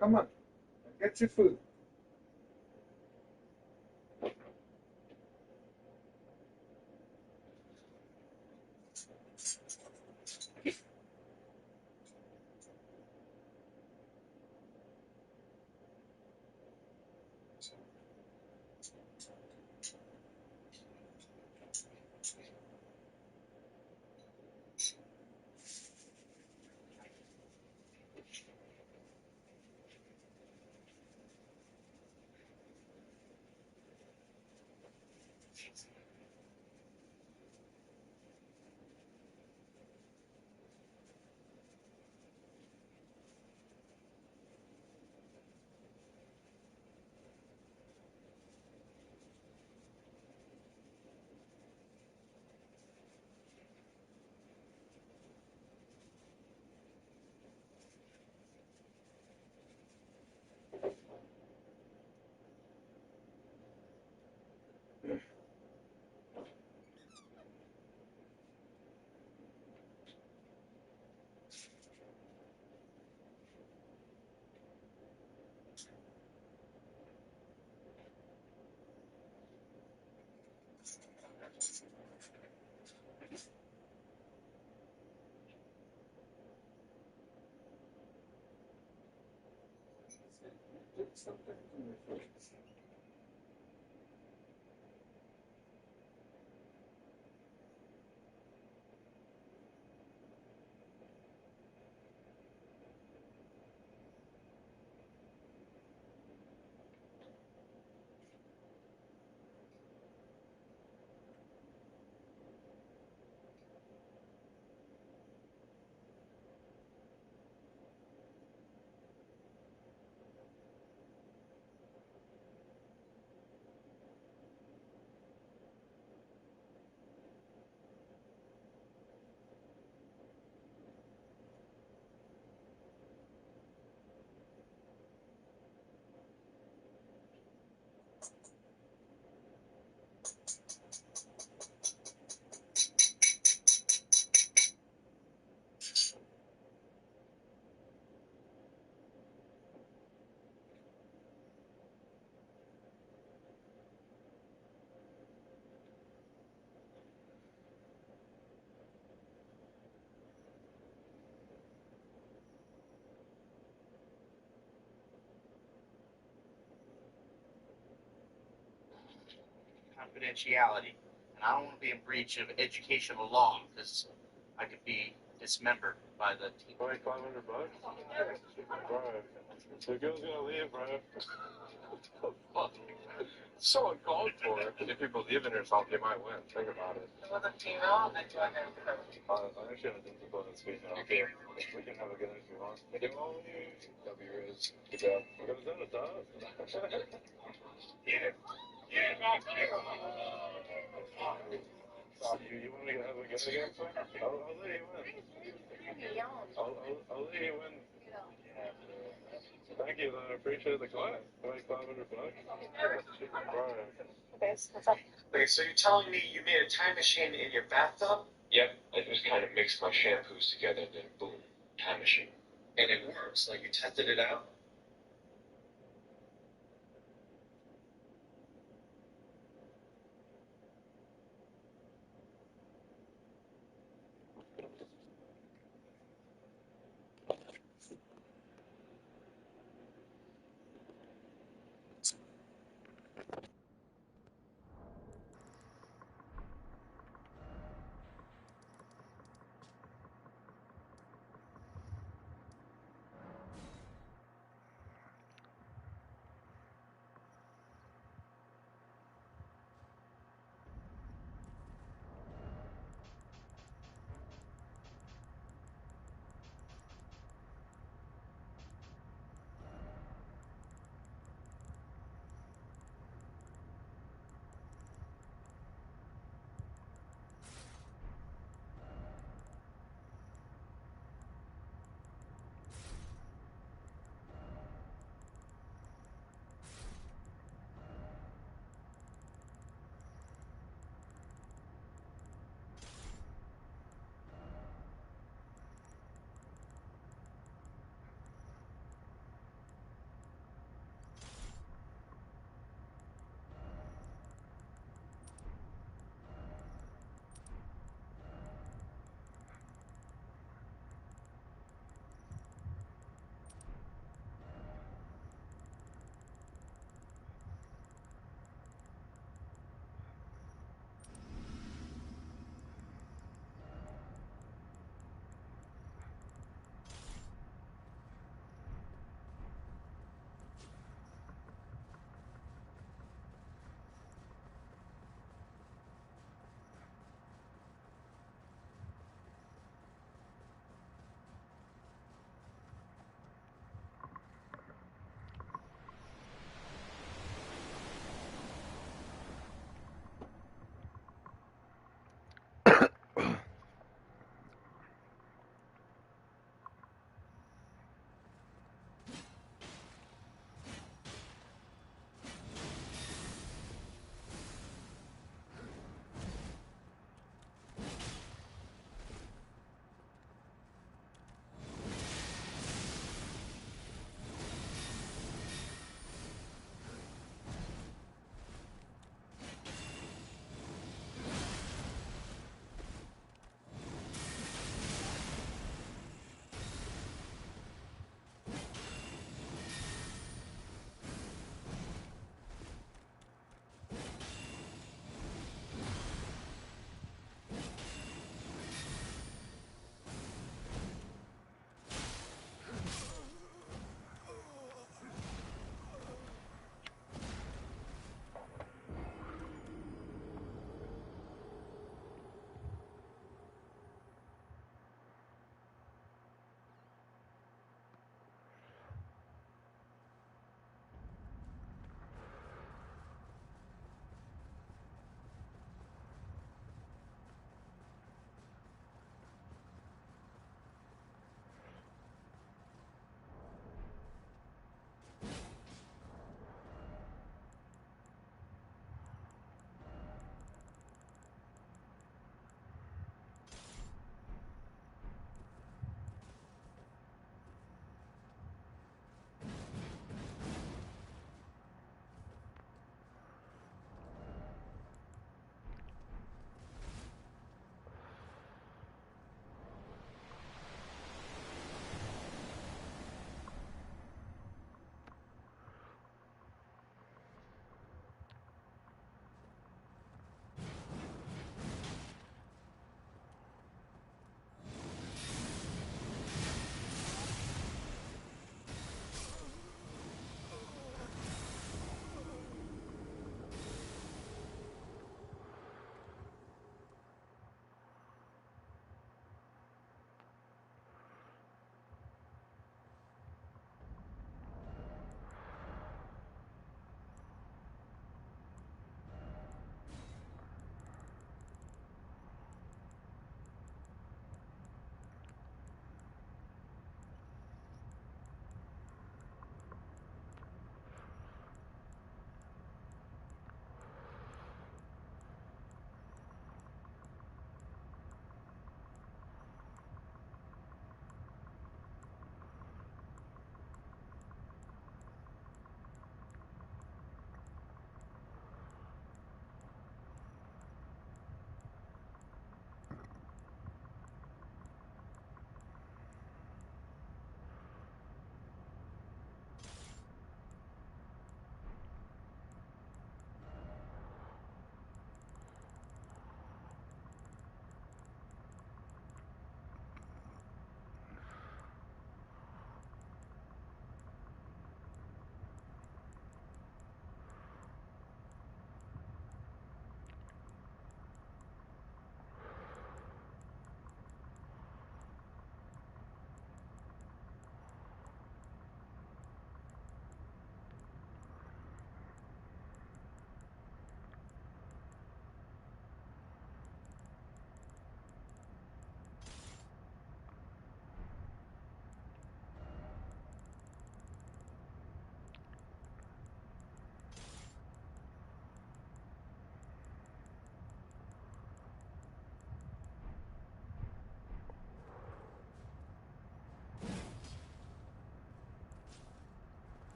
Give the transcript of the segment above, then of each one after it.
Come on, get your food. Confidentiality, and I don't want to be in breach of educational law because I could be dismembered by the team. Like $500? Bro, the girl's gonna leave, bro. What the fuck? It's so uncalled for. If you believe in yourself, you might win. Think about it. With a female, I do have I'm actually gonna do the bonus speech now. Okay. We can have a good if you want. W is. Good job. Goes down the top. Yeah. Yeah, not you. You want me to have a good again? I'll let you win. I'll let you win. Thank you, though. I appreciate the class. Like $500. Right. Okay, what's up? Okay, so you're telling me you made a time machine in your bathtub? Yep, I just kind of mixed my shampoos together, and then boom, time machine. And it works, like you tested it out?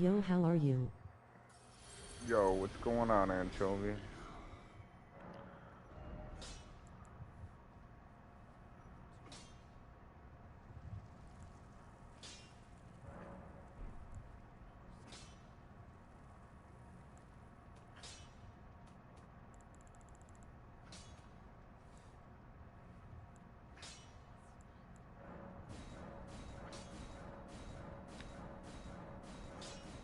Yo, how are you? Yo, what's going on, Anchovy?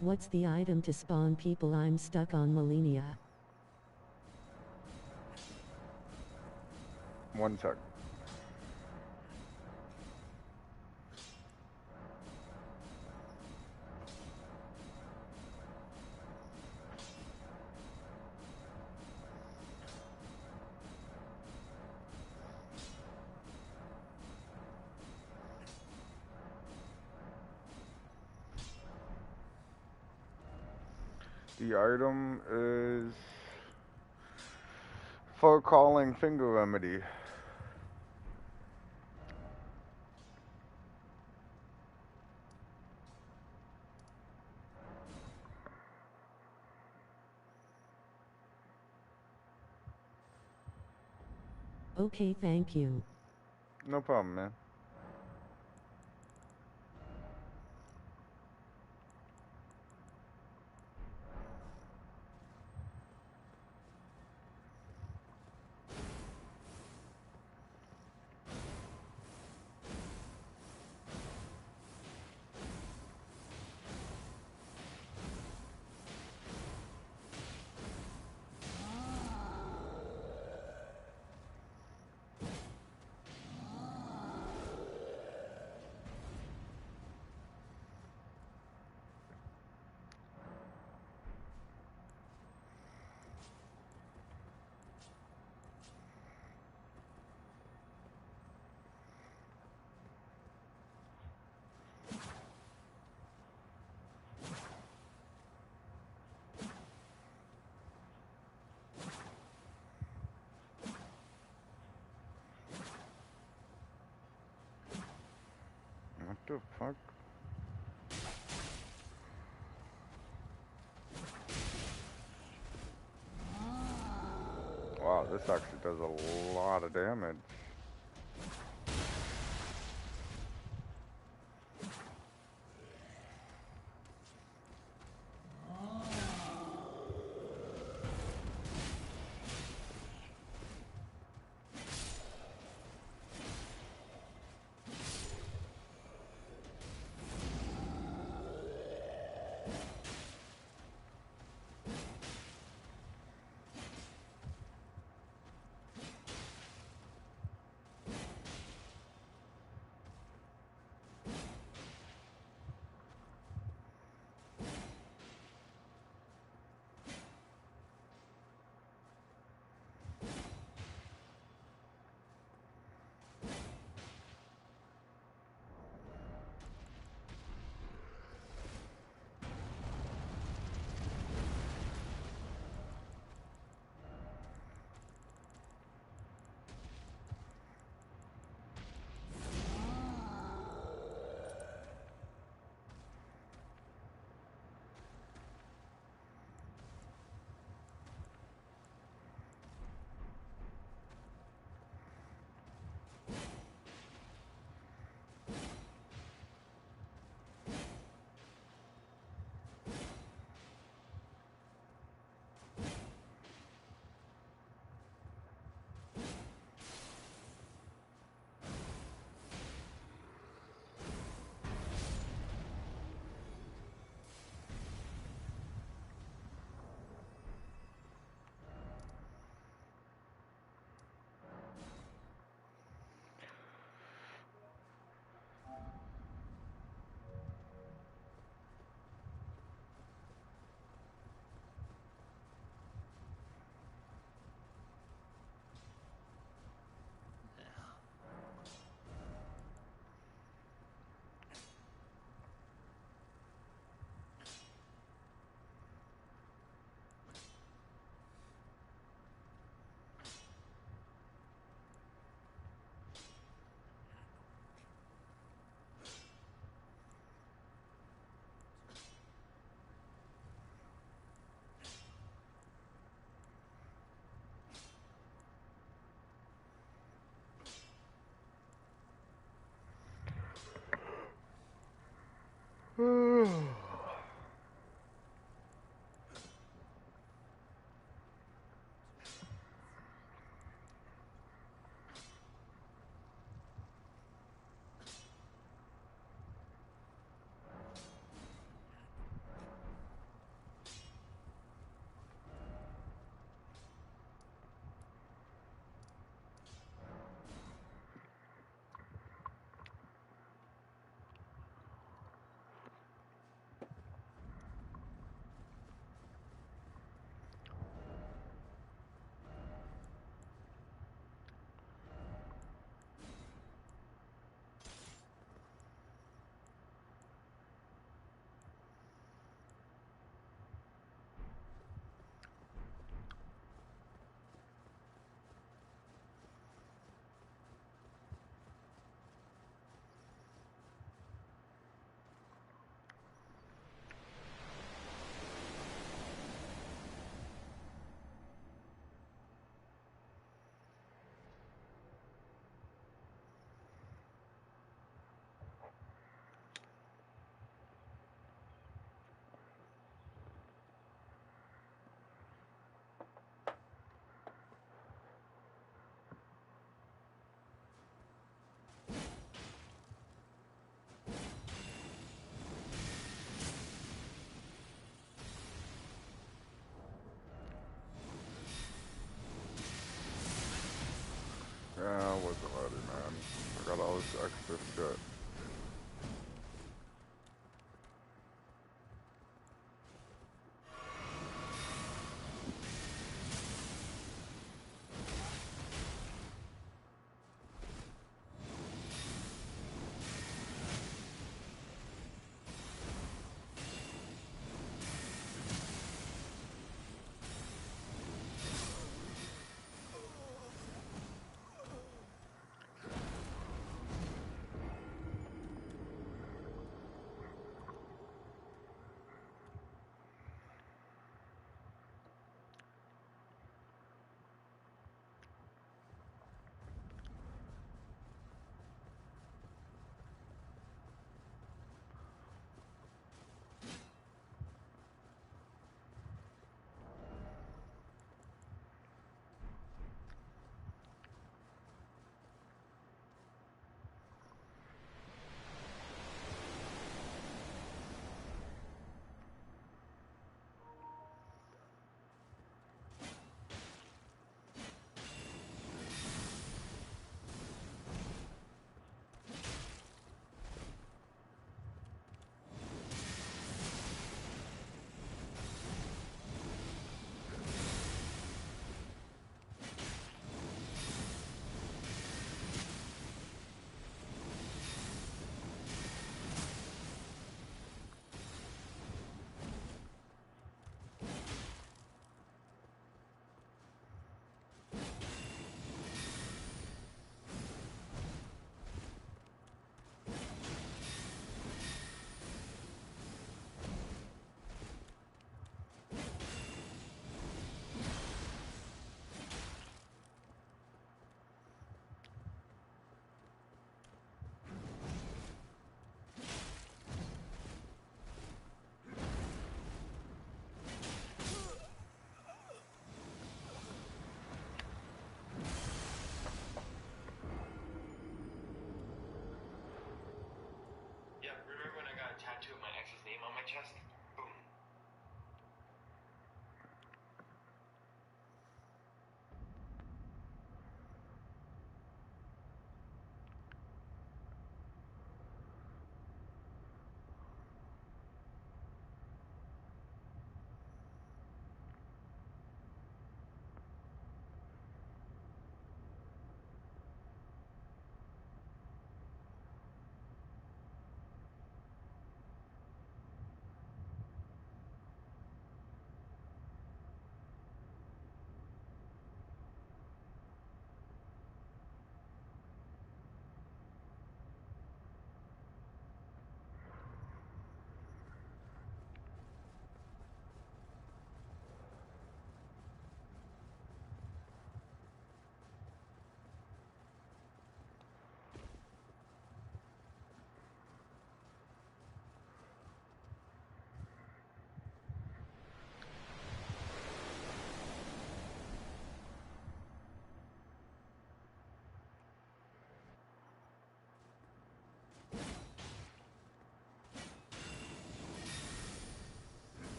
What's the item to spawn people? I'm stuck on Millennia. One sec. The item is for calling finger remedy. Okay, thank you. No problem, man. What the fuck? Wow, this actually does a lot of damage.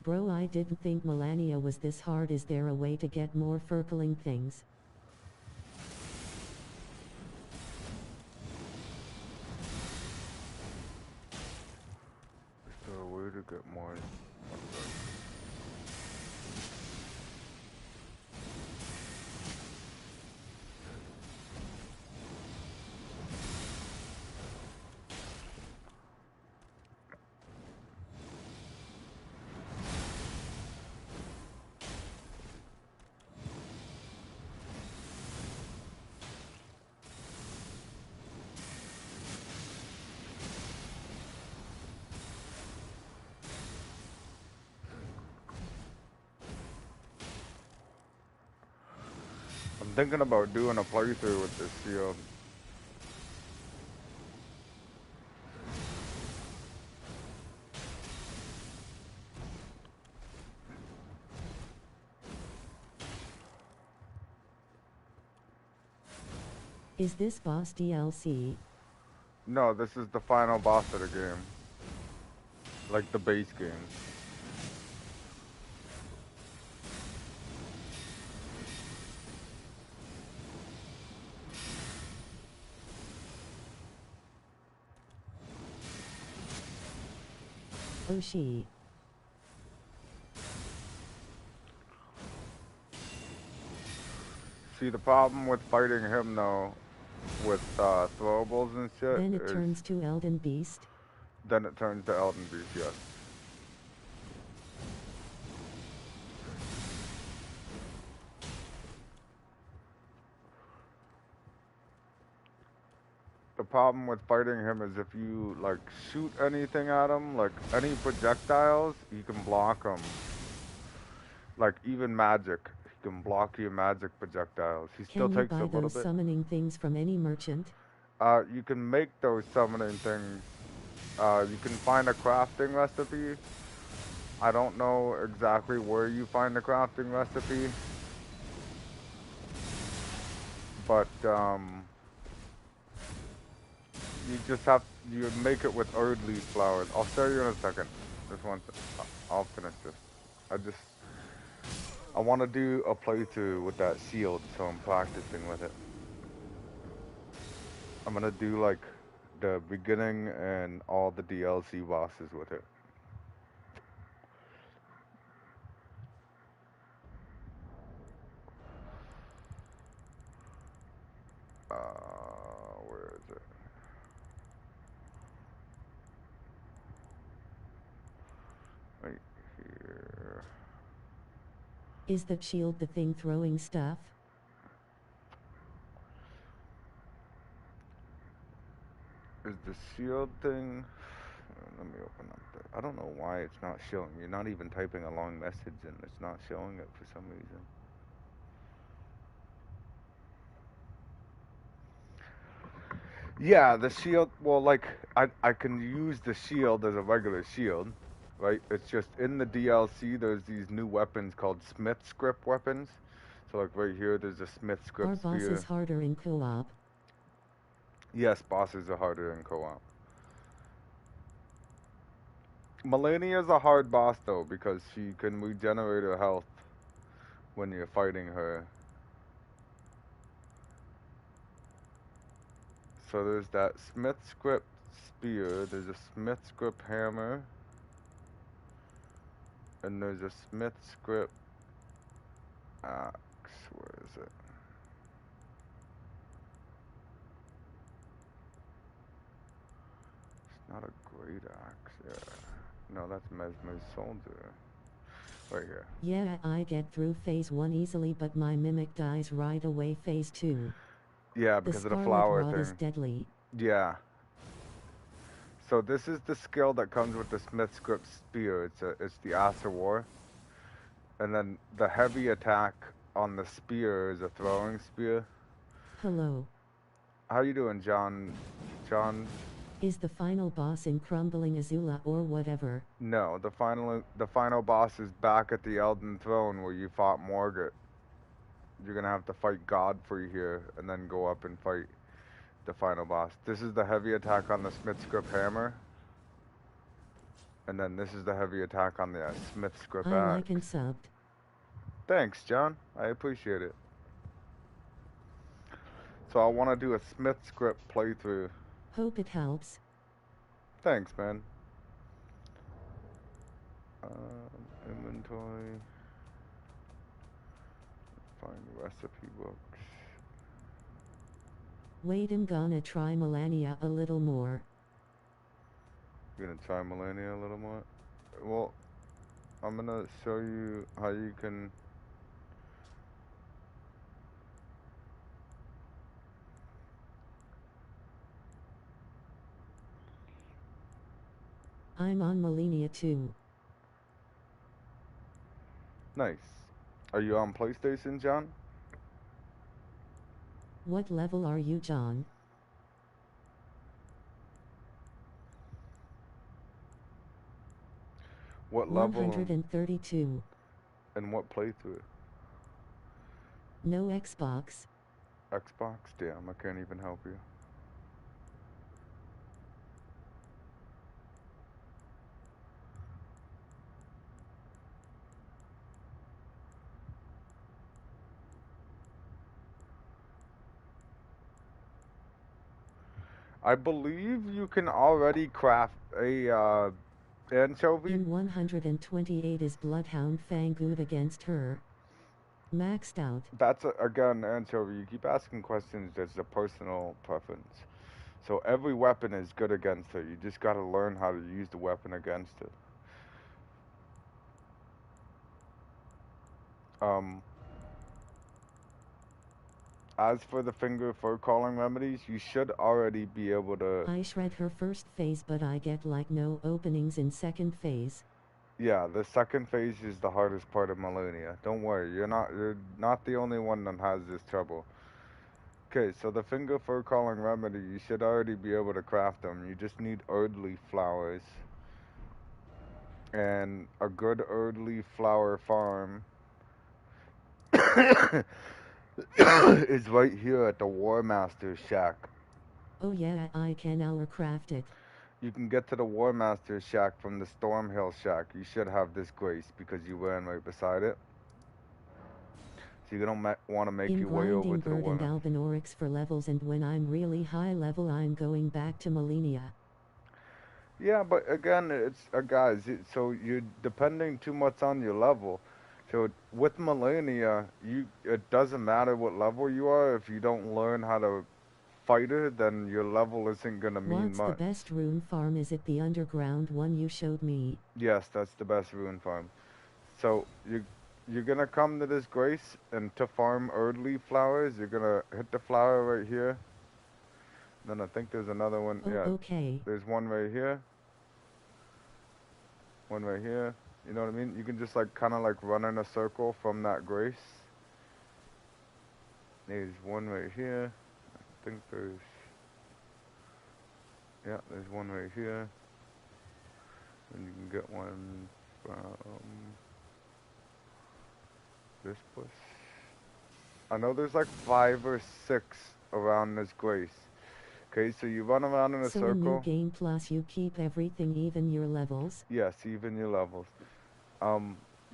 Bro, I didn't think Melania was this hard. Is there a way to get more furkling things? Is there a way to get more? I'm thinking about doing a playthrough with this shield. Is this boss DLC? No, this is the final boss of the game. Like the base game. Oh she. See, the problem with fighting him though, with throwables and shit, Then it is turns to Elden Beast. then it turns to Elden Beast, yes. The problem with fighting him is if you like shoot anything at him, like any projectiles, he can block them. Like even magic, he can block your magic projectiles. He still Can you takes a buy little those bit. summoning things from any merchant? You can make those summoning things. You can find a crafting recipe. I don't know exactly where you find the crafting recipe, but you just have you make it with Erd leaf flowers. I'll show you in a second. Just one. I'll finish this. I want to do a playthrough with that shield, so I'm practicing with it. I'm gonna do like the beginning and all the DLC bosses with it. Where is it? Right here. Is that shield the thing throwing stuff? Is the shield thing? Let me open up the. I don't know why it's not showing. You're not even typing a long message and it's not showing it for some reason. Yeah, the shield. Well, like I can use the shield as a regular shield, right? It's just in the DLC. There's these new weapons called Smith script weapons. So like right here, there's a Smith script Are spear. bosses harder in co-op? Yes, bosses are harder in co-op. Melania's a hard boss though because she can regenerate her health when you're fighting her. So there's that Smith script spear, there's a Smith script hammer, and there's a Smith script axe. Where is it? It's not a great axe, yeah. No, that's Mesmer's soldier. Right here. Yeah, I get through phase 1 easily, but my mimic dies right away phase 2. Yeah, The because of the scarlet flower rod thing. is deadly. Yeah. So this is the skill that comes with the Smith script spear. It's the Ass of War. And then the heavy attack on the spear is a throwing spear. Hello. How you doing, John? John? Is the final boss in Crumbling Azula or whatever? No, the final boss is back at the Elden Throne where you fought Morgott. You're gonna have to fight Godfrey here and then go up and fight the final boss. This is the heavy attack on the Smith script hammer. And then this is the heavy attack on the Smith's grip I axe. like and subbed. Thanks, John. I appreciate it. So I want to do a Smith's grip playthrough. Hope it helps. Thanks, man. Inventory. Find recipe books. Wait, I'm gonna try Melania a little more. You're gonna try Melania a little more? Well, I'm gonna show you how you can. I'm on Melania too. Nice. Are you on PlayStation, John? What level are you, John? What level? 132. And what playthrough? No Xbox. Xbox? Damn, I can't even help you. I believe you can already craft a anchovy. In 128 is Bloodhound Fang good against her. Maxed out. That's again anchovy. You keep asking questions. There's a personal preference. So every weapon is good against her. You just gotta learn how to use the weapon against it. As for the finger fur calling remedies, you should already be able to. I shred her first phase, but I get like no openings in second phase. Yeah, the second phase is the hardest part of Melania. Don't worry, you're not the only one that has this trouble. Okay, so the finger fur calling remedy, you should already be able to craft them. You just need Erd leaf flowers. And a good Erd leaf flower farm is right here at the War Master's shack. Oh yeah, I can craft it. You can get to the War Master's shack from the Stormhill shack. You should have this grace because you ran right beside it. So you don't want to make your way over to the Bird War and Master. Albinorix for levels, and when I'm really high level I'm going back to Melania. Yeah, but again, it's guys. So you're depending too much on your level. So with Melania, it doesn't matter what level you are. If you don't learn how to fight her, then your level isn't gonna mean What's much. the best rune farm? Is it the underground one you showed me? Yes, that's the best rune farm. So you're gonna come to this grace, and to farm Erdleaf flowers, you're gonna hit the flower right here. Then I think there's another one. Oh, Yeah. okay. There's one right here. One right here. You know what I mean? You can just like kind of like run in a circle from that grace. There's one right here. I think there's. Yeah, there's one right here. And you can get one from this bush. I know there's like 5 or 6 around this grace. Okay, so you run around in a So circle. in New Game Plus you keep everything, even your levels? Yes, even your levels.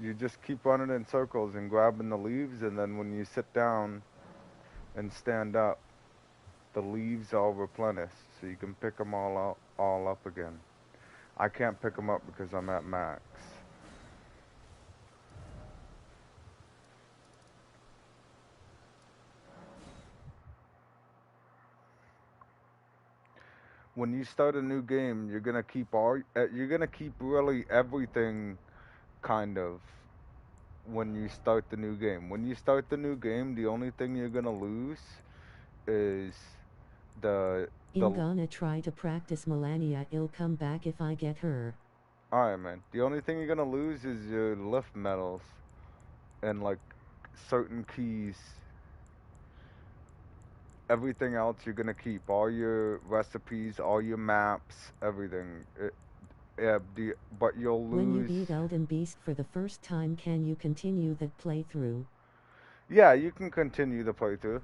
You just keep running in circles and grabbing the leaves, and then when you sit down and stand up, the leaves all replenish, so you can pick them all up again. I can't pick them up because I'm at max. When you start a new game, you're gonna keep really everything, kind of. When you start the new game, the only thing you're gonna lose is I'm gonna try to practice Melania. I'll come back if I get her. Alright, man. The only thing you're gonna lose is your lift medals and like certain keys. Everything else you're gonna keep. All your recipes, all your maps, everything. But you'll lose. When you beat Elden Beast for the first time, can you continue that playthrough? Yeah, you can continue the playthrough.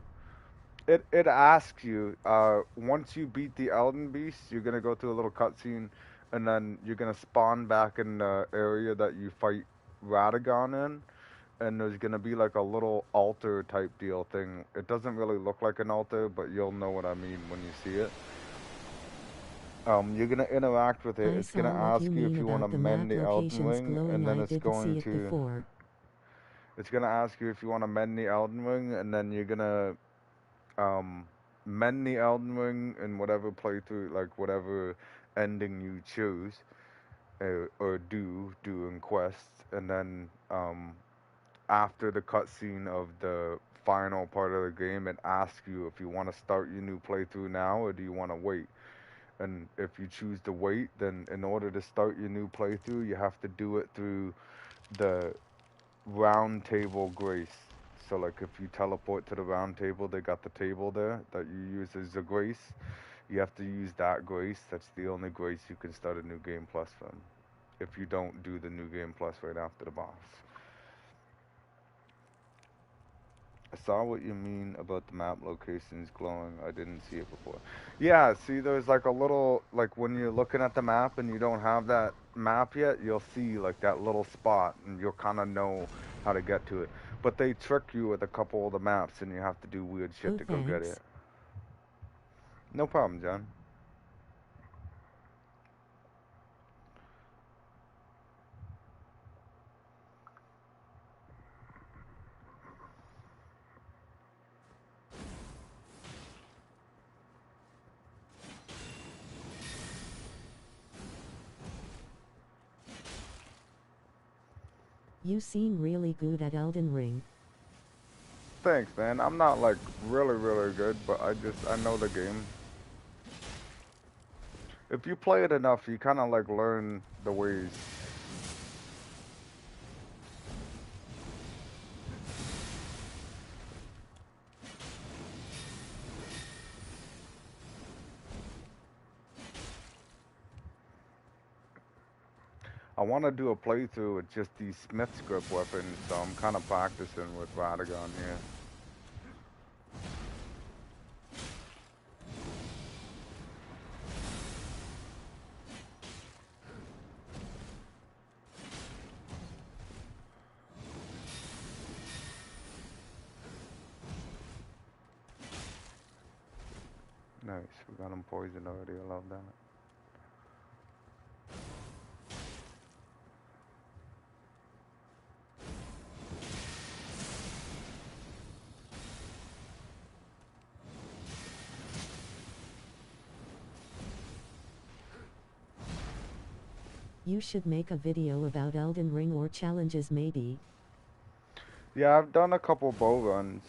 It asks you, once you beat the Elden Beast, you're gonna go through a little cutscene, and then you're gonna spawn back in the area that you fight Radagon in, and there's gonna be like a little altar type deal thing. It doesn't really look like an altar, but you'll know what I mean when you see it. You're gonna interact with it. I It's saw gonna what ask you you if mean you want to about the mend map the Elden locations Ring, and glowing. then I it's didn't see going it to. before. It's gonna ask you if you want to mend the Elden Ring, and then you're gonna um, mend the Elden Ring in whatever playthrough, like whatever ending you choose, or do in quests, and then after the cutscene of the final part of the game, it asks you if you want to start your new playthrough now or do you want to wait. And if you choose to wait, then in order to start your new playthrough, you have to do it through the round table grace. So like if you teleport to the round table, they got the table there that you use as a grace. You have to use that grace. That's the only grace you can start a new game plus from. If you don't do the new game plus right after the boss. I saw what you mean about the map locations glowing. I didn't see it before. Yeah, see there's like a little, like when you're looking at the map and you don't have that map yet, you'll see like that little spot and you'll kind of know how to get to it. But they trick you with a couple of the maps and you have to do weird shit Oh, to go get thanks. it. No problem, John. You seem really good at Elden Ring. Thanks, man. I'm not like really good, but I know the game. If you play it enough, you kind of like learn the ways. I want to do a playthrough with just these Smith's grip weapons, so I'm kind of practicing with Radagon here. Nice, we got him poisoned already, I love that. You should make a video about Elden Ring or challenges maybe. Yeah, I've done a couple bow runs.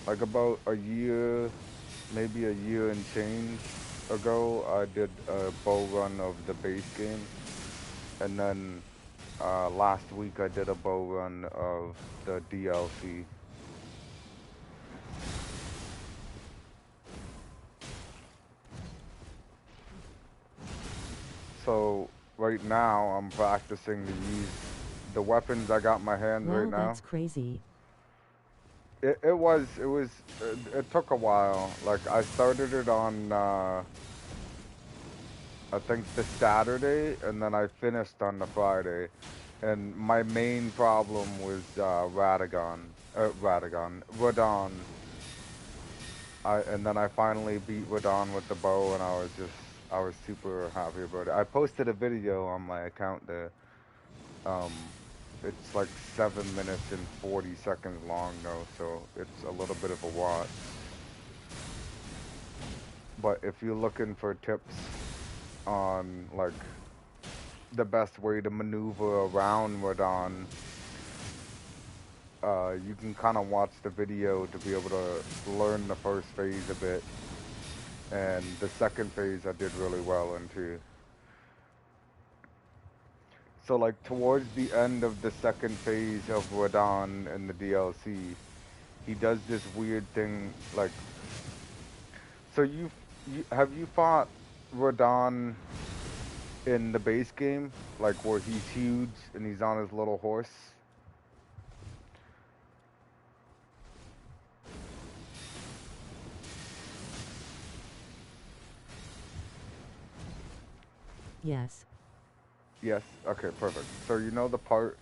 Like about a year, maybe a year and change ago, I did a bow run of the base game. And then last week I did a bow run of the DLC. So right now I'm practicing to use the weapons I got in my hands Wow, right now. that's crazy. It took a while. Like I started it on I think the Saturday, and then I finished on the Friday. And my main problem was Radon. And then I finally beat Radon with the bow, and I was super happy about it. I posted a video on my account there. It's like 7 minutes and 40 seconds long though, so it's a little bit of a watch. But if you're looking for tips on like the best way to maneuver around Radon, you can kind of watch the video to be able to learn the first phase a bit. And the second phase I did really well into. So like towards the end of the second phase of Radon in the DLC, he does this weird thing like, so have you fought Radon in the base game, like where he's huge and he's on his little horse? Yes. Yes. Okay, perfect. So you know the part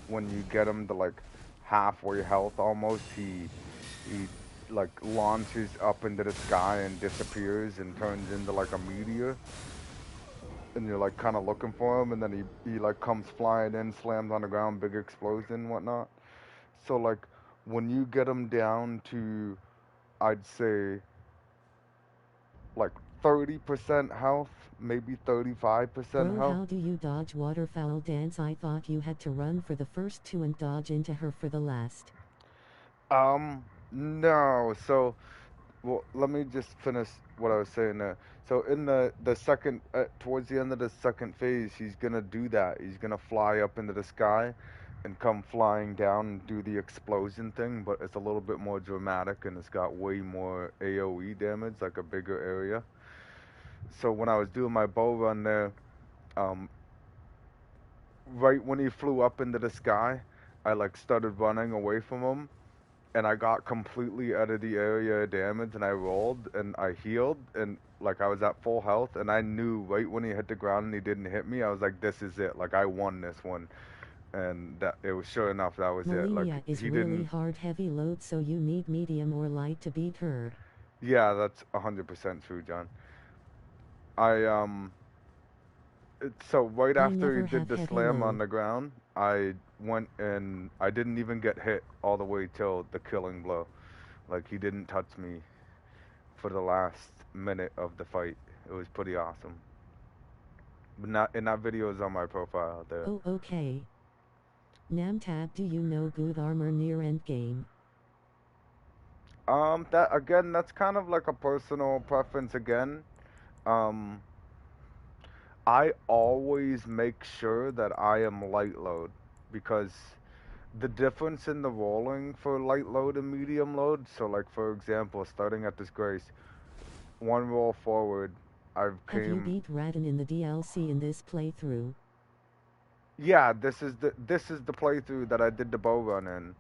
when you get him to like halfway health almost, he like launches up into the sky and disappears and turns into like a meteor, and you're like kind of looking for him, and then he like comes flying in, slams on the ground, big explosion, and whatnot. So like when you get him down to, I'd say like 30% health, maybe 35% Bro, health. how do you dodge waterfowl dance? I thought you had to run for the first two and dodge into her for the last. No. So, well, let me just finish what I was saying there. So in the second, towards the end of the second phase, he's gonna do that. He's gonna fly up into the sky, and come flying down and do the explosion thing. But it's a little bit more dramatic, and it's got way more AOE damage, like a bigger area. So when I was doing my bow run there, um, right when he flew up into the sky, I like started running away from him, and I got completely out of the area of damage, and I rolled and I healed, and like I was at full health, and I knew right when he hit the ground and he didn't hit me, I was like, this is it, like I won this one. And that it was, sure enough, that was it. Like Malenia is he really didn't. hard heavy load, so you need medium or light to beat her. Yeah, that's 100% true, John. I so right I after he never did have the heavy slam on load. the ground, I went and I didn't even get hit all the way till the killing blow. Like he didn't touch me for the last minute of the fight. It was pretty awesome. But not, and that video is on my profile there. Oh, okay. Namtab, do you know good armor near endgame? That again, that's kind of like a personal preference again. Um, I always make sure that I am light load, because the difference in the rolling for light load and medium load. So like for example, starting at this grace, one roll forward, I've Have you came. beat Radin in the DLC in this playthrough? Yeah, this is the playthrough that I did the bow run in.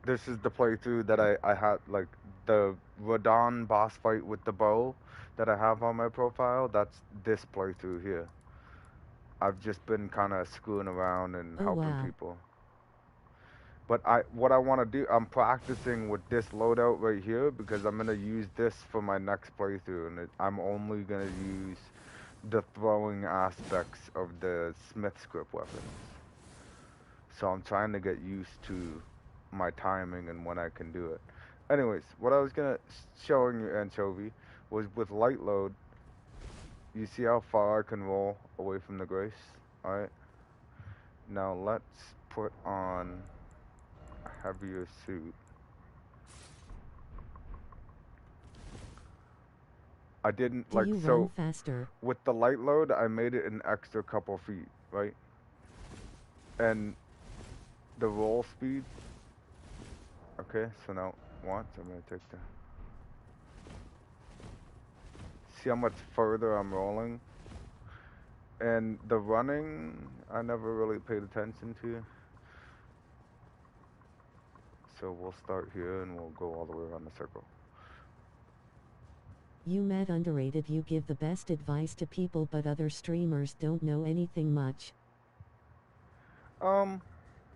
This is the playthrough that I had, like the Radon boss fight with the bow that I have on my profile. That's this playthrough here. I've just been kind of screwing around and Oh helping wow. people. But what I want to do, I'm practicing with this loadout right here, because I'm gonna use this for my next playthrough, and I'm only gonna use the throwing aspects of the Smith script weapons. So I'm trying to get used to my timing and when I can do it. Anyways, what I was gonna showing you, Anchovy, was with light load. You see how far I can roll away from the grace? Alright. Now let's put on a heavier suit. I didn't Do like, you run so faster? with the light load I made it an extra couple feet, right? And the roll speed. Okay, so now once I'm gonna take the, see how much further I'm rolling? And the running, I never really paid attention to. So we'll start here and we'll go all the way around the circle. You mad underrated, you give the best advice to people but other streamers don't know anything much.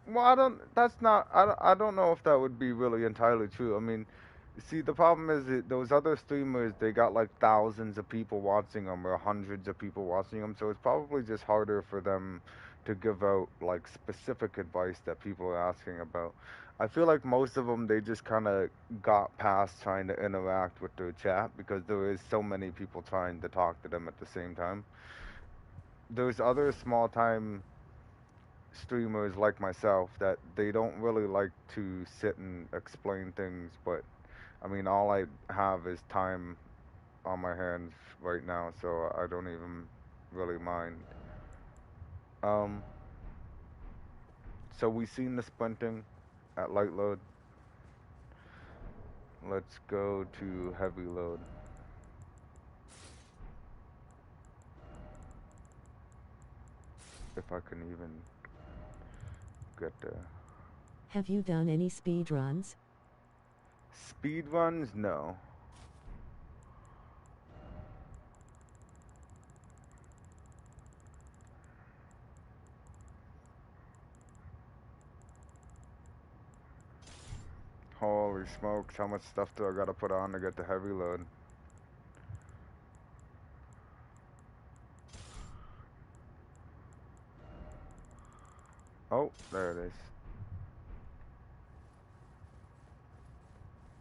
Well, that's not, I don't know if that would be really entirely true. I mean, see, the problem is that those other streamers, they got like thousands of people watching them or hundreds of people watching them, so it's probably just harder for them to give out like specific advice that people are asking about. I feel like most of them, they just kind of got past trying to interact with their chat, because there is so many people trying to talk to them at the same time. There's other small time streamers like myself that they don't really like to sit and explain things, but I mean, all I have is time on my hands right now, so I don't even really mind. Um, so we seen the sprinting at light load. Let's go to heavy load. If I can even get there. Have you done any speed runs? Speed runs? No. Holy smokes, how much stuff do I gotta put on to get the heavy load? Oh, there it is.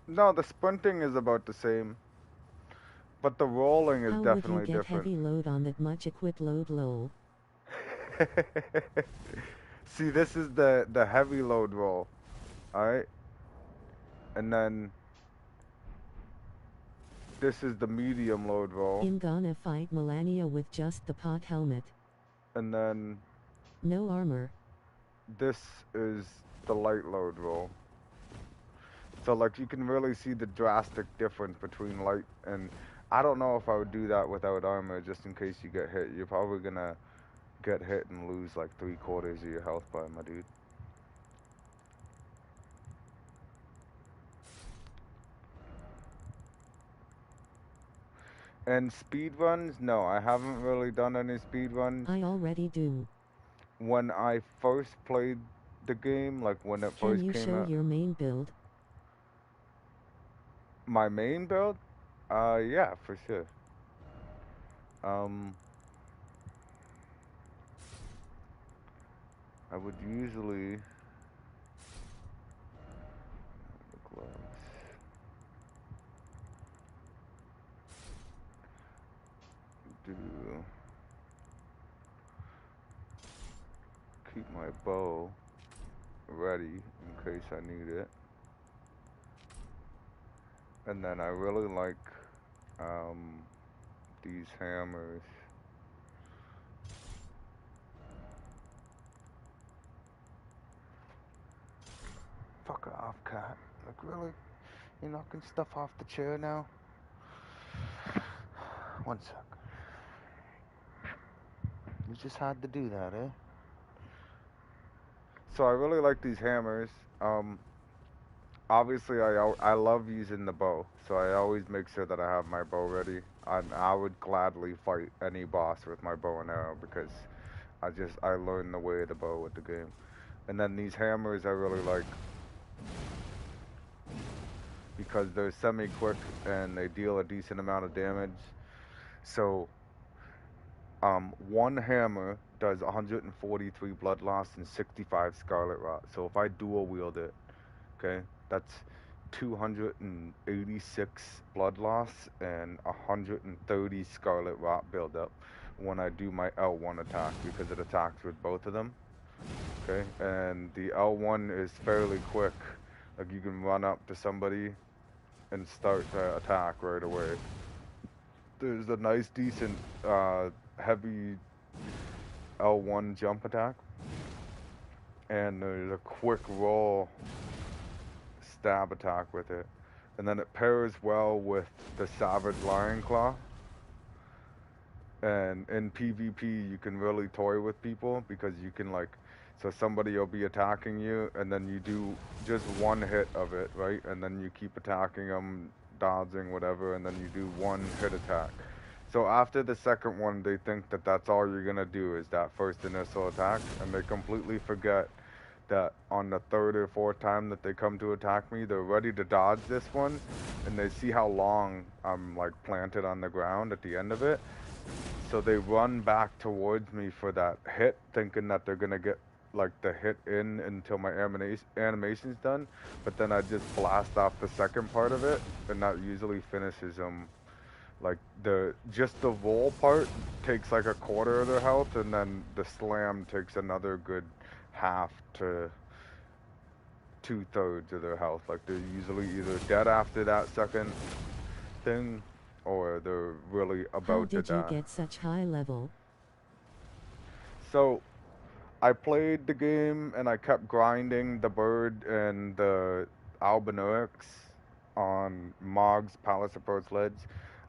No, the sprinting is about the same. But the rolling is definitely How would you get different. heavy load on that much equip load lol? See, this is the heavy load roll. Alright? And then this is the medium load roll. I'm gonna fight Melania with just the pot helmet. And then no armor. This is the light load roll. So like you can really see the drastic difference between light and I don't know if I would do that without armor just in case you get hit. You're probably gonna get hit and lose like 3/4 of your health bar, my dude. And speed runs? No, I haven't really done any speed runs. I already do. When I first played the game, like when it first came out. Can you show your main build? My main build? Yeah, for sure. I would usually the gloves. Keep my bow ready in case I need it. And then I really like these hammers. Fuck off, cat. Like really? You're knocking stuff off the chair now? One sec. You just had to do that, eh? So I really like these hammers. Obviously I love using the bow, so I always make sure that I have my bow ready. I would gladly fight any boss with my bow and arrow because I learned the way of the bow with the game. And then these hammers I really like because they're semi-quick and they deal a decent amount of damage. So one hammer does 143 blood loss and 65 scarlet rot. So if I dual wield it, okay, that's 286 blood loss and 130 scarlet rot buildup when I do my L1 attack because it attacks with both of them. Okay, and the L1 is fairly quick. Like you can run up to somebody and start the attack right away. There's a nice decent heavy L1 jump attack. And there's a quick roll stab attack with it. And then it pairs well with the Savage Lion Claw. And in PvP you can really toy with people because you can like, so somebody will be attacking you and then you do just one hit of it, right? And then you keep attacking them, dodging, whatever, and then you do one hit attack. So after the second one, they think that that's all you're gonna do is that first initial attack, and they completely forget that on the third or fourth time that they come to attack me, they're ready to dodge this one, and they see how long I'm like planted on the ground at the end of it. So they run back towards me for that hit, thinking that they're gonna get like the hit in until my animation's done, but then I just blast off the second part of it, and that usually finishes them. Like just the roll part takes like 1/4 of their health, and then the slam takes another good half to 2/3 of their health. Like they're usually either dead after that second thing, or they're really about to die. How did you get such high level? So I played the game and I kept grinding the bird and the albinoics on Mog's Palace Approach Ledge.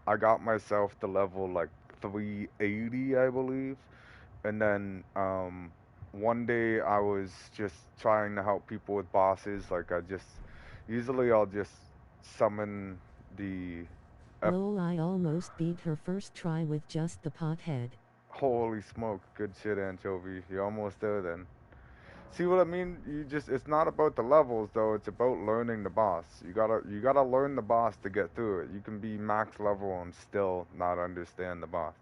I got myself to level like 380, I believe. And then one day I was just trying to help people with bosses. Like usually I'll just summon the... Lol, I almost beat her first try with just the pothead. Holy smoke, good shit, Anchovy. You're almost there then. See what I mean? It's not about the levels though, it's about learning the boss. You gotta learn the boss to get through it. You can be max level and still not understand the boss.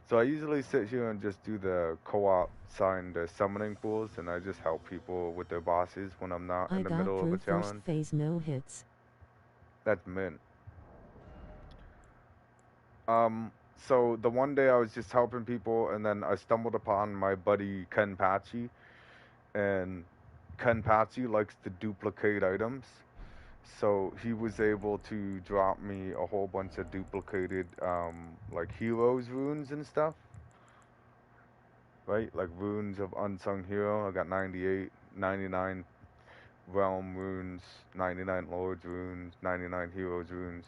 So I usually sit here and just do the co-op signed summoning pools, and I just help people with their bosses when I'm not I in the got middle of a through first challenge. phase, no hits. That's mint. Um, so the one day I was just helping people, and then I stumbled upon my buddy Ken Patchy, and Ken Patchy likes to duplicate items. So he was able to drop me a whole bunch of duplicated, like heroes runes and stuff, right? Like runes of unsung hero. I got 98, 99 realm runes, 99 lords runes, 99 heroes runes.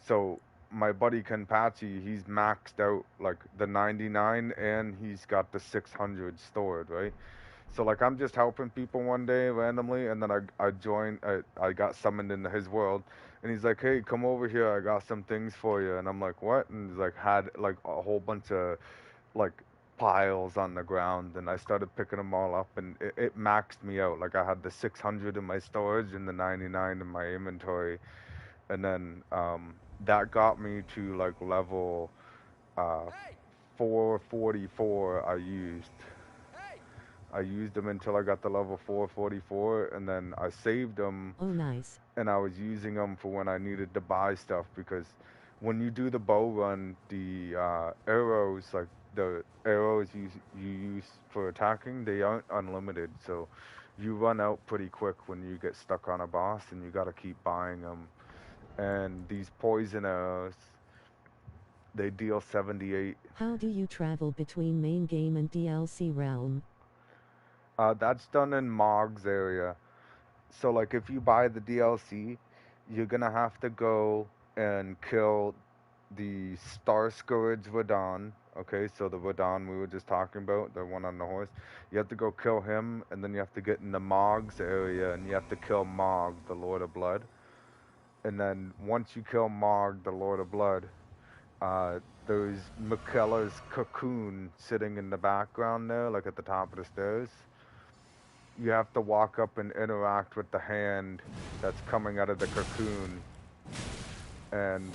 So my buddy Kenpachi, he's maxed out like the 99 and he's got the 600 stored, right? So like I'm just helping people one day randomly, and then I joined, I got summoned into his world, and he's like, hey, come over here, I got some things for you, and I'm like, what? And he's like had like a whole bunch of like piles on the ground, and I started picking them all up, and it maxed me out. Like I had the 600 in my storage and the 99 in my inventory, and then that got me to like level uh, 444. I used them until I got to level 444, and then I saved them, Oh, nice. and I was using them for when I needed to buy stuff, because when you do the bow run, the arrows, like the arrows you use for attacking, they aren't unlimited, so you run out pretty quick when you get stuck on a boss, and you gotta keep buying them. And these poison arrows, they deal 78. How do you travel between main game and DLC realm? That's done in Mog's area. So like if you buy the DLC, you're gonna have to go and kill the Star Scourge Radon. Okay, so the Radon we were just talking about, the one on the horse. You have to go kill him, and then you have to get in the Mog's area, and you have to kill Mog, the Lord of Blood. And then once you kill Mog, the Lord of Blood, there's Michaela's cocoon sitting in the background there, like at the top of the stairs. You have to walk up and interact with the hand that's coming out of the cocoon, and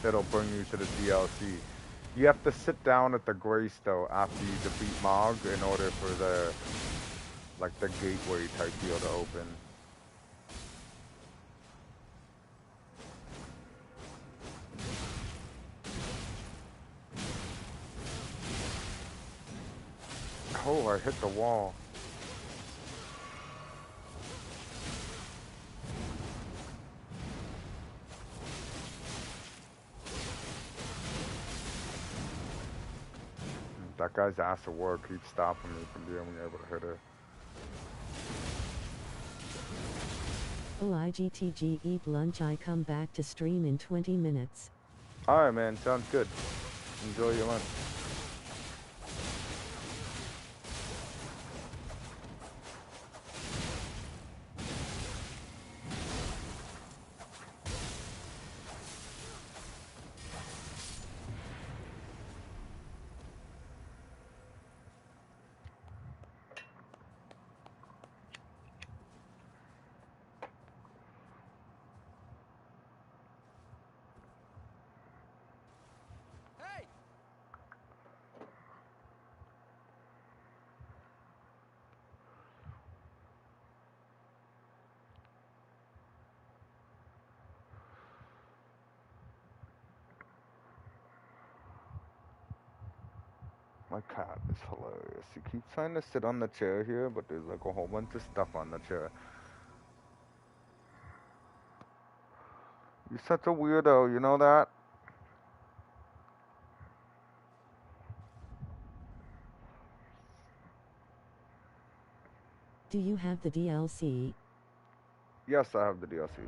it'll bring you to the DLC. You have to sit down at the Grace though after you defeat Mog in order for the like the gateway type deal to open. Oh, I hit the wall. That guy's ass of work keeps stopping me from being able to hit her. Oh, IGTG, eat lunch. I come back to stream in 20 minutes. Alright, man, sounds good. Enjoy your lunch. My cat is hilarious. He keeps trying to sit on the chair here, but there's like a whole bunch of stuff on the chair. You're such a weirdo, you know that? Do you have the DLC? Yes, I have the DLC.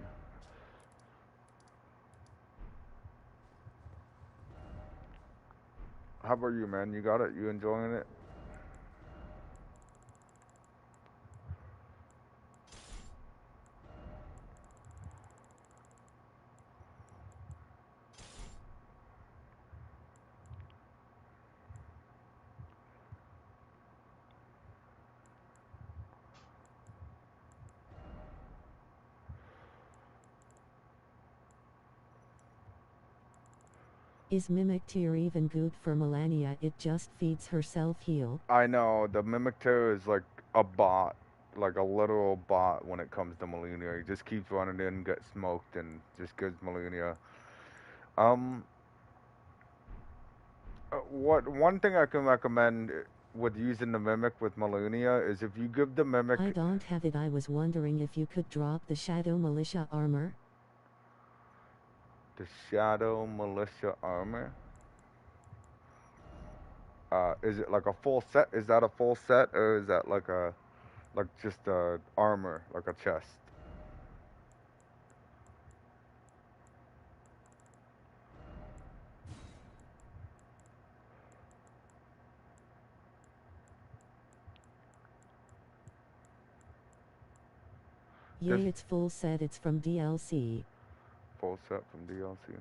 How about you, man? You got it? You enjoying it? Is Mimic Tear even good for Melania? It just feeds herself heal. I know, the Mimic Terror is like a bot. Like a literal bot when it comes to Melania. He just keeps running in, gets smoked, and just gives Melania. One thing I can recommend with using the Mimic with Melania is if you give the Mimic... I don't have it. I was wondering if you could drop the Shadow Militia armor. The Shadow Militia armor? Is it like a full set? Is that a full set, or is that like a... like just a armor, like a chest? Yay, it's full set. It's from DLC. Full set from DLC.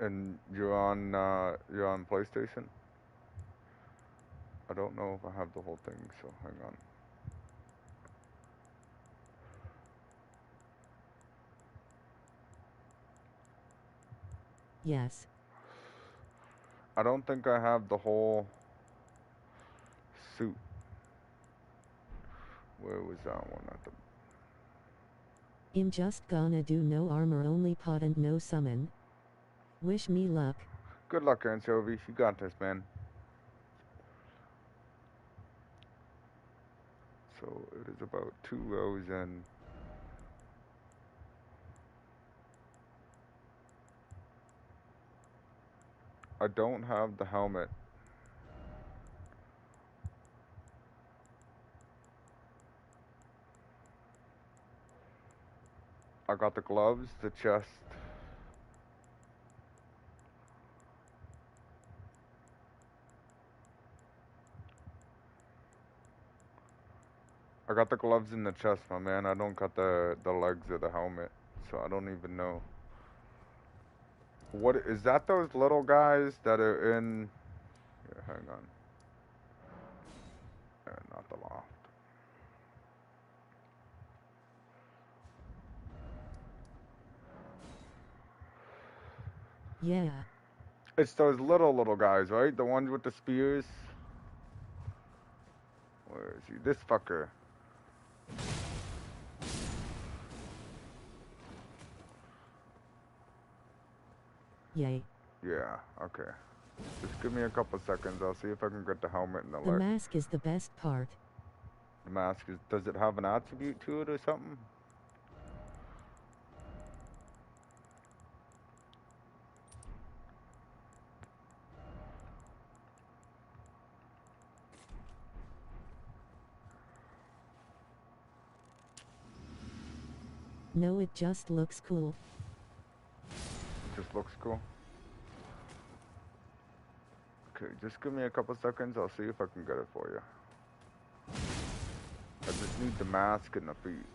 And you're on PlayStation? I don't know if I have the whole thing, so hang on. Yes. I don't think I have the whole suit. Where was that one at the... I'm just gonna do no armor, only pot and no summon. Wish me luck. Good luck, Anchovy. You got this, man. So it is about 2 rows in. I don't have the helmet. I got the gloves, the chest. I got the gloves in the chest, my man. I don't got the legs or the helmet, so I don't even know. What is that? Those little guys that are in? Yeah, hang on. Not the loft. Yeah. It's those little guys, right? The ones with the spears. Where is he? This fucker. Yay. Yeah, okay. Just give me a couple seconds. I'll see if I can get the helmet and the The leg. mask is the best part. The mask is... does it have an attribute to it or something? No, it just looks cool. It just looks cool. Okay, just give me a couple seconds. I'll see if I can get it for you. I just need the mask and the feet.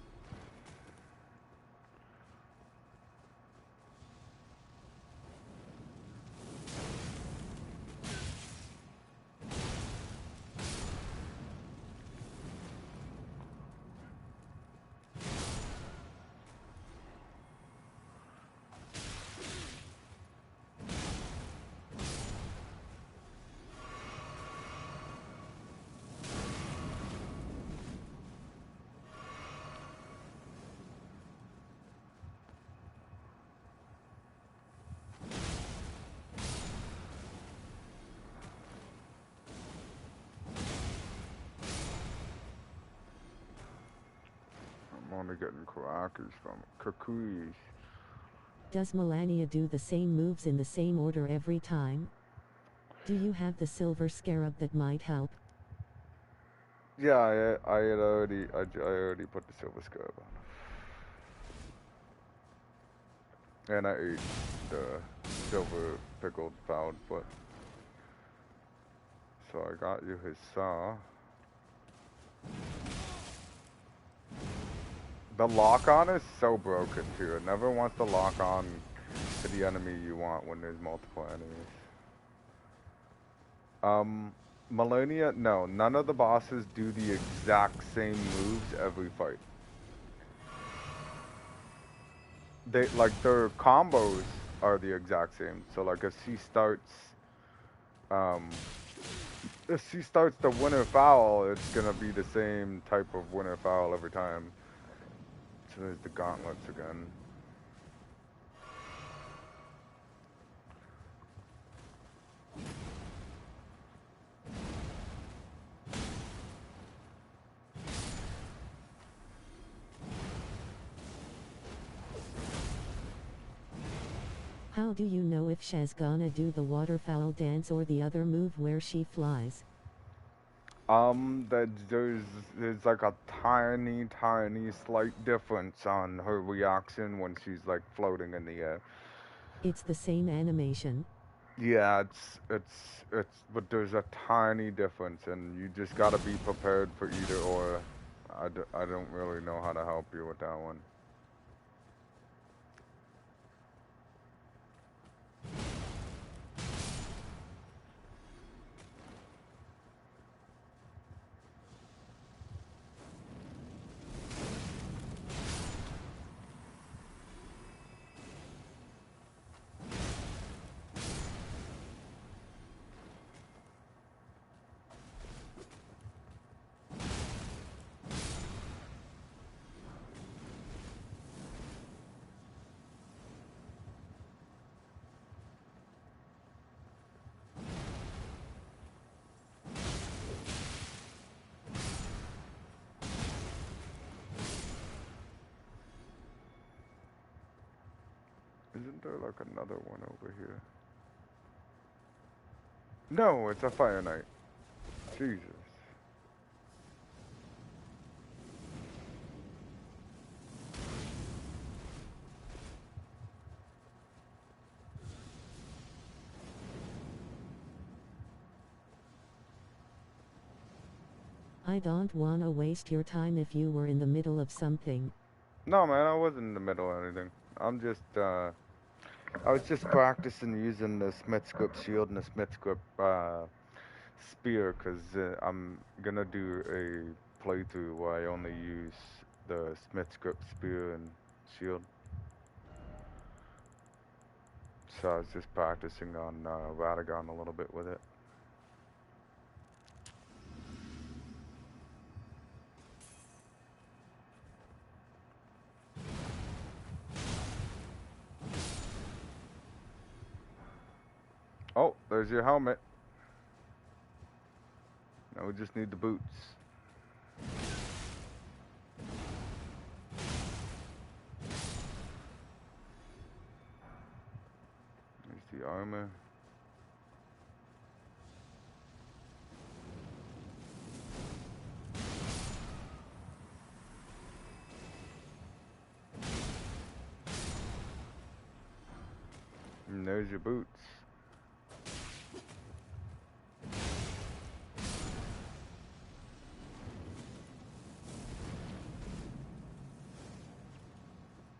I'm only getting Karakis from Kakuis. Does Melania do the same moves in the same order every time? Do you have the silver scarab that might help? Yeah, I already put the silver scarab on. And I ate the silver pickled found foot. So I got you his saw. The lock on is so broken too. It never wants to lock on to the enemy you want when there's multiple enemies. Melania, no, none of the bosses do the exact same moves every fight. they like their combos are the exact same. So like um, if she starts the winner foul, it's gonna be the same type of winner foul every time. So there's the gauntlets again. How do you know if she's gonna do the waterfowl dance or the other move where she flies? That there's like a tiny slight difference on her reaction when she's like floating in the air. It's the same animation. Yeah, but there's a tiny difference, and you just gotta be prepared for either or. I don't really know how to help you with that one. Isn't there like another one over here? No, it's a Fire Knight. Jesus. I don't wanna waste your time if you were in the middle of something. No, man, I wasn't in the middle of anything. I was just practicing using the Smith's Grip shield and the Smith's Grip spear, because I'm gonna do a playthrough where I only use the Smith's Grip spear and shield. So I was just practicing on Radagon a little bit with it. Oh, there's your helmet. Now we just need the boots. There's the armor. And there's your boots.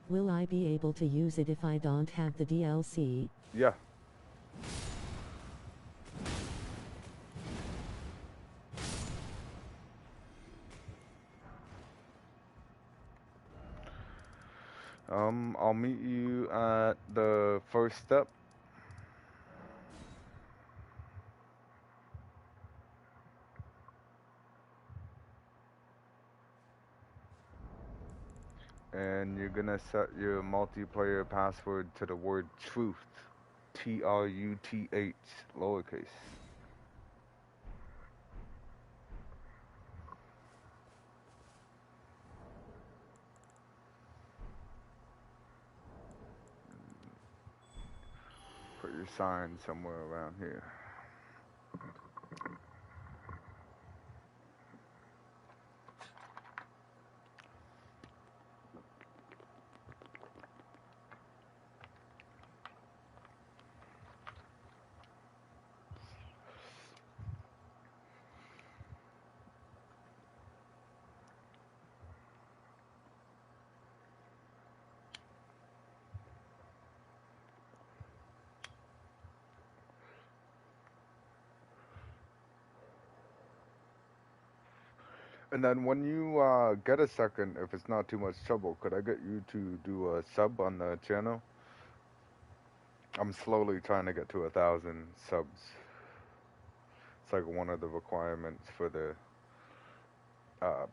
Will I be able to use it if I don't have the DLC? Yeah. I'll meet you at the first step. And you're gonna set your multiplayer password to the word truth. TRUTH, lowercase. Put your sign somewhere around here. And then when you get a second, if it's not too much trouble, could I get you to do a sub on the channel? I'm slowly trying to get to 1,000 subs. It's like one of the requirements for the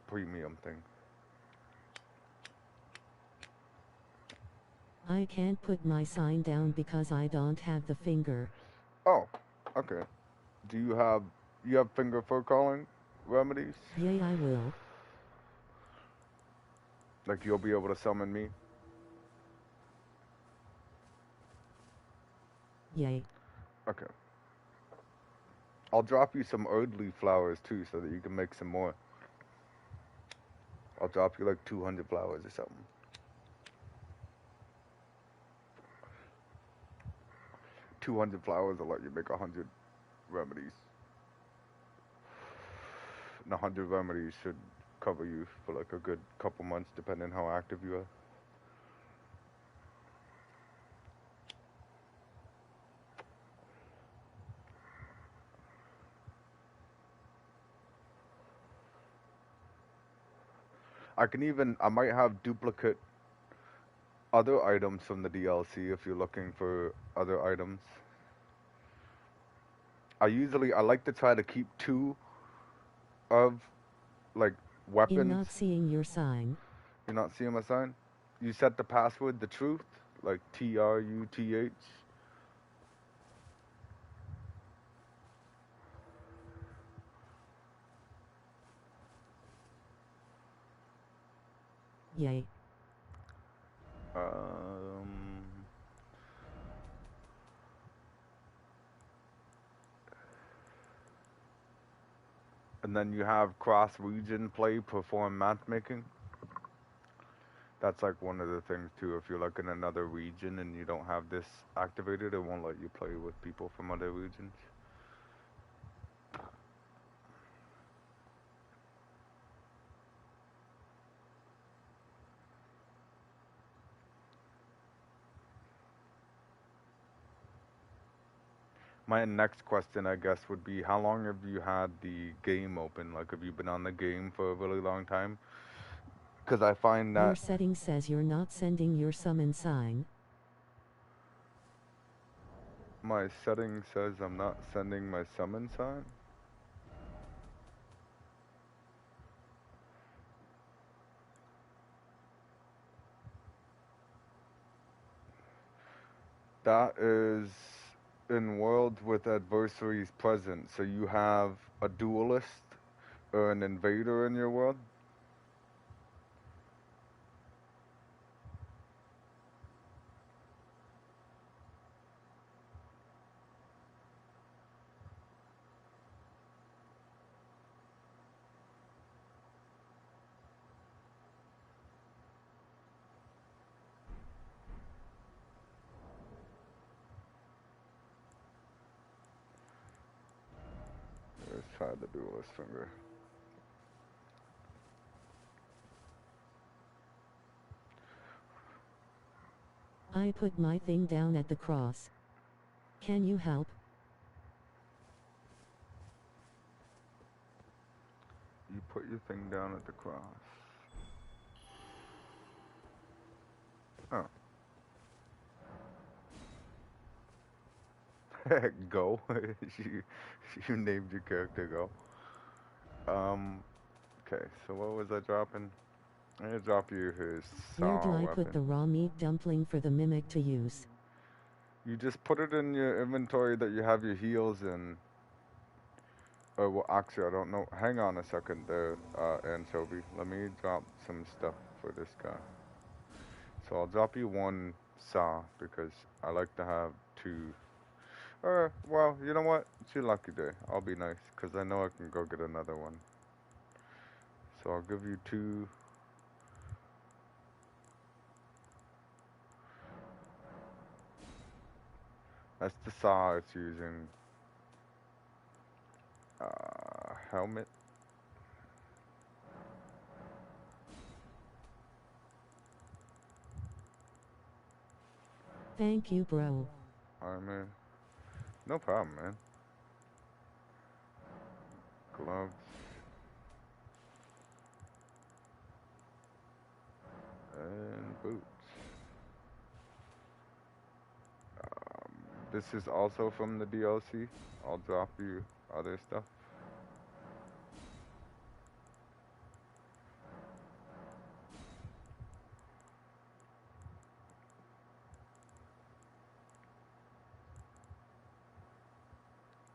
premium thing. I can't put my sign down because I don't have the finger. Oh, okay. Do you have finger for calling remedies? Yay, I will. Like you'll be able to summon me? Yay. Okay. I'll drop you some Erdley flowers too so that you can make some more. I'll drop you like 200 flowers or something. 200 flowers will let you make 100 remedies. And 100 remedies should cover you for like a good couple months depending how active you are. I might have duplicate other items from the DLC if you're looking for other items. I like to try to keep 2 of like weapons. I'm not seeing your sign. You're not seeing my sign? You set the password the truth, like TRUTH. Yay. And then you have cross-region play, perform matchmaking. That's like one of the things too. If you're like in another region and you don't have this activated, it won't let you play with people from other regions. My next question, I guess, would be how long have you had the game open? Like, have you been on the game for a really long time? Because I find that... Your setting says you're not sending your summon sign. My setting says I'm not sending my summon sign? That is in worlds with adversaries present. So you have a duelist or an invader in your world? Let's try the duelist finger. I put my thing down at the cross. Can you help? You put your thing down at the cross. Oh. Go. you named your character Go. Okay, so what was I dropping? I'm gonna drop you his Where do I weapon. put the raw meat dumpling for the mimic to use? You just put it in your inventory that you have your heals in. Oh, well, actually, I don't know. Hang on a second there, Anchovy. Let me drop some stuff for this guy. So I'll drop you 1 saw because I like to have 2. Well, you know what? It's your lucky day. I'll be nice because I know I can go get another one. So I'll give you 2. That's the saw it's using. Helmet. Thank you, bro. Armor. No problem, man. Gloves. This is also from the DLC. I'll drop you other stuff.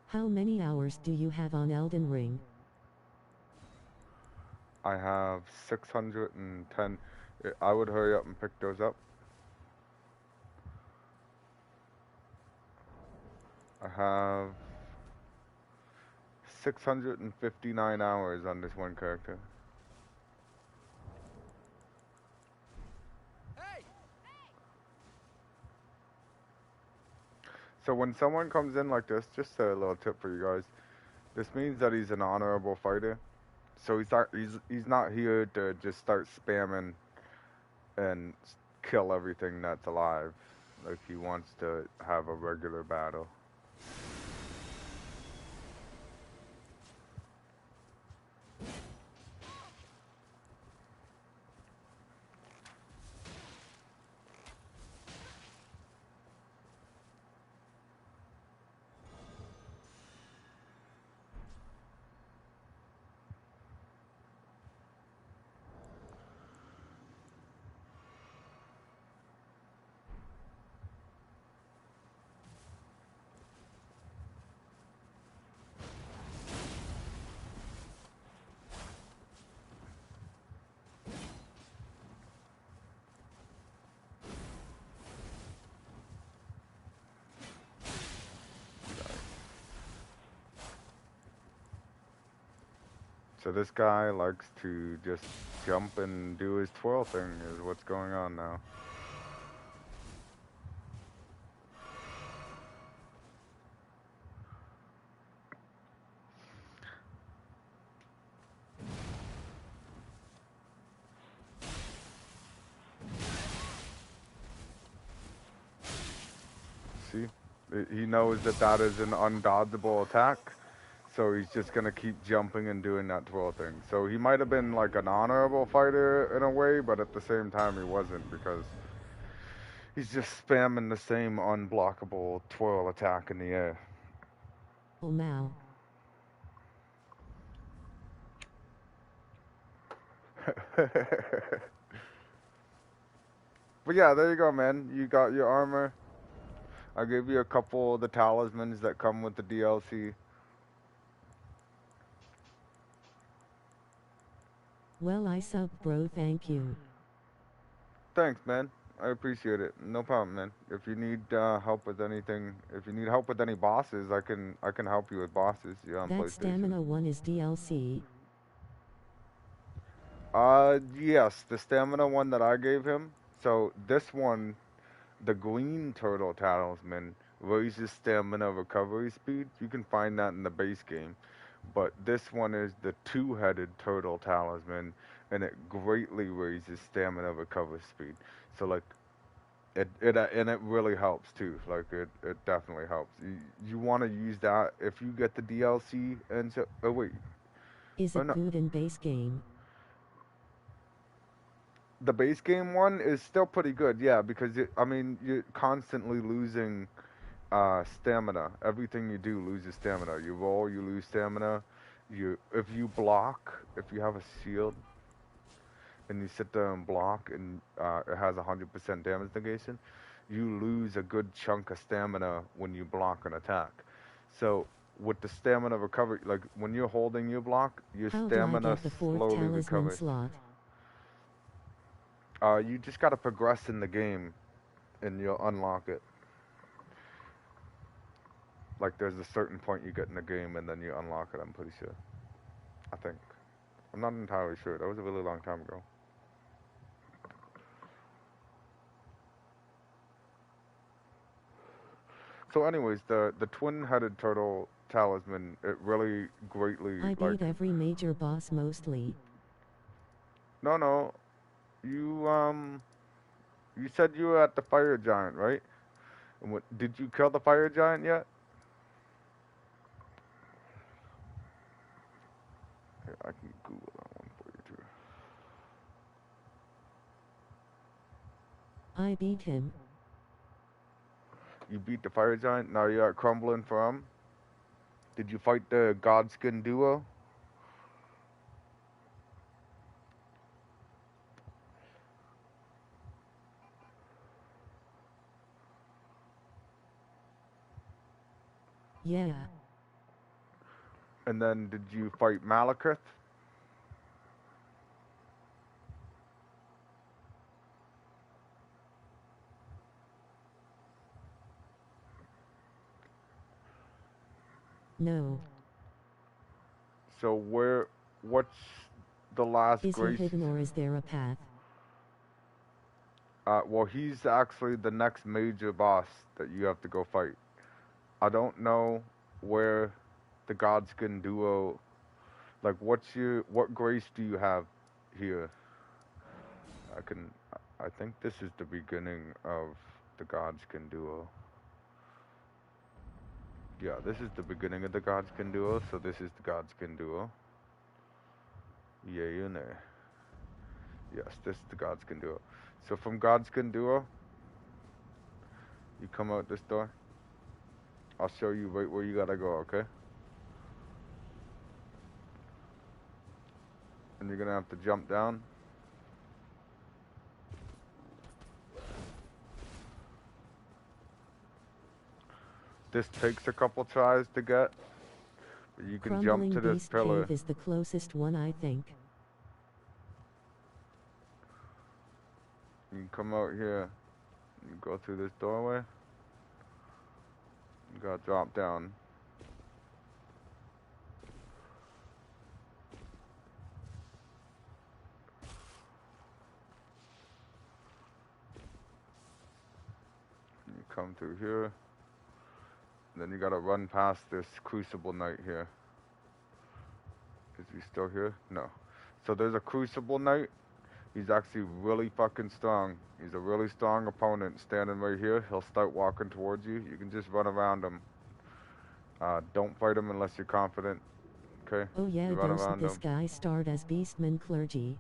How many hours do you have on Elden Ring? I have 610. I would hurry up and pick those up. I have 659 hours on this one character. So when someone comes in like this, just a little tip for you guys. This means that he's an honorable fighter. So he's not here to just start spamming and kill everything that's alive. Like he wants to have a regular battle. So this guy likes to just jump and do his twirl thing is what's going on now. See? He knows that that is an undodgeable attack. So he's just gonna keep jumping and doing that twirl thing. So he might have been like an honorable fighter in a way, but at the same time he wasn't because he's just spamming the same unblockable twirl attack in the air. Oh, Mao. But yeah, there you go, man. You got your armor. I gave you a couple of the talismans that come with the DLC. Well, I sub, bro, thank you. Thanks, man. I appreciate it. No problem, man. If you need help with anything, if you need help with any bosses, I can help you with bosses. Yeah, on That PlayStation. stamina one is DLC. Yes, the stamina one that I gave him. So this one, the green turtle talisman, raises stamina recovery speed. You can find that in the base game. But this one is the two-headed turtle talisman, and it greatly raises stamina recovery speed. So like, and it really helps too. Like it definitely helps. You want to use that if you get the DLC and so. Oh wait, Is oh it no. good in base game? The base game one is still pretty good, yeah, because I mean you're constantly losing stamina. Everything you do loses stamina. You roll, you lose stamina. If you block, if you have a shield, and you sit there and block, and it has 100% damage negation, you lose a good chunk of stamina when you block an attack. So with the stamina recovery, like when you're holding your block, your How do I stamina get the fourth slowly talisman recovers. slot? You just gotta progress in the game, and you'll unlock it. Like there's a certain point you get in the game, and then you unlock it. I'm pretty sure. I think. I'm not entirely sure. That was a really long time ago. So, anyways, the twin-headed turtle talisman, it really greatly I like. beat every major boss mostly. No, you said you were at the fire giant, right? And did you kill the fire giant yet? Here, I can Google that one for you too. I beat him. You beat the fire giant. Now you're at crumbling for him. Did you fight the Godskin duo? Yeah. And then did you fight Malekith? No. So what's the last Is he grace? hidden or is there a path? Well, he's actually the next major boss that you have to go fight. I don't know where the Godskin duo, like, what grace do you have here? I think this is the beginning of the Godskin duo. Yeah, this is the beginning of the Godskin duo, so this is the Godskin duo. Yay in there. Yes, this is the Godskin duo. So from Godskin duo, you come out this door. I'll show you right where you gotta go, okay? And you're gonna have to jump down. This takes a couple tries to get, but you can Crumbling jump to this Beast pillar. Cave is the closest one, I think. You can come out here. You go through this doorway. You gotta drop down. You come through here. And then you gotta run past this Crucible Knight here. Is he still here? No. So there's a Crucible Knight. He's actually really fucking strong. He's a really strong opponent standing right here. He'll start walking towards you. You can just run around him. Don't fight him unless you're confident. Okay? Oh yeah, You run doesn't around this him. guy start as Beastman Clergy?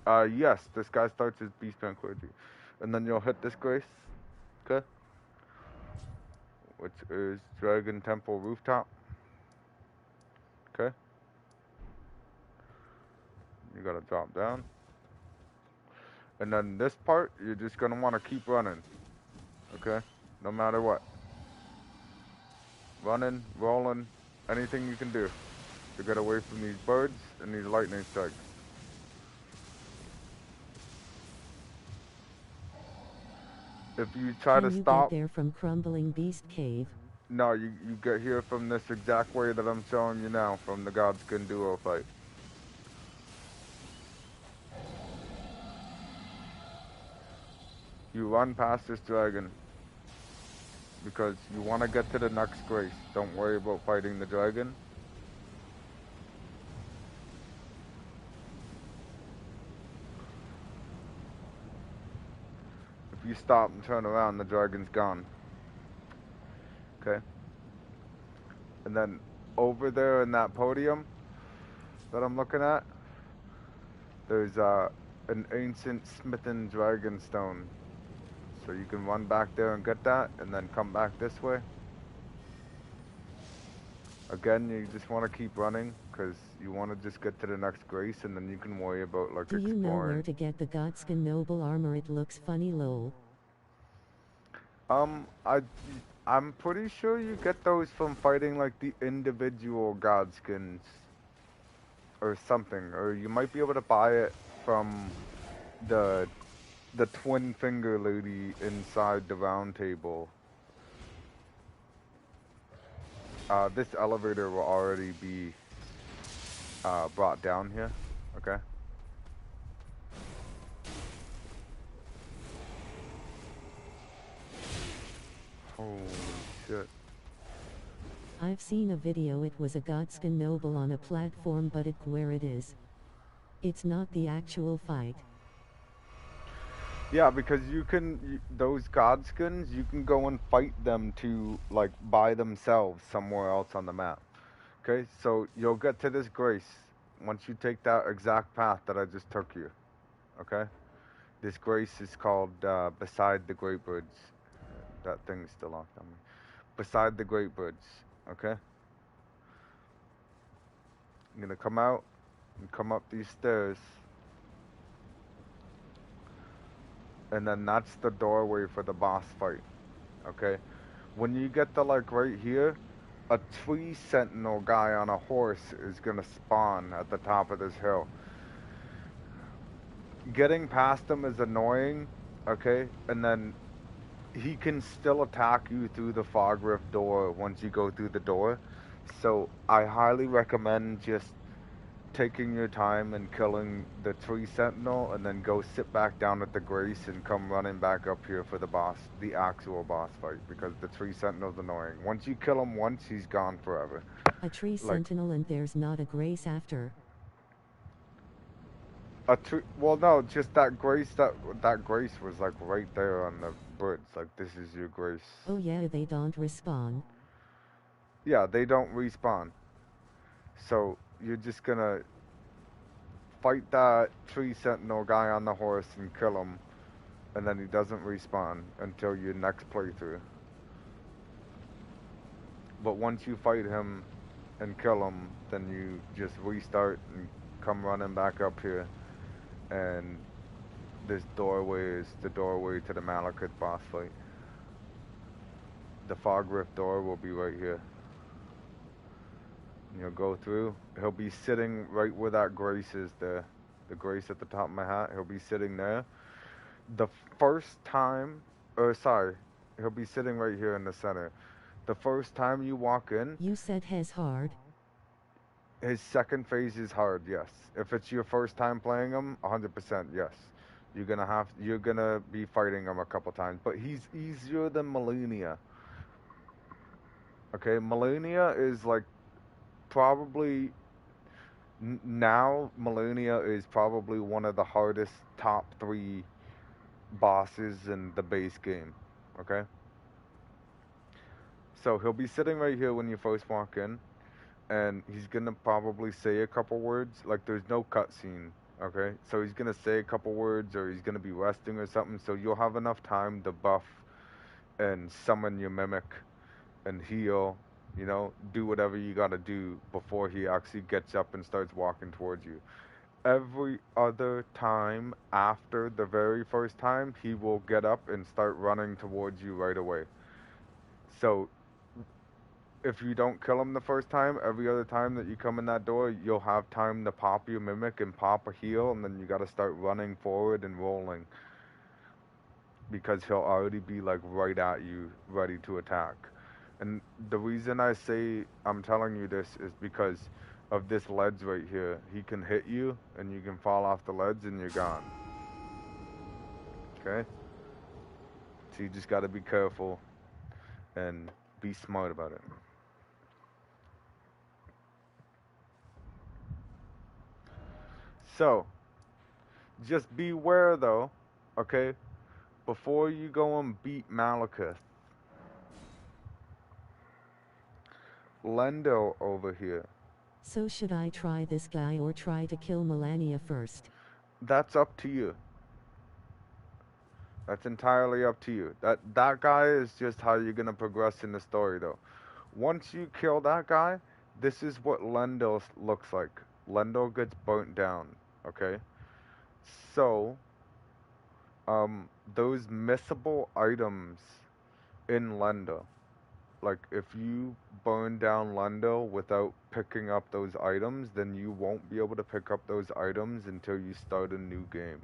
Yes, this guy starts as Beastman Clergy. And then you'll hit this grace. Okay? Which is Dragon Temple Rooftop. Okay? You gotta drop down. And then this part, you're just gonna wanna keep running. Okay? No matter what. Running, rolling, anything you can do to get away from these birds and these lightning strikes. If you try to Can you stop, get there from Crumbling Beast Cave? no, you get here from this exact way that I'm showing you now, from the Godskin duo fight. You run past this dragon because you want to get to the next grace. Don't worry about fighting the dragon. If you stop and turn around, the dragon's gone. Okay? And then over there in that podium that I'm looking at, there's an ancient smitten dragon stone. So you can run back there and get that, and then come back this way. Again, you just want to keep running, because you want to just get to the next grace, and then you can worry about, like, Do you know where exploring. to get the Godskin Noble armor? It looks funny, lol. I'm pretty sure you get those from fighting, like, the individual Godskins. Or something. Or you might be able to buy it from the twin finger lady inside the round table. This elevator will already be brought down here. Okay. Holy shit. I've seen a video, it was a Godskin Noble on a platform, but where it is. It's not the actual fight. Yeah, because those Godskins, you can go and fight them to, like, by themselves somewhere else on the map. Okay, so you'll get to this grace once you take that exact path that I just took you. Okay? This grace is called Beside the Great Bridge. That thing's still locked on me. Beside the Great Bridge. Okay? I'm gonna come out and come up these stairs. And then that's the doorway for the boss fight. Okay? When you get to like right here, a tree sentinel guy on a horse is gonna spawn at the top of this hill. Getting past him is annoying, okay? And then he can still attack you through the fog rift door once you go through the door. So I highly recommend just taking your time and killing the tree sentinel and then go sit back down at the grace and come running back up here for the boss, the actual boss fight, because the tree sentinel's annoying. Once you kill him once, he's gone forever. A tree Like, sentinel and there's not a grace after. well, no, just that grace, that grace was like right there on the bridge. Like, this is your grace. Oh yeah, they don't respawn. Yeah, they don't respawn. So you're just gonna fight that tree sentinel guy on the horse and kill him, and then he doesn't respawn until your next playthrough. But once you fight him and kill him, then you just restart and come running back up here, and this doorway is the doorway to the Malekith boss fight. The fog rift door will be right here. You'll go through. He'll be sitting right where that grace is there. The grace at the top of my hat. He'll be sitting there. The first time, or sorry, he'll be sitting right here in the center. The first time you walk in, You said has hard. his second phase is hard, yes. If it's your first time playing him, 100% yes. You're gonna be fighting him a couple times, but he's easier than Melania. Okay, Melania is like probably now Melania is probably one of the hardest top 3 bosses in the base game. Okay? So he'll be sitting right here when you first walk in, and he's gonna probably say a couple words. Like, there's no cutscene, okay? So he's gonna say a couple words, or he's gonna be resting or something, so you'll have enough time to buff and summon your mimic and heal, you know, do whatever you gotta do before he actually gets up and starts walking towards you. Every other time after the very first time, he will get up and start running towards you right away. So if you don't kill him the first time, every other time that you come in that door, you'll have time to pop your mimic and pop a heal, and then you gotta start running forward and rolling. Because he'll already be like right at you, ready to attack. And the reason I say I'm telling you this is because of this ledge right here. He can hit you, and you can fall off the ledge, and you're gone. Okay? So you just gotta be careful and be smart about it. So, just beware though, okay? Before you go and beat Malekith, Lendo over here. So should I try this guy or try to kill Melania first? That's up to you. That's entirely up to you. That guy is just how you're gonna progress in the story though. Once you kill that guy, this is what Lendo looks like. Lendo gets burnt down, okay? So, those missable items in Lendo, like if you burn down Lendo without picking up those items, then you won't be able to pick up those items until you start a new game.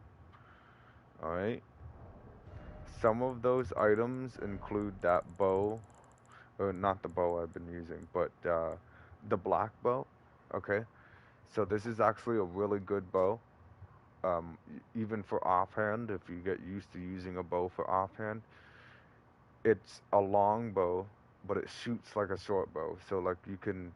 Alright? Some of those items include that bow, or not the bow I've been using, but the black bow. Okay? So this is actually a really good bow. Even for offhand, if you get used to using a bow for offhand, it's a long bow, but it shoots like a short bow. So like you can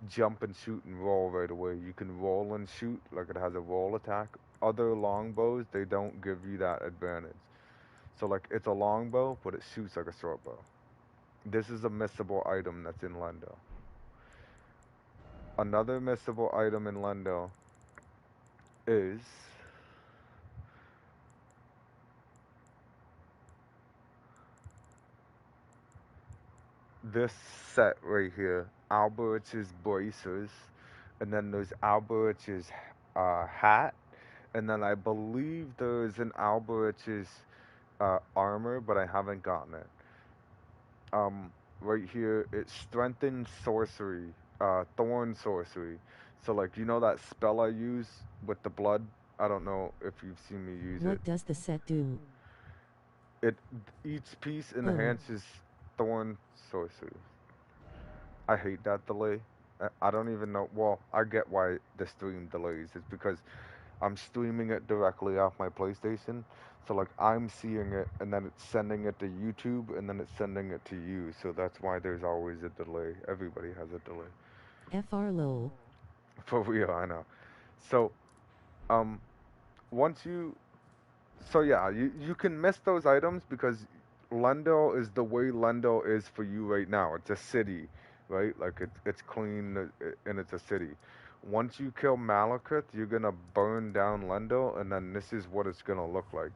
jump and shoot and roll right away. You can roll and shoot, like it has a roll attack. Other longbows, they don't give you that advantage. So like it's a longbow, but it shoots like a short bow. This is a missable item that's in Lendo. Another missable item in Lendo is this set right here, Albert's bracers, and then there's Albert's hat, and then I believe there's an Albert's armor, but I haven't gotten it. Right here, it strengthens sorcery, thorn sorcery. So like, you know that spell I use with the blood? I don't know if you've seen me use it. What does the set do? It each piece enhances thorn sorcery. I hate that delay. I don't even know. Well, I get why the stream delays. It's because I'm streaming it directly off my PlayStation. So like I'm seeing it and then it's sending it to YouTube and then it's sending it to you. So that's why there's always a delay. Everybody has a delay. FR low. For real, I know. So once you so yeah, you can miss those items because Lendl is the way Lendl is for you right now. It's a city, right? Like it's clean and it's a city. Once you kill Malekith, you're gonna burn down Lendl, and then this is what it's gonna look like.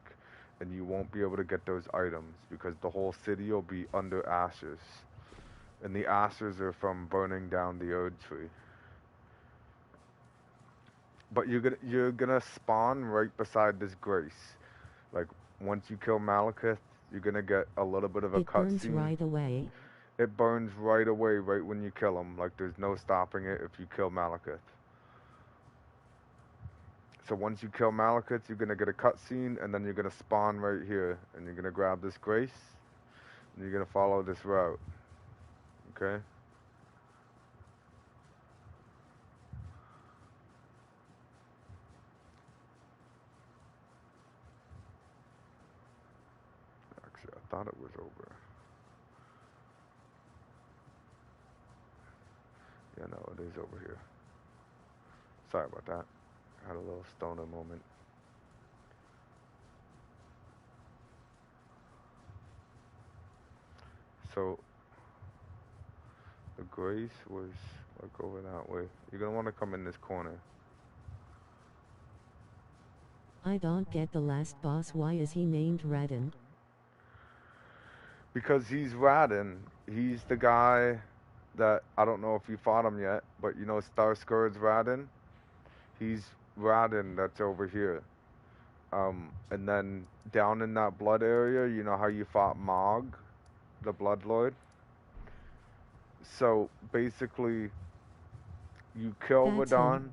And you won't be able to get those items because the whole city will be under ashes. And the ashes are from burning down the Erd tree. But you're gonna spawn right beside this grace. Like once you kill Malekith, you're gonna get a little bit of a It burns cutscene. right away. It burns right away, right when you kill him. Like there's no stopping it if you kill Malekith. So once you kill Malekith, you're gonna get a cutscene, and then you're gonna spawn right here, and you're gonna grab this grace, and you're gonna follow this route. Okay. Actually, I thought it was over. Yeah, no, it is over here. Sorry about that. Had a little stoner moment. So, the grace was like over that way. You're gonna want to come in this corner. I don't get the last boss. Why is he named Radin? Because he's Radin. He's the guy that, I don't know if you fought him yet, but you know Starscourge's Radin? He's Radin that's over here. And then down in that blood area, you know how you fought Mog, the Blood Lord? So basically, you kill That's Radon. him.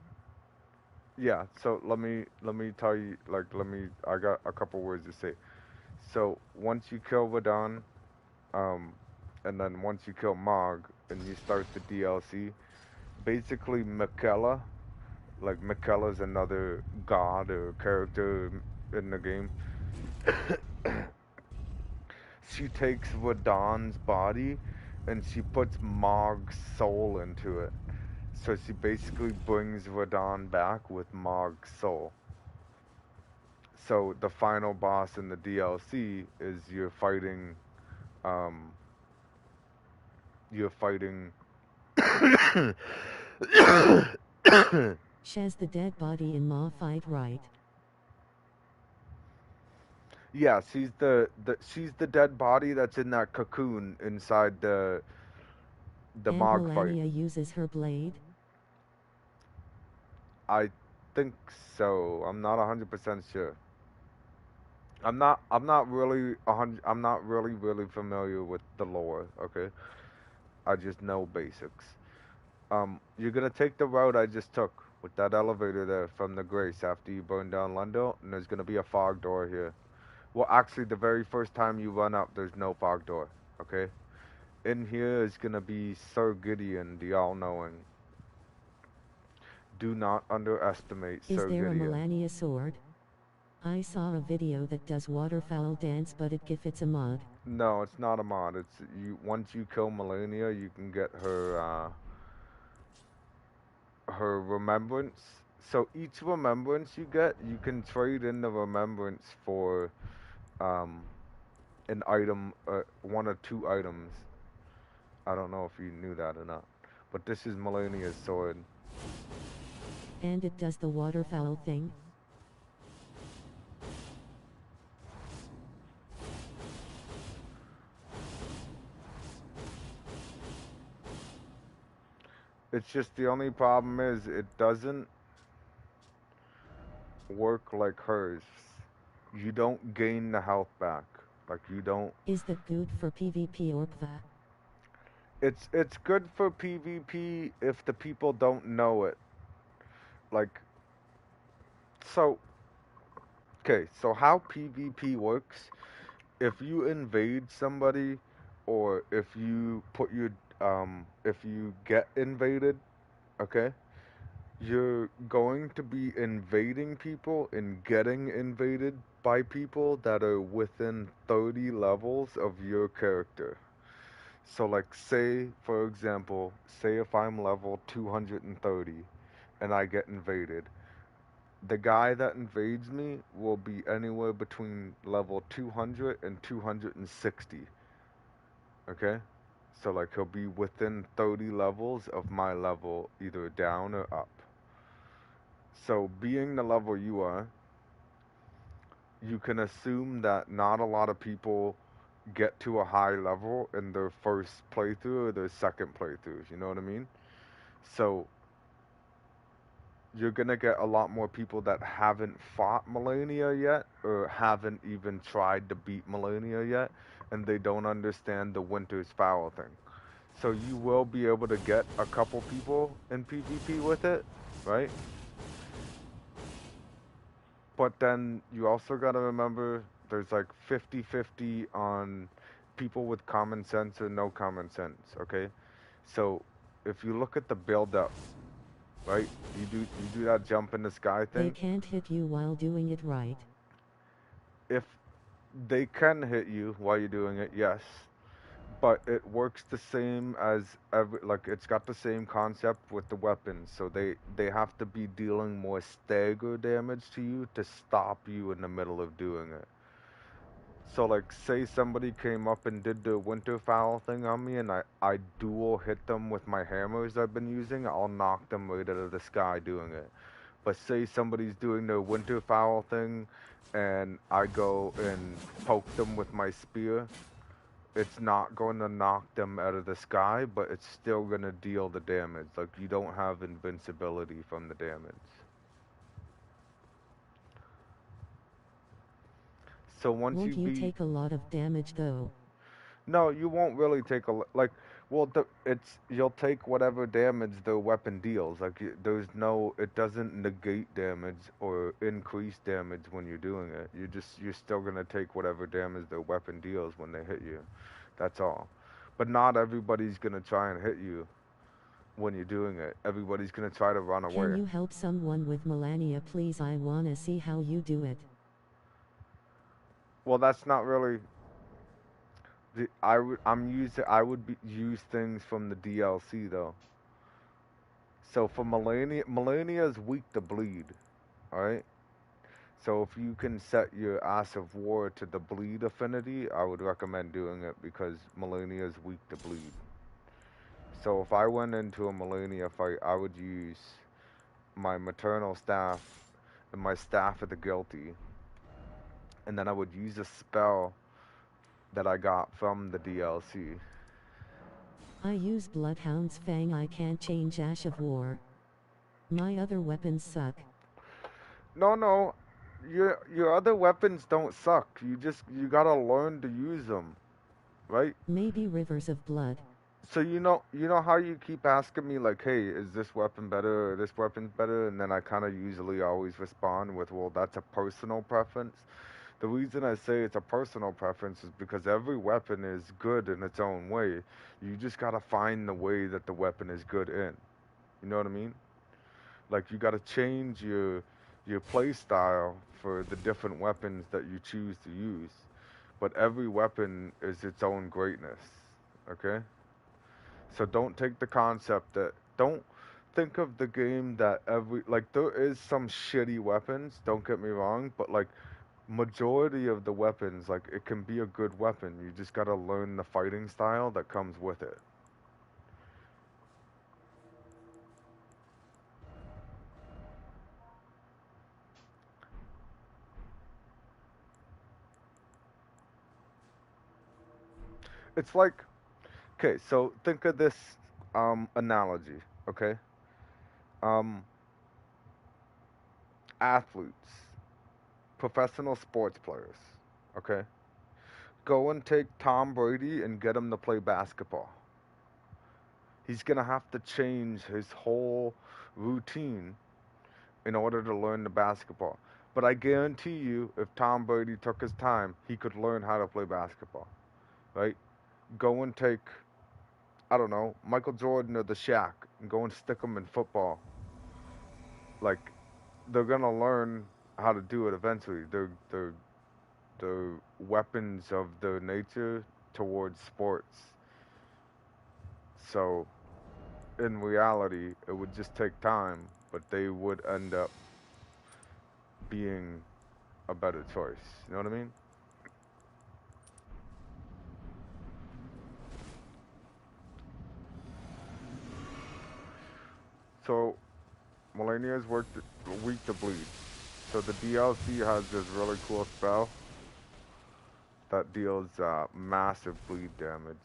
Yeah, so let me tell you, like, I got a couple words to say. So once you kill Radon, and then once you kill Mog and you start the DLC, basically Miquella, like Miquella's another god or character in the game. She takes Radon's body and she puts Mog's soul into it. So she basically brings Radon back with Mog's soul. So the final boss in the DLC is you're fighting Shez the dead body in Maw fight, right? yeah, she's the dead body that's in that cocoon inside the And Mog fight. Melania uses her blade? I think so. I'm not 100% sure. I'm not really really familiar with the lore, okay? I just know basics. You're gonna take the route I just took with that elevator there from the Grace after you burn down London, and there's gonna be a fog door here. Well, actually, the very first time you run up, there's no fog door, okay? In here is gonna be Sir Gideon, the All-Knowing. Do not underestimate Is Sir there Gideon. a Melania sword? I saw a video that does waterfowl dance, but it's a mod. No, it's not a mod. It's you. Once you kill Melania, you can get her her remembrance. So each remembrance you get, you can trade in the remembrance for an item, one or two items. I don't know if you knew that or not, but this is Melania's sword. And it does the waterfowl thing? It's just the only problem is it doesn't work like hers. You don't gain the health back. Like you don't. Is that good for PvP or PvP? It's good for PvP if the people don't know it. Like so. Okay, so how PvP works? If you invade somebody, or if you get invaded, okay, you're going to be invading people and getting invaded by people that are within 30 levels of your character. So, like, say, for example, say if I'm level 230 and I get invaded, the guy that invades me will be anywhere between level 200 and 260. Okay? So, like, he'll be within 30 levels of my level, either down or up. So, being the level you are, you can assume that not a lot of people get to a high level in their first playthrough or their second playthroughs. You know what I mean? So, you're gonna get a lot more people that haven't fought Millennia yet or haven't even tried to beat Millennia yet, and they don't understand the Winter's Foul thing. So you will be able to get a couple people in PvP with it, right? But then you also gotta remember there's like 50-50 on people with common sense or no common sense, okay? So if you look at the build up, right? You do that jump in the sky They thing. can't hit you while doing it right. If they can hit you while you're doing it, yes. But it works the same as like it's got the same concept with the weapons. So they have to be dealing more stagger damage to you to stop you in the middle of doing it. So like say somebody came up and did the Winterfowl thing on me and I dual hit them with my hammers I've been using, I'll knock them right out of the sky doing it. But say somebody's doing the Winterfowl thing and I go and poke them with my spear, it's not going to knock them out of the sky, but it's still going to deal the damage. Like you don't have invincibility from the damage. So once Won't you you beat take a lot of damage though? No, you won't really take like. Well, it's you'll take whatever damage the weapon deals. Like there's no, it doesn't negate damage or increase damage when you're doing it. You're still gonna take whatever damage the weapon deals when they hit you. That's all. But not everybody's gonna try and hit you when you're doing it. Everybody's gonna try to run Can away. you help someone with Melania please? I wanna see how you do it. Well, that's not really. I would use things from the DLC though. So for Melania is weak to bleed, alright? So if you can set your Ass of War to the bleed affinity, I would recommend doing it because Melania is weak to bleed. So if I went into a Melania fight, I would use my maternal staff and my staff of the guilty, and then I would use a spell that I got from the DLC. I use Bloodhound's Fang. I can't change Ash of War. My other weapons suck. No, your other weapons don't suck. You gotta learn to use them, right? Maybe Rivers of Blood. So you know how you keep asking me like, hey, is this weapon better or this weapon's better? And then I kind of usually always respond with, well, that's a personal preference. The reason I say it's a personal preference is because every weapon is good in its own way. You just gotta find the way that the weapon is good in. You know what I mean? Like you gotta change your play style for the different weapons that you choose to use. But every weapon is its own greatness. Okay? So don't take the concept that don't think of the game that every like there is some shitty weapons, don't get me wrong, but like majority of the weapons like it can be a good weapon. You just got to learn the fighting style that comes with it. It's like okay, so think of this analogy. Okay? Um, Athletes, professional sports players. Okay? Go and take Tom Brady and get him to play basketball. He's gonna have to change his whole routine in order to learn the basketball. But I guarantee you, if Tom Brady took his time, he could learn how to play basketball, right? Go and take, I don't know, Michael Jordan or the Shaq, and go and stick them in football. Like, they're gonna learn how to do it eventually. They're weapons of their nature towards sports. So, in reality, it would just take time, but they would end up being a better choice. You know what I mean? So, Melania's worked weak to bleed. So the DLC has this really cool spell that deals massive bleed damage.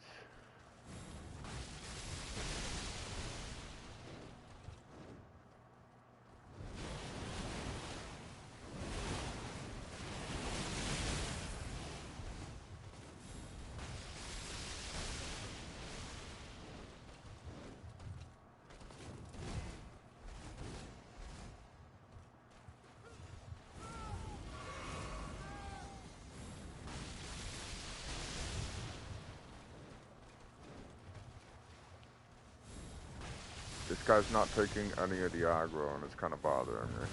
This guy's not taking any of the aggro and it's kind of bothering me.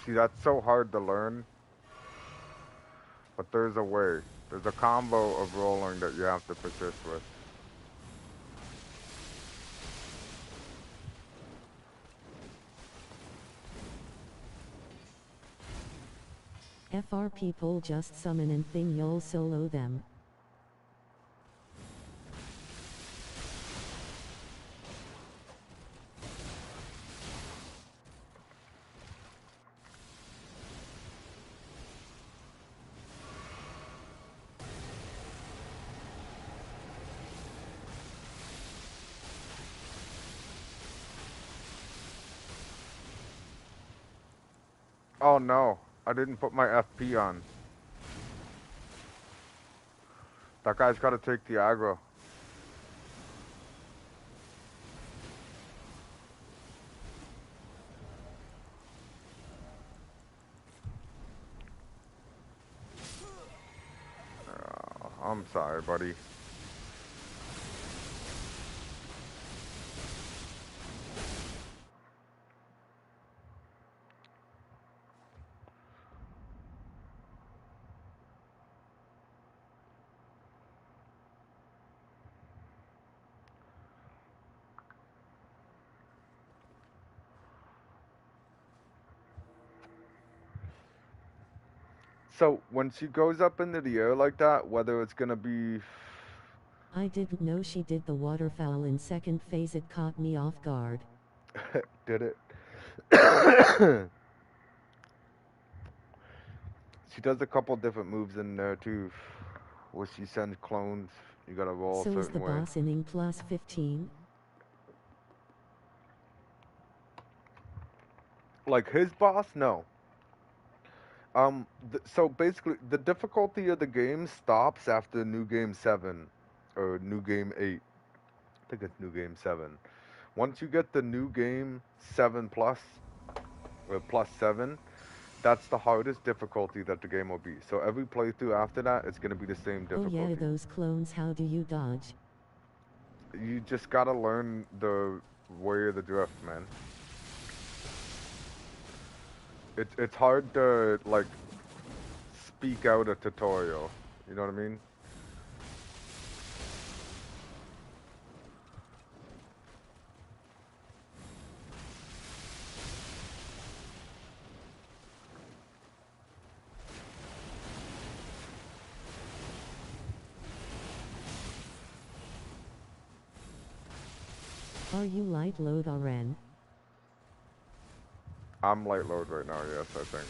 See, that's so hard to learn, but there's a way. There's a combo of rolling that you have to persist with. FR people just summon and thing you'll solo them. Oh no, I didn't put my FP on. That guy's got to take the aggro. I'm sorry, buddy. So when she goes up into the air like that, whether it's gonna be I didn't know she did the waterfowl in second phase, it caught me off guard. did it? She does a couple different moves in there too, where she sends clones. You gotta roll a So is the certain way. boss in NG+15? Like his boss, no. So basically, the difficulty of the game stops after New Game 7 or New Game 8. I think it's New Game 7. Once you get the New Game 7 plus or plus 7, that's the hardest difficulty that the game will be. So every playthrough after that, it's gonna be the same difficulty. Oh yeah, those clones, how do you dodge? You just gotta learn the way of the drift, man. It's hard to like speak out a tutorial. You know what I mean? Are you light load RN? I'm light load right now, yes, I think.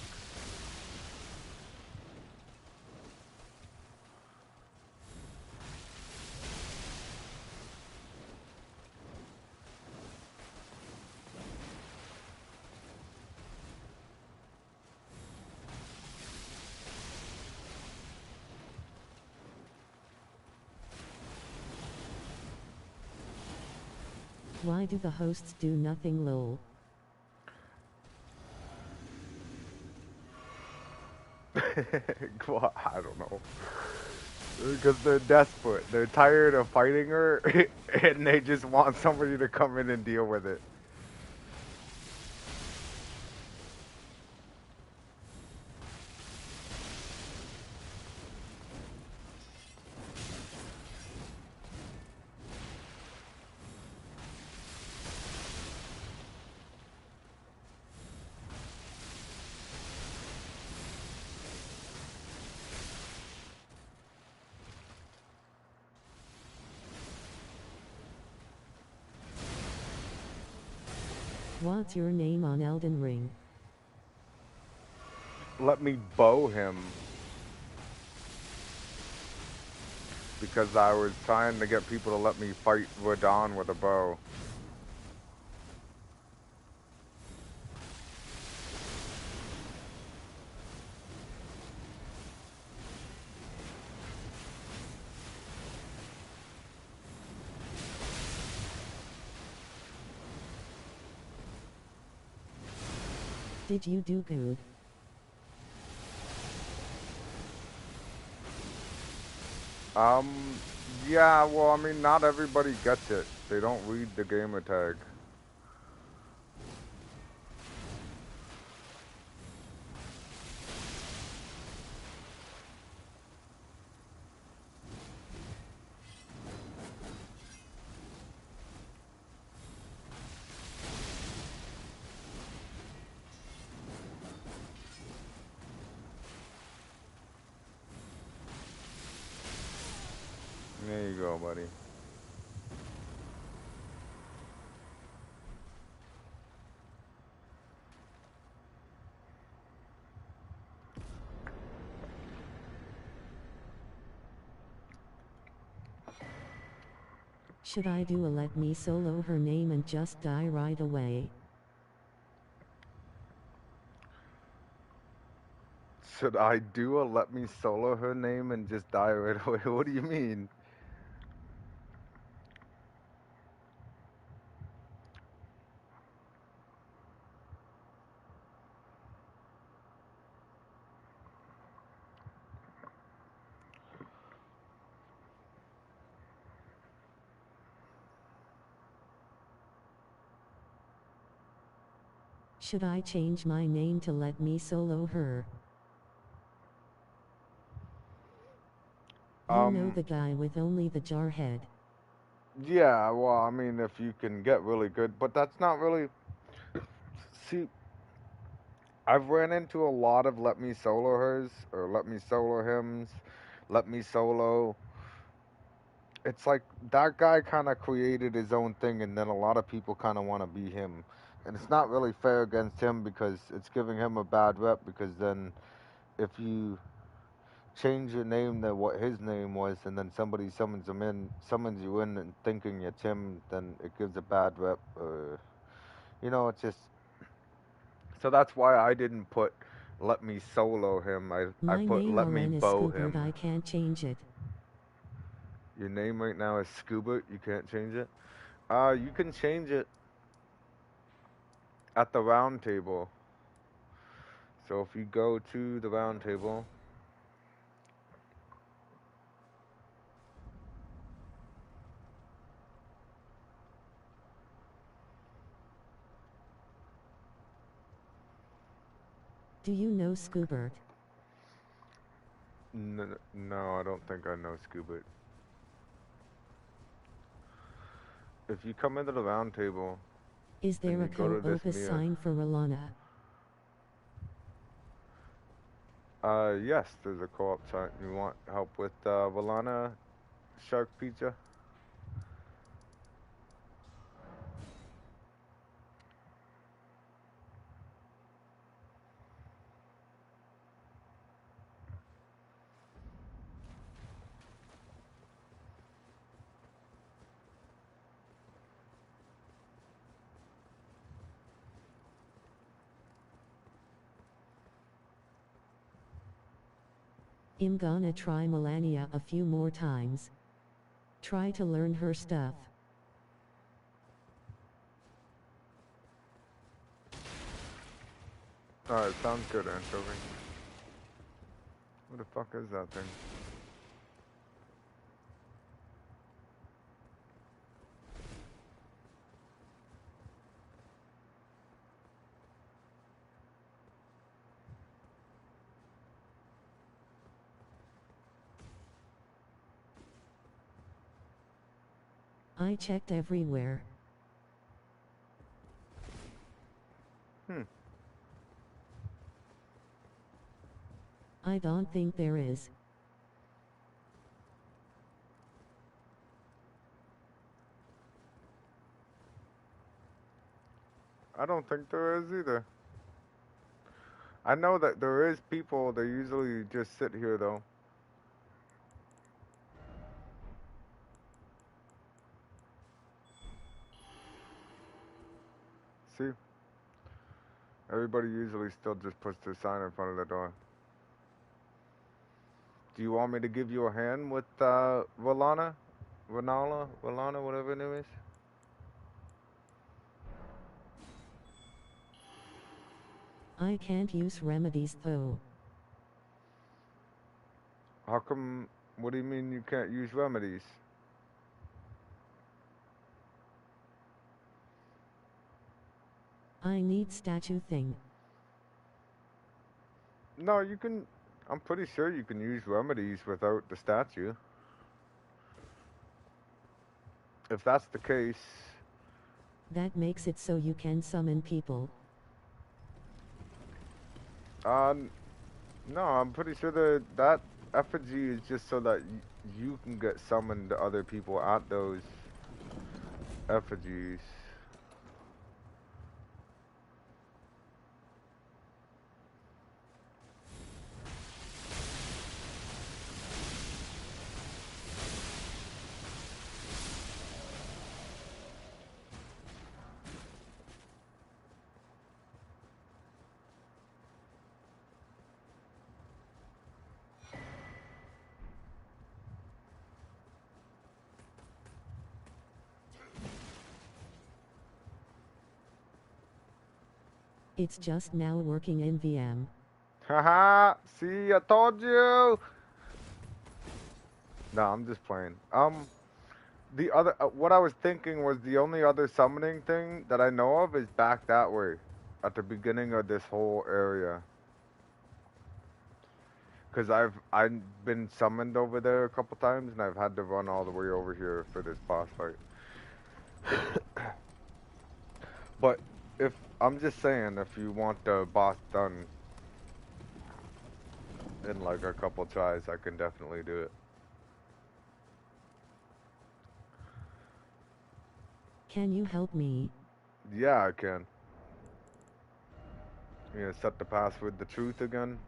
Why do the hosts do nothing, lol? Well, I don't know. Because they're desperate. They're tired of fighting her, and they just want somebody to come in and deal with it. What's your name on Elden Ring? Let me bow him. Because I was trying to get people to let me fight Radon with a bow. Did you do good? Um, yeah, well, I mean, not everybody gets it. They don't read the gamer tag. There you go, buddy. Should I do a let me solo her name and just die right away? Should I do a let me solo her name and just die right away? What do you mean? Should I change my name to let me solo her? You know the guy with only the jar head. Yeah, well, I mean, if you can get really good, but that's not really. See, I've ran into a lot of let me solo hers, or let me solo hims, let me solo. It's like that guy kind of created his own thing, and then a lot of people kind of want to be him. And it's not really fair against him because it's giving him a bad rep, because then if you change your name to what his name was, and then somebody summons you in and thinking it's him, then it gives a bad rep. It's just so that's why I didn't put let me solo him. I My put name let me RN is bow Scoobert, him. I can't change it. Your name right now is Scuba. You can't change it. You can change it at the round table. So if you go to the round table, Do you know Scoobert? no, I don't think I know Scuba. If you come into the round table Is and there a you go to this co-opus mirror, sign for Rolana? yes, there's a co-op sign. You want help with Valana Shark Pizza? I'm gonna try Melania a few more times. Try to learn her stuff. Alright, sounds good, Anchovy. What the fuck is that thing? I checked everywhere. I don't think there is. I don't think there is either. I know that there is people that usually just sit here though. See? Everybody usually still just puts their sign in front of the door. Do you want me to give you a hand with Valana? Valana, whatever her name is? I can't use remedies though. How come, what do you mean you can't use remedies? I need statue thing. No, you can, I'm pretty sure you can use remedies without the statue. If that's the case, That makes it so you can summon people. no, I'm pretty sure that effigy is just so that you can get summoned to other people at those effigies. It's just now working in VM. Haha, see, I told you! No, I'm just playing. The other, what I was thinking was the only other summoning thing that I know of is back that way, at the beginning of this whole area. Cause I've been summoned over there a couple times, and I've had to run all the way over here for this boss fight. But if, I'm just saying, if you want the boss done in like a couple tries, I can definitely do it. Can you help me? Yeah, I can. You gonna set the password the truth again?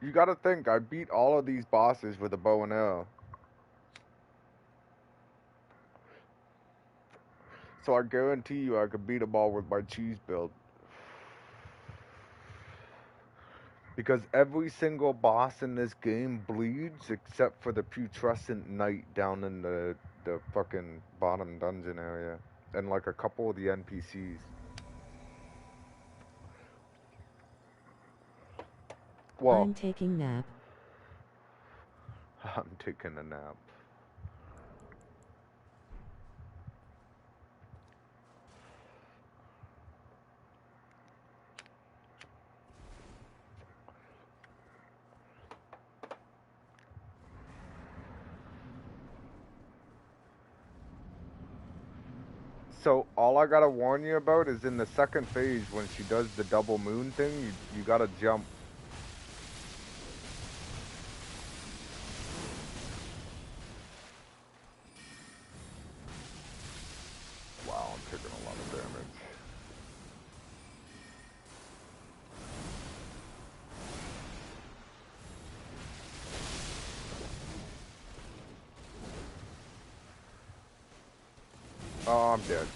You gotta think, I beat all of these bosses with a bow and arrow. So I guarantee you I could beat them all with my cheese build. Because every single boss in this game bleeds except for the putrescent knight down in the fucking bottom dungeon area. And like a couple of the NPCs. Well, I'm taking nap. I'm taking a nap. So all I gotta warn you about is in the second phase when she does the double moon thing, you gotta jump. Wow, I'm taking a lot of damage. Oh, I'm dead.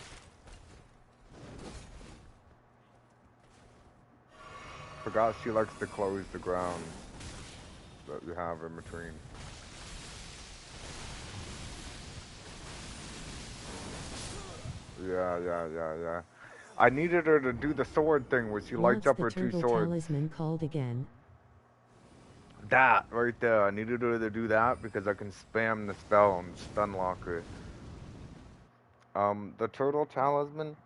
forgot she likes to close the ground that you have in between. Yeah. I needed her to do the sword thing where she lights What's up the her two turtle swords. talisman called again? That right there. I needed her to do that because I can spam the spell and stun lock her. The turtle talisman.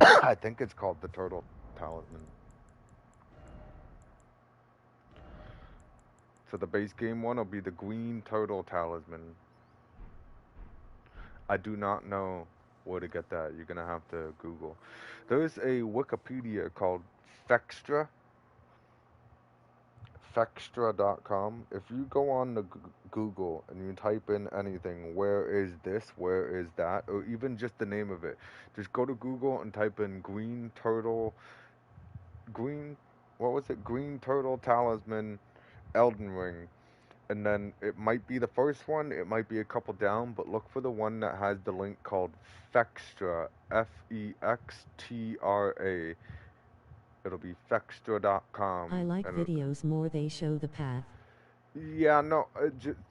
I think it's called the turtle talisman. So the base game one will be the green turtle talisman. I do not know where to get that. You're gonna have to Google. There's a Wikipedia called Fextra. Fextra.com. If you go on the Google and you type in anything, where is this, where is that, or even just the name of it, just go to Google and type in green turtle, what was it? Green turtle talisman, Elden Ring. And then it might be the first one, it might be a couple down, but look for the one that has the link called Fextra, Fextra. It'll be fextra.com. I like and videos more, they show the path. Yeah, no,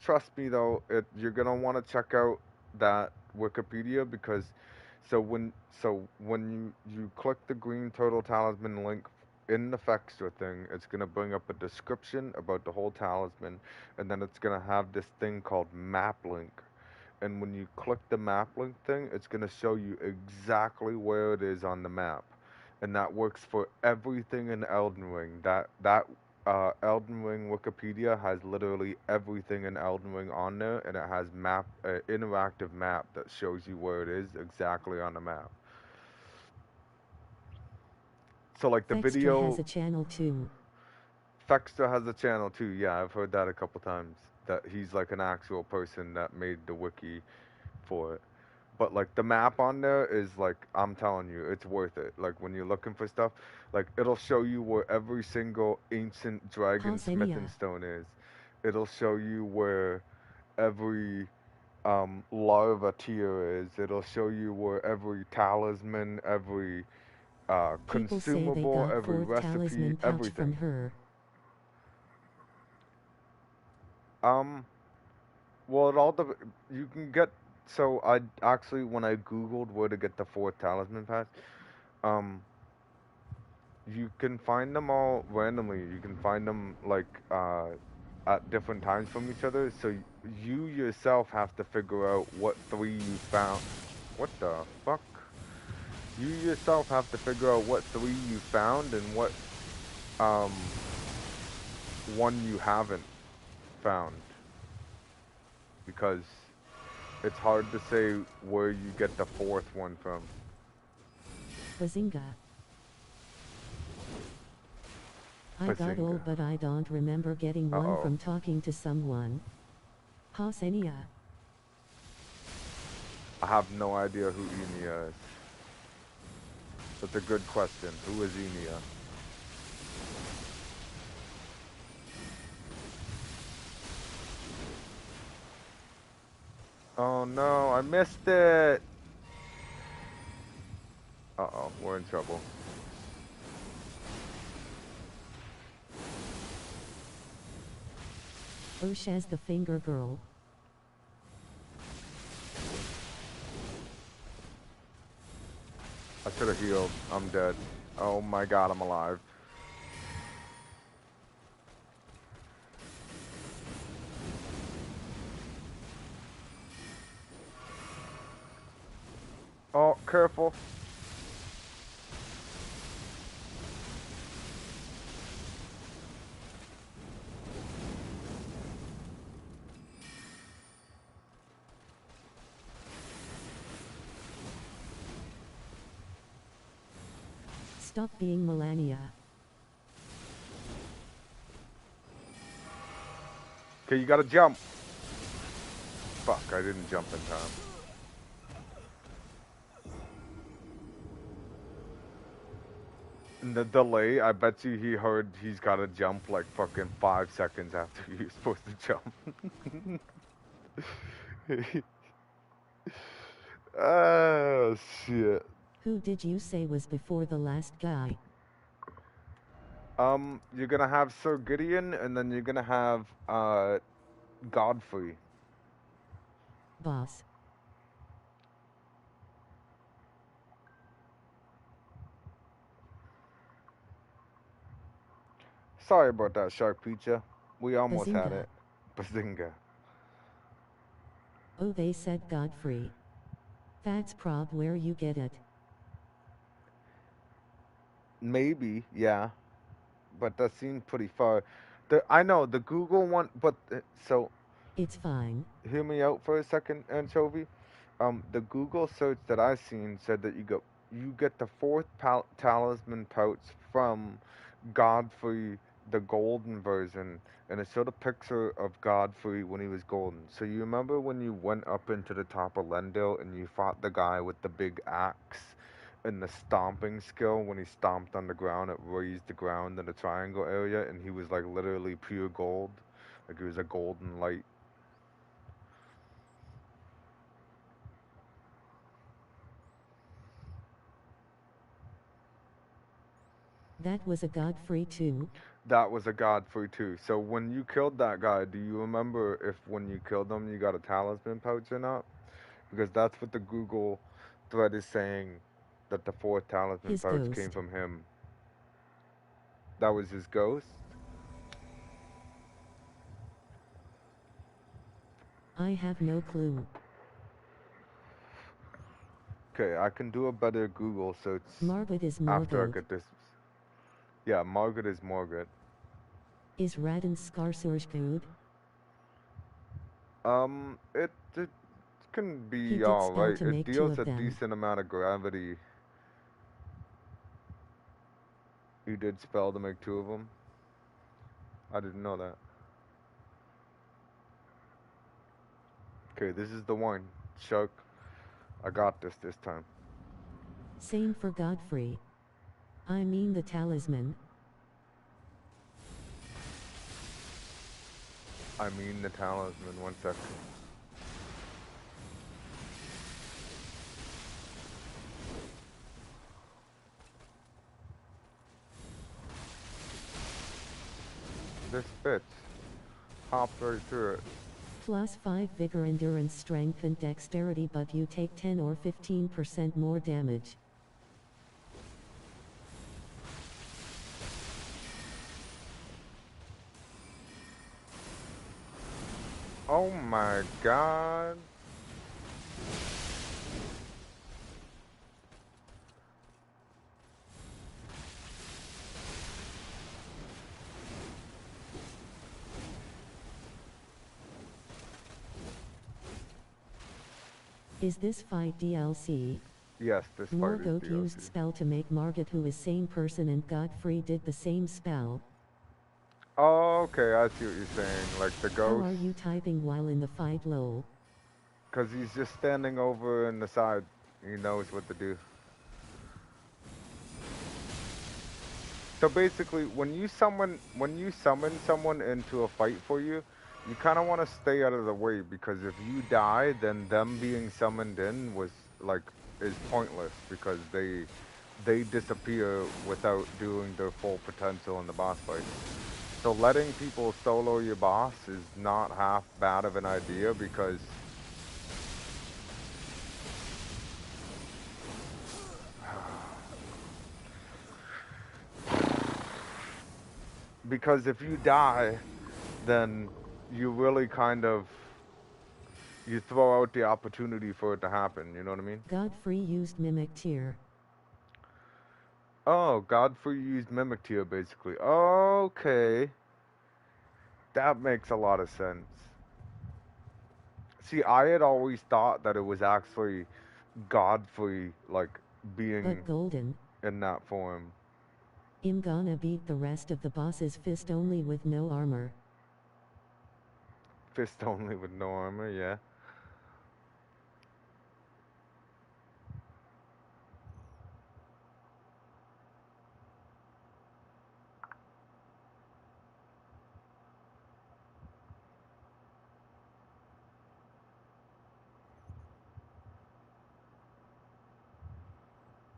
trust me though, you're gonna want to check out that Wikipedia because so when you click the green turtle talisman link in the Fextra thing, it's gonna bring up a description about the whole talisman, and then it's gonna have this thing called map link. And when you click the map link thing, it's gonna show you exactly where it is on the map, and that works for everything in Elden Ring. That Elden Ring Wikipedia has literally everything in Elden Ring on there, and it has interactive map that shows you where it is exactly on the map. So like the Fextra video, has a channel too. Fextra has a channel too. Yeah, I've heard that a couple times. That he's like an actual person that made the wiki for it. But like the map on there is like, I'm telling you, it's worth it. Like when you're looking for stuff, like it'll show you where every single ancient dragon smithing stone is. It'll show you where every larva tier is. It'll show you where every talisman, every People say they consumable, got every fourth recipe, talisman pouch everything. from her. Well, you can get. So I actually, when I googled where to get the fourth talisman patch, um, you can find them all randomly. You can find them like at different times from each other. So you yourself have to figure out what three you found. What the fuck? You yourself have to figure out what three you found and what um one you haven't found, because it's hard to say where you get the fourth one from. Bazinga. I got old, but I don't remember getting one from talking to someone. Hausenia. I have no idea who Enia is. That's a good question. Who is Enia? Oh no, I missed it! Uh-oh, we're in trouble. Oshaz the finger girl. I should have healed. I'm dead. Oh my god, I'm alive. Oh, careful. Stop being Melania. Okay, you gotta jump. Fuck, I didn't jump in time. And the delay, I bet you he heard he's gotta jump like fucking 5 seconds after you're supposed to jump. Oh, shit. Who did you say was before the last guy? You're gonna have Sir Gideon, and then you're gonna have Godfrey. Boss. Sorry about that, Shark Pizza. We almost had Bazinga. it. Bazinga. Oh, they said Godfrey. That's prob where you get it. Maybe, yeah. But that seemed pretty far. I know, the Google one, but, so, It's fine. hear me out for a second, Anchovy. The Google search that I seen said that you get the fourth talisman pouch from Godfrey, the golden version, and it showed a picture of Godfrey when he was golden. So you remember when you went up into the top of Lendil and you fought the guy with the big axe and the stomping skill when he stomped on the ground, it raised the ground in the triangle area, and he was like literally pure gold, like he was a golden light. That was a Godfrey too. That was a Godfrey too. So when you killed that guy, do you remember if when you killed him you got a talisman pouch or not? Because that's what the Google thread is saying, that the fourth talisman His pouch ghost. came from him. That was his ghost? I have no clue. Okay, I can do a better Google search Margaret is after I Margot. get this. Yeah, Margaret is Margaret. Is Radin Skarsurge good? It can He be did spell alright. to It make two deals of a them. decent amount of gravity. You did spell to make two of them? I didn't know that. Okay, this is the one. Shark, I got this time. Same for Godfrey. I mean the talisman. I mean the talisman, 1 second. This fits. Hopped right through it. Plus 5 vigor, endurance, strength and dexterity, but you take 10 or 15% more damage. Oh my god. Is this fight DLC? Yes, this fight is Margot DLC. used spell to make Margaret, who is same person, and Godfrey did the same spell. Oh, okay, I see what you're saying. Like the ghost. How are you typing while in the fight, lol? Because he's just standing over in the side. He knows what to do. So basically, when you summon someone into a fight for you, you kind of want to stay out of the way, because if you die, then them being summoned in is pointless, because they disappear without doing their full potential in the boss fight. So letting people solo your boss is not half bad of an idea, because if you die, then you really you throw out the opportunity for it to happen, you know what I mean? Godfrey used Mimic Tear. Oh, Godfrey used Mimic Tear, basically. Okay. That makes a lot of sense. See, I had always thought that it was actually Godfrey, being But golden. in that form. I'm gonna beat the rest of the bosses fist only with no armor. Fist only with no armor, yeah.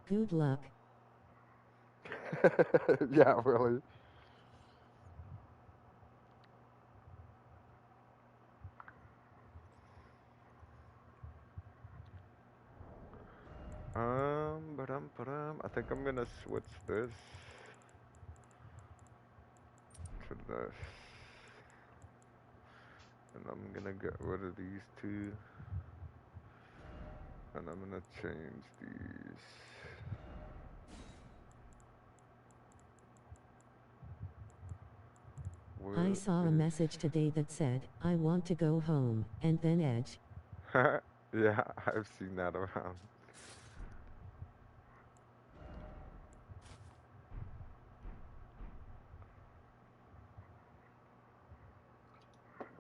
Good luck. Yeah, really. Ba-dum, ba-dum. I think I'm gonna switch this to this. And I'm gonna get rid of these two. And I'm gonna change these. I saw a message today that said, I want to go home, and then Edge. Yeah, I've seen that around.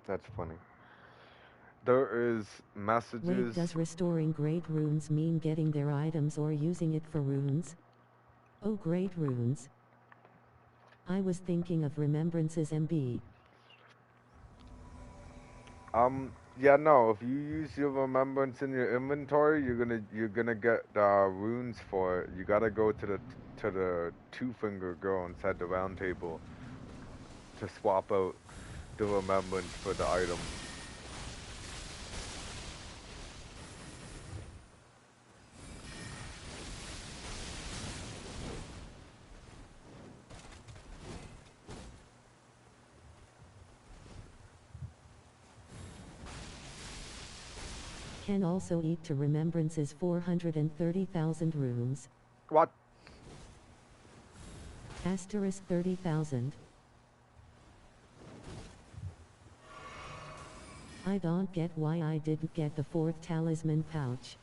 That's funny. There is Wait, messages. does restoring great runes mean getting their items or using it for runes? Oh, great runes. I was thinking of remembrances MB. Yeah, no. If you use your remembrance in your inventory, you're gonna get runes for it. You gotta go to the two finger girl inside the round table to swap out the remembrance for the item. Can also eat to remembrances 430,000 runes. What? Asterisk 30,000. I don't get why I didn't get the fourth talisman pouch.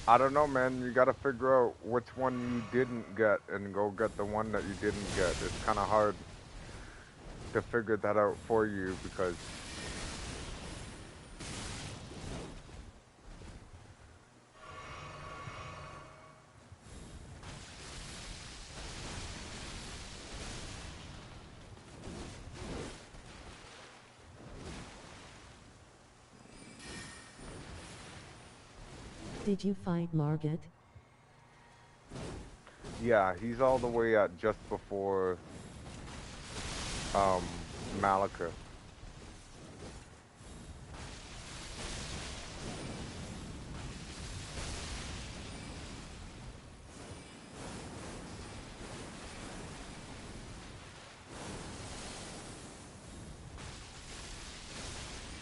I don't know, man. You gotta figure out which one you didn't get and go get the one that you didn't get. It's kind of hard to figure that out for you because Did you fight Margit? yeah, he's all the way at just before Malika.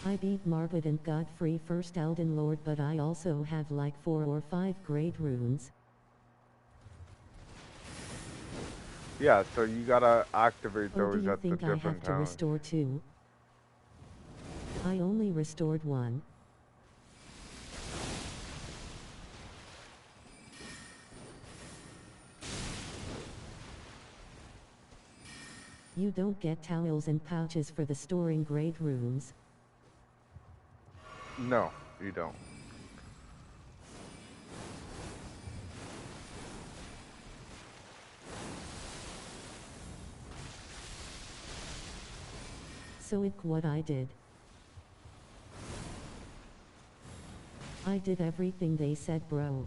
I beat Margit and got free first Elden Lord, but I also have like 4 or 5 great runes. Yeah, so you gotta activate Oh, do those you at the think I have different to times. restore 2? I only restored 1. You don't get towels and pouches for the storing great runes. No, you don't. So what I did. I did everything they said, bro.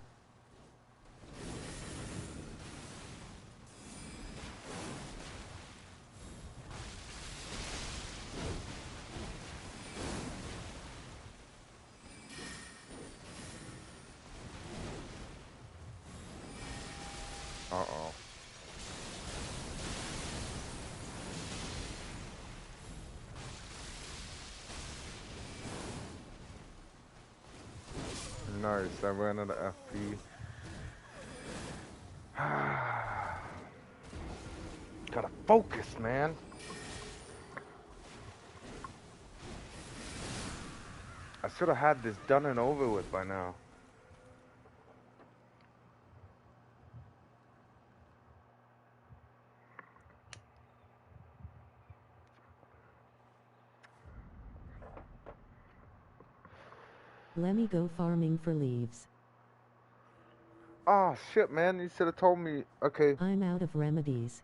Uh-oh. Nice, I ran out of FP. Gotta focus, man. I should have had this done and over with by now. Let me go farming for leaves. Oh shit, man, you should have told me. Okay, I'm out of remedies.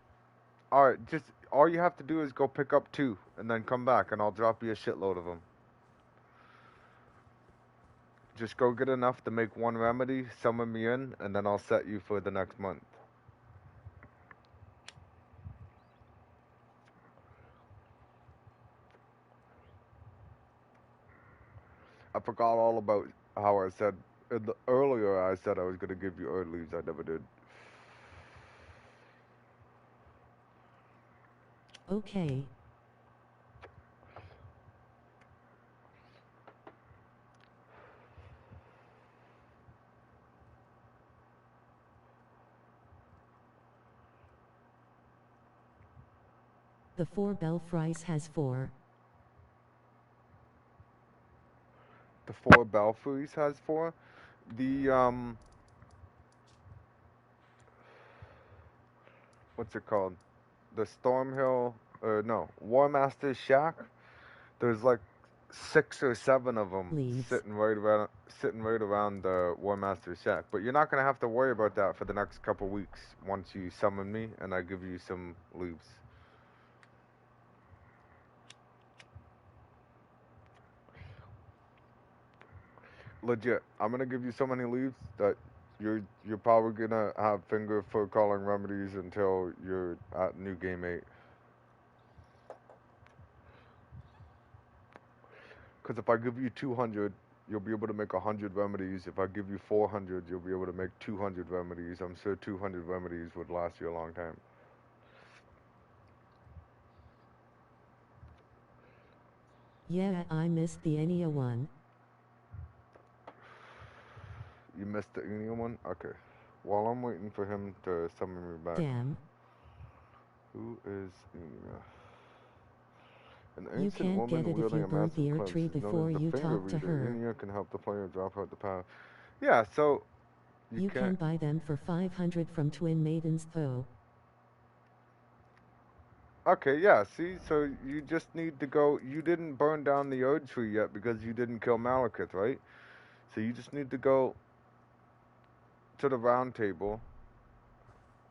alright, just all you have to do is go pick up 2 and then come back and I'll drop you a shitload of them. Just go get enough to make 1 remedy, summon me in, and then I'll set you for the next month. I forgot all about how I said earlier, I said I was gonna give you earth leaves. I never did. Okay. The 4 Belfries has 4. The 4 Belfries has 4. The what's it called? The Stormhill, no, War Master's Shack. There's like 6 or 7 of them Leaves. sitting right around the War Master's Shack. But you're not gonna have to worry about that for the next couple weeks once you summon me and I give you some leaves. Legit, I'm gonna give you so many leaves that you're probably gonna have finger for calling remedies until you're at New Game 8. Because if I give you 200, you'll be able to make 100 remedies. If I give you 400, you'll be able to make 200 remedies. I'm sure 200 remedies would last you a long time. Yeah, I missed the Enya one. You missed the Enya one? Okay. While I'm waiting for him to summon me back. Damn. Who is Enya? An You ancient can't woman get it if wielding you a burn massive the ear club. tree She's known before as the you finger talk to reader. her. Enya can help the player drop out the power. Yeah, so You can can't. buy them for 500 from Twin Maidens though. Okay, yeah, see, so you just need to go. You didn't burn down the Erd tree yet because you didn't kill Malekith, right? So you just need to go to the round table.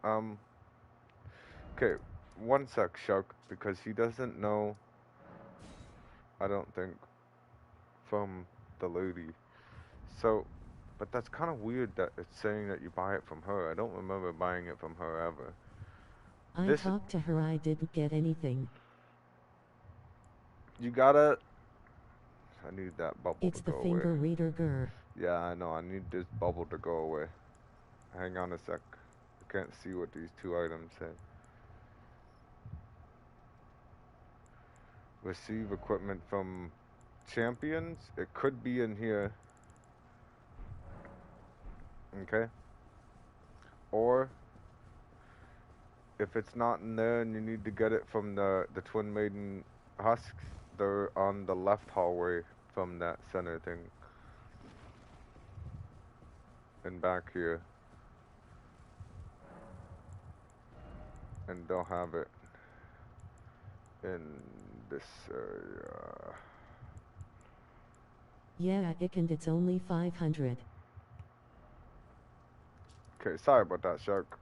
Okay, one sec, Shark, because he doesn't know, I don't think, from the lady. So, but that's kind of weird that it's saying that you buy it from her. I don't remember buying it from her ever. I talked to her, I didn't get anything. You gotta. I need that bubble It's to the go away. finger reader gur. Yeah, I know. I need this bubble to go away. Hang on a sec. I can't see what these 2 items say. Receive equipment from champions. It could be in here. Okay. Or if it's not in there and you need to get it from the Twin Maiden husks, they're on the left hallway from that center thing. And back here. And they'll have it in this area. Yeah, and it's only 500. Okay, sorry about that, Shark.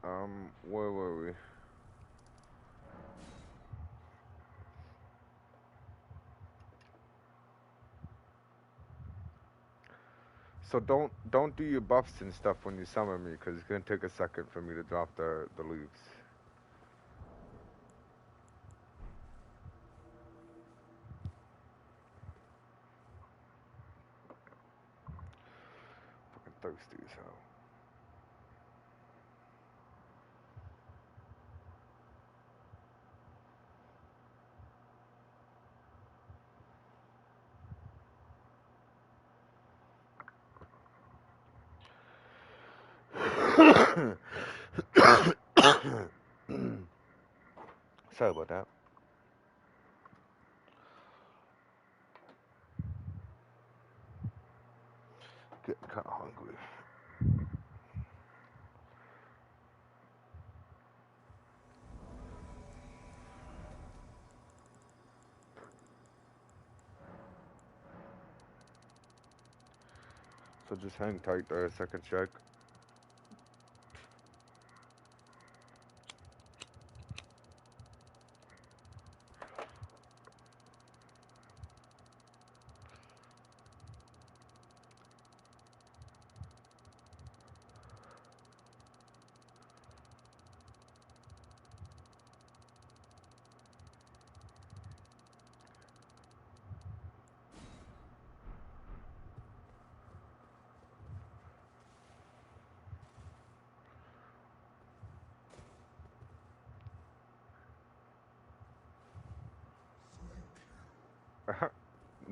Where were we? So don't do your buffs and stuff when you summon me, because it's gonna take a second for me to drop the leaves. Fucking thirsty as hell. Sorry about that. Getting kind of hungry. So just hang tight there a second, Shark.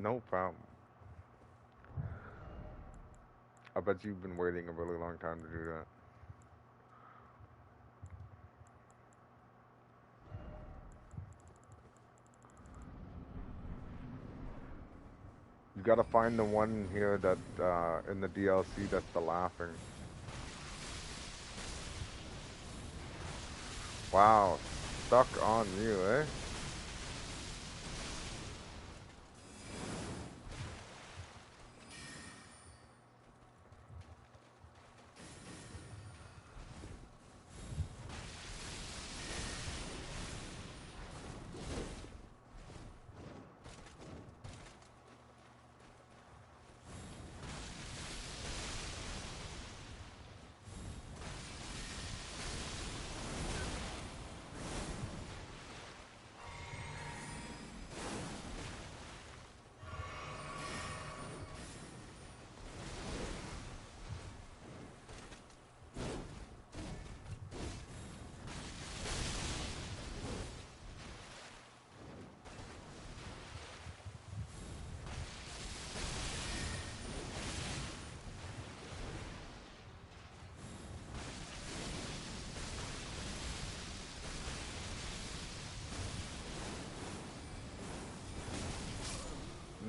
No problem. I bet you've been waiting a really long time to do that. You gotta find the one here that, in the DLC that's the laughing. Wow, stuck on you, eh?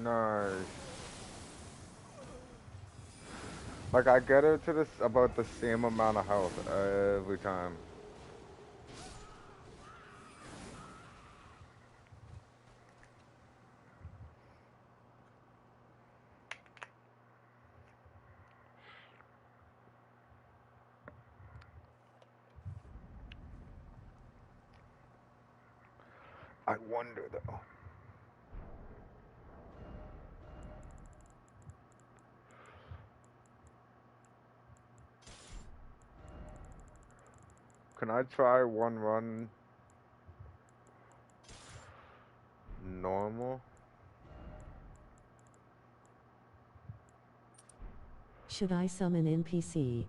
Nice. Like, I get her to this about the same amount of health every time. I wonder though. Can I try one run normal? Should I summon NPC?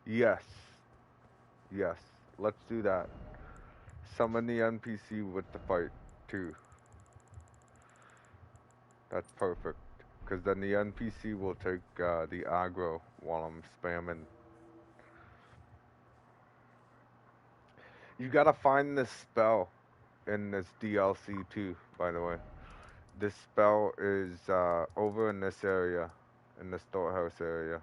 Yes. Yes. Let's do that. Summon the NPC with the fight, too. That's perfect. Because then the NPC will take the aggro while I'm spamming. You gotta find this spell in this DLC, too, by the way. This spell is over in this area, in the storehouse area.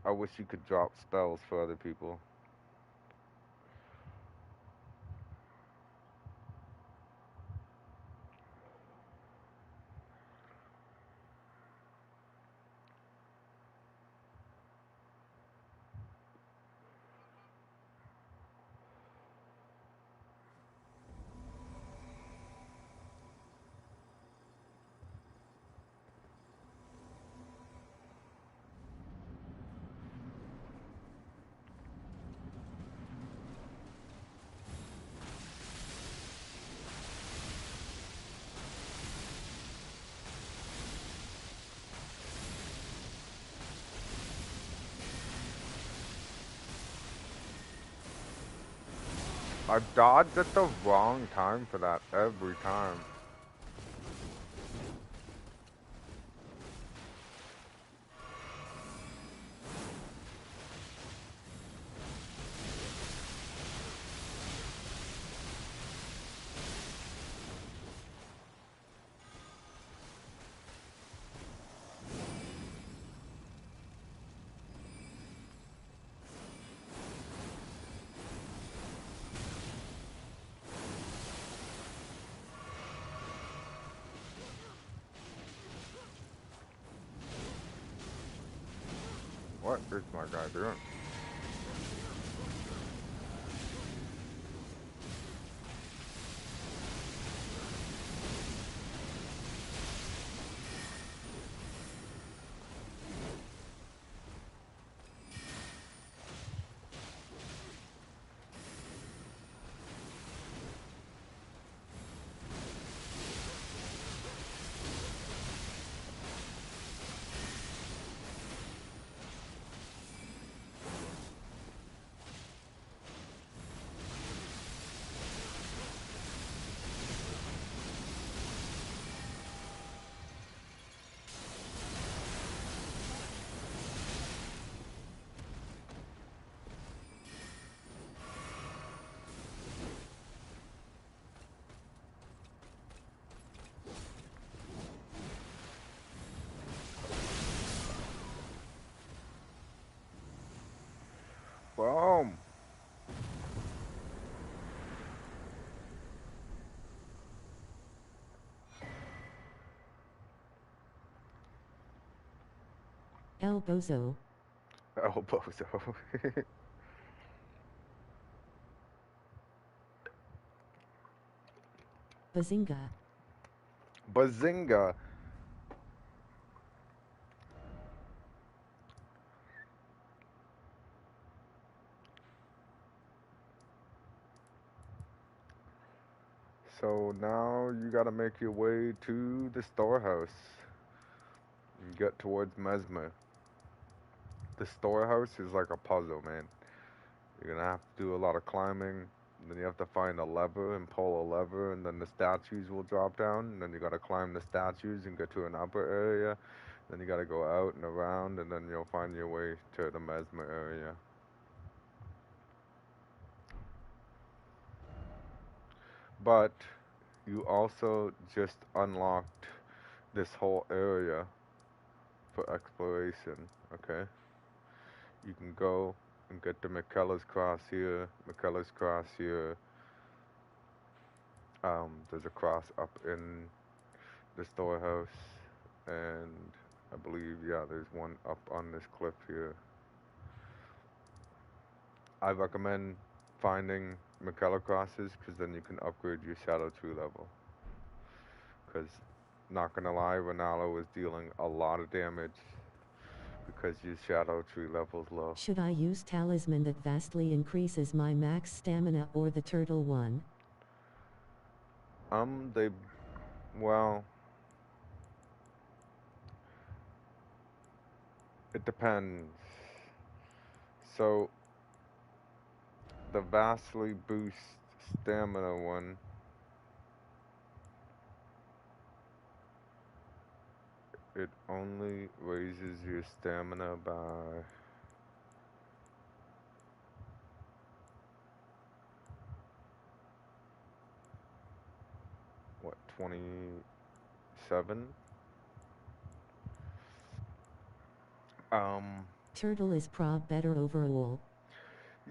I wish you could drop spells for other people. I dodged at the wrong time for that every time. What is my guy doing? El Bozo. Oh, bozo. Bazinga. Bazinga. So now you gotta make your way to the storehouse. You get towards Mesmer. The storehouse is like a puzzle, man. You're gonna have to do a lot of climbing. Then you have to find a lever and pull a lever, and then the statues will drop down. And then you gotta climb the statues and get to an upper area. Then you gotta go out and around, and then you'll find your way to the Mesmer area. But you also just unlocked this whole area for exploration, okay? You can go and get the McKellar's Cross here, McKellar's Cross here. There's a cross up in the storehouse, and I believe, yeah, there's one up on this cliff here. I recommend finding McKellar crosses, because then you can upgrade your Shadow Tree level. Because, not gonna lie, Ronaldo is dealing a lot of damage because your Shadow Tree level's low. Should I use talisman that vastly increases my max stamina or the turtle one? Well, it depends. So, the vastly boost stamina one, it only raises your stamina by what, 27? Turtle is prob better overall.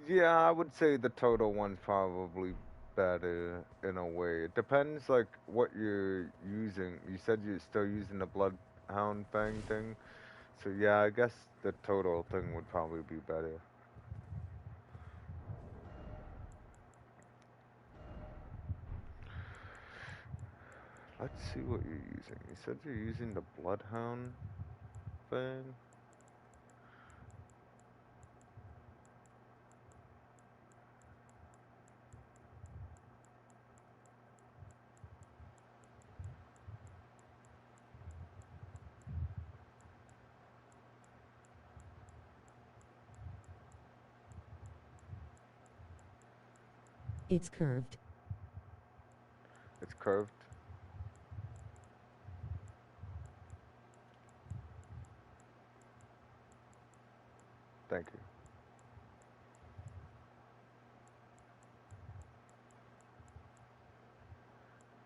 Yeah, I would say the total one's probably better in a way. It depends, like, what you're using. You said you're still using the Bloodhound Fang thing. So yeah, I guess the total thing would probably be better. Let's see what you're using. You said you're using the Bloodhound thing? It's curved. It's curved. Thank you.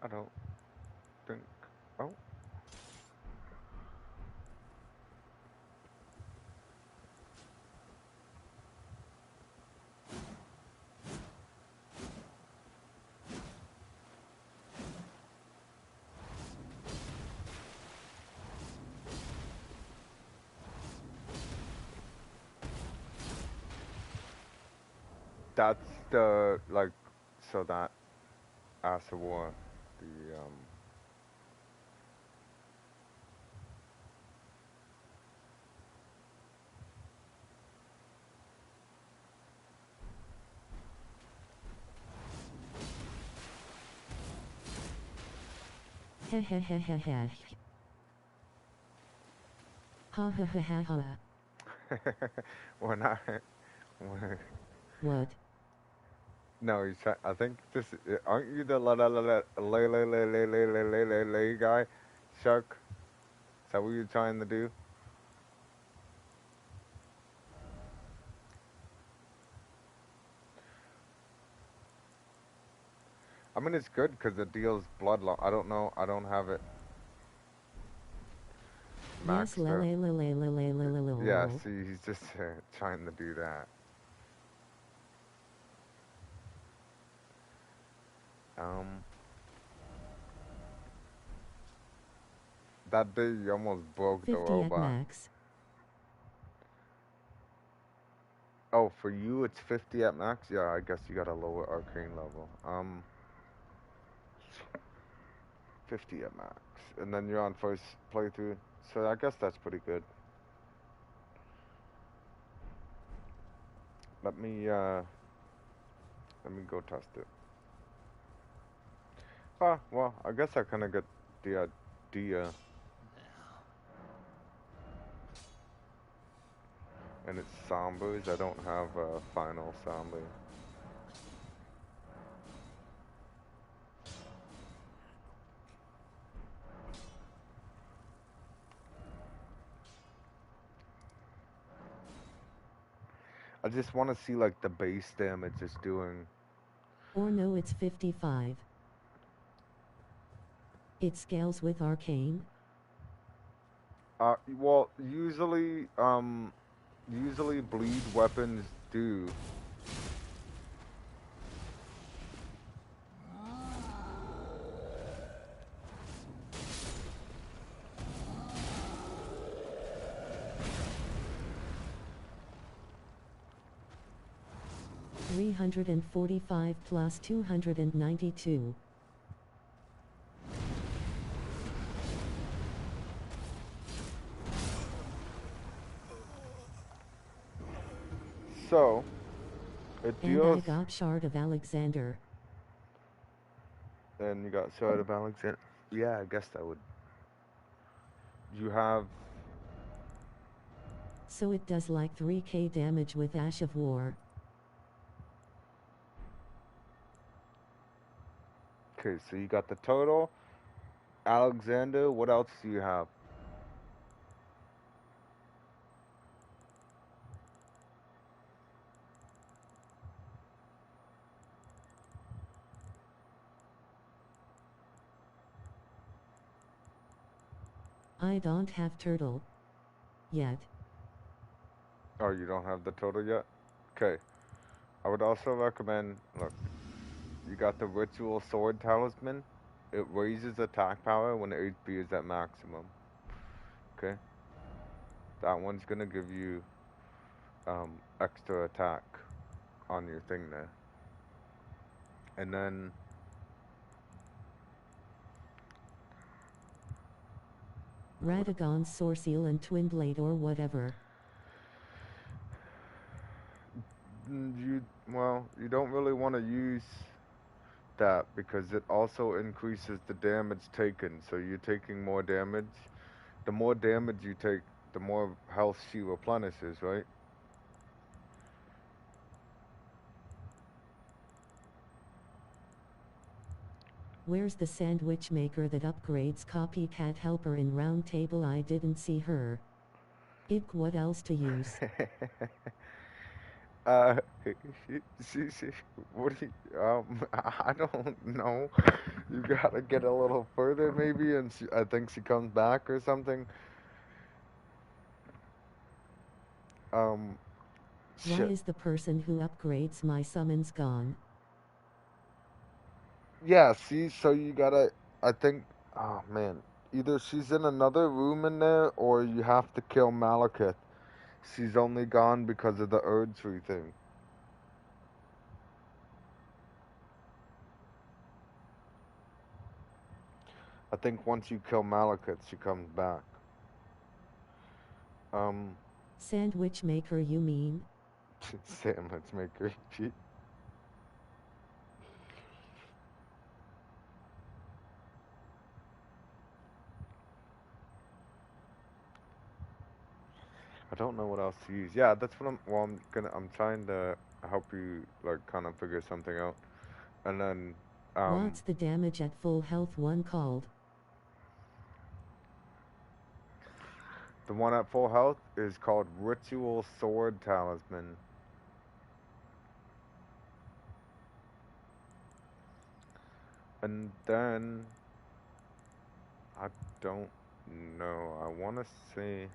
I don't think... Oh. That's the, like, so that Ass of War, the, Heh heh heh heh heh. Ha ha ha ha ha. when I... When, What? no, he's trying... I think this... Aren't you the lay guy? Shark? Is that what you're trying to do? I mean, it's good because it deals blood loss. I don't know. I don't have it Yes, maxed out. la. Yeah, see, he's just trying to do that. That day you almost broke the 50 at robot. max. Oh, for you it's 50 at max? Yeah, I guess you got a lower arcane level. 50 at max. And then you're on first playthrough. So I guess that's pretty good. Let me go test it. Ah, well, I guess I kinda get the idea. And it's zombies. I don't have a final zombie. I just want to see like the base damage it's doing. Or no, it's 55. It scales with arcane. Well, usually bleed weapons do. $345 plus 292. So, it And I deals. got Shard of Alexander. And you got Sword of Alexander. Yeah, I guess that would. You have. So it does like 3k damage with Ash of War. Okay, so you got the total. Alexander, what else do you have? I don't have turtle. Yet. Oh, you don't have the total yet? Okay. I would also recommend, look, you got the Ritual Sword Talisman. It raises attack power when HP is at maximum. Okay? That one's gonna give you extra attack on your thing there. And then Radagon's Sourceal and Twin Blade or whatever. you don't really want to use that because it also increases the damage taken. So you're taking more damage. The more damage you take, the more health she replenishes, right? Where's the sandwich maker that upgrades copycat helper in round table? I didn't see her. Ig, what else to use? uh, she, what do you, I don't know. You gotta get a little further maybe, and I think she comes back or something. Um, Why shit. is the person who upgrades my summons gone? Yeah, see, so you gotta, I think, oh man, either she's in another room in there, or you have to kill Malekith. She's only gone because of the Erd Tree thing. I think once you kill Malekith, she comes back. Um, Sandwich maker, you mean? Sam, let's make her cheat. I don't know what else to use. Yeah, that's what I'm trying to help you, like, kind of figure something out. And then, What's the damage at full health one called? the one at full health is called Ritual Sword Talisman. And then, I don't know. I want to say.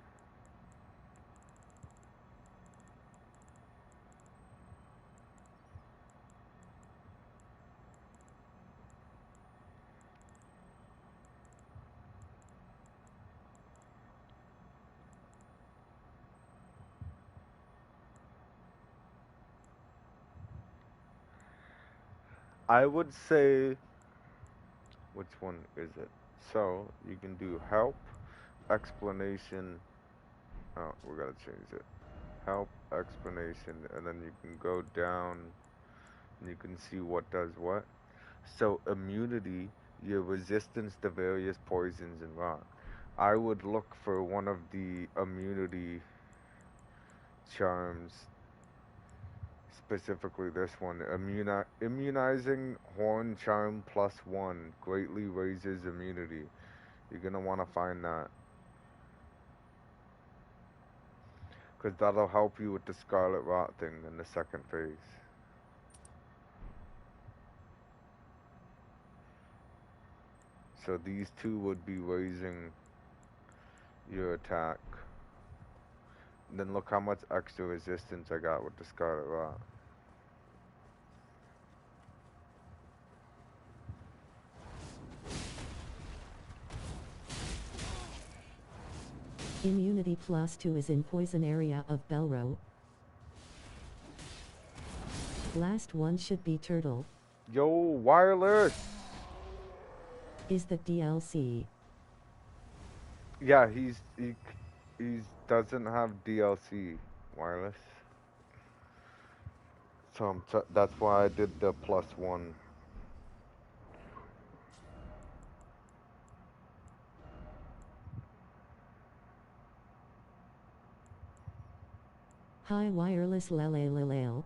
I would say, which one is it? So you can do help, explanation. Oh, we gotta change it. Help, explanation, and then you can go down and you can see what does what. So immunity, your resistance to various poisons and rock. I would look for one of the immunity charms, specifically this one. Immunizing horn charm +1 greatly raises immunity. You're gonna want to find that, because that'll help you with the scarlet rot thing in the second phase. So these two would be raising your attack. Then look how much extra resistance I got with the scarlet rot. Immunity +2 is in poison area of Belro. Last one should be Turtle. Yo, wireless! Is the DLC. Yeah, he doesn't have DLC wireless. So that's why I did the +1. Hi wireless lele.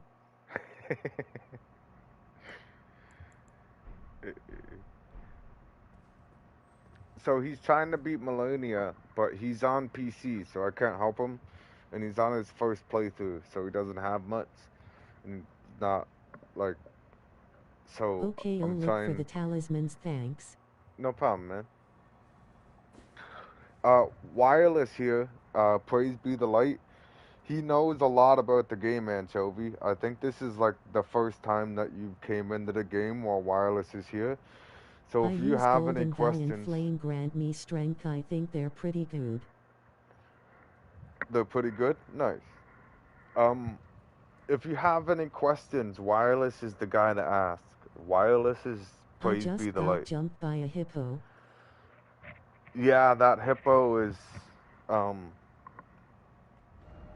So he's trying to beat Melania, but he's on PC, so I can't help him. And he's on his first playthrough, so he doesn't have much. And not, like, so Okay, I'll I'm look trying. for the talismans, thanks. No problem, man. Wireless here, praise be the light. He knows a lot about the game, Anchovy. I think this is like the first time that you came into the game while Wireless is here. So I if you use have gold any and valiant questions, flame grant me strength. I think they're pretty good. they're pretty good. Nice. Um, if you have any questions, Wireless is the guy to ask. Wireless is I praise be just the got light. jumped by a hippo. Yeah, that hippo is um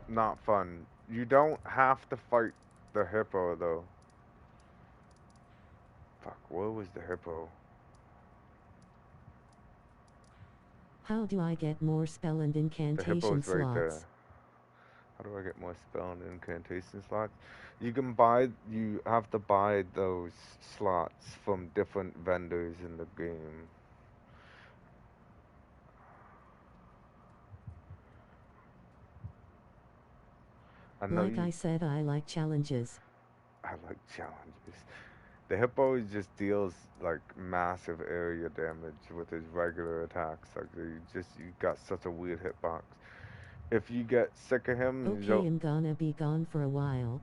not fun. You don't have to fight the hippo though. Fuck, where was the hippo? How do I get more spell and The incantation hippo's right there. slots? How do I get more spell and incantation slots? You have to buy those slots from different vendors in the game. Like I said, I like challenges. I like challenges. The hippo just deals like massive area damage with his regular attacks. Like you got such a weird hitbox. If you get sick of him, Okay, I'm gonna be gone for a while.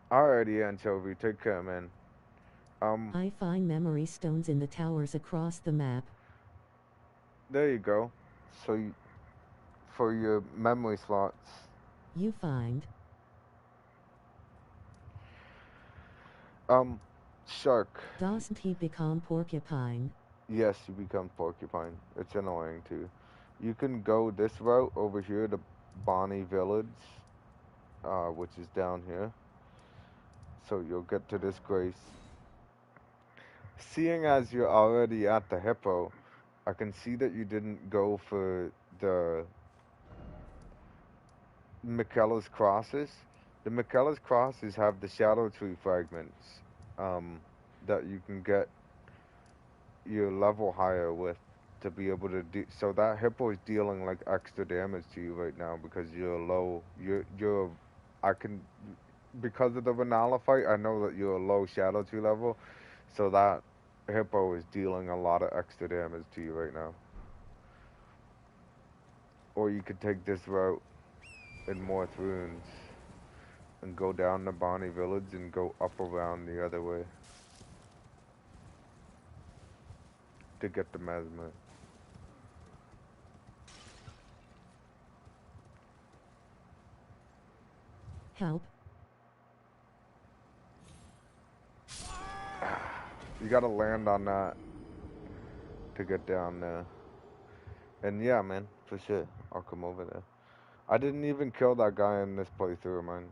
alrighty, Anchovy, take care, man. I find memory stones in the towers across the map. There you go. So for your memory slots. You find. Shark. Doesn't he become porcupine? Yes, you become porcupine. It's annoying too. You can go this route over here to Bonnie Village, which is down here. So you'll get to this grace. Seeing as you're already at the hippo, I can see that you didn't go for the Michaela's crosses. The Michaela's crosses have the shadow tree fragments that you can get your level higher with to be able to do. So that hippo is dealing like extra damage to you right now because you're low. I can, because of the Vanilla fight, I know that you're a low shadow tree level. So that hippo is dealing a lot of extra damage to you right now. Or you could take this route in Morth Ruins and go down to Bonnie Village and go up around the other way to get the Mesmer. Help. gotta land on that to get down there. And yeah, man, for sure, I'll come over there. I didn't even kill that guy in this playthrough, man.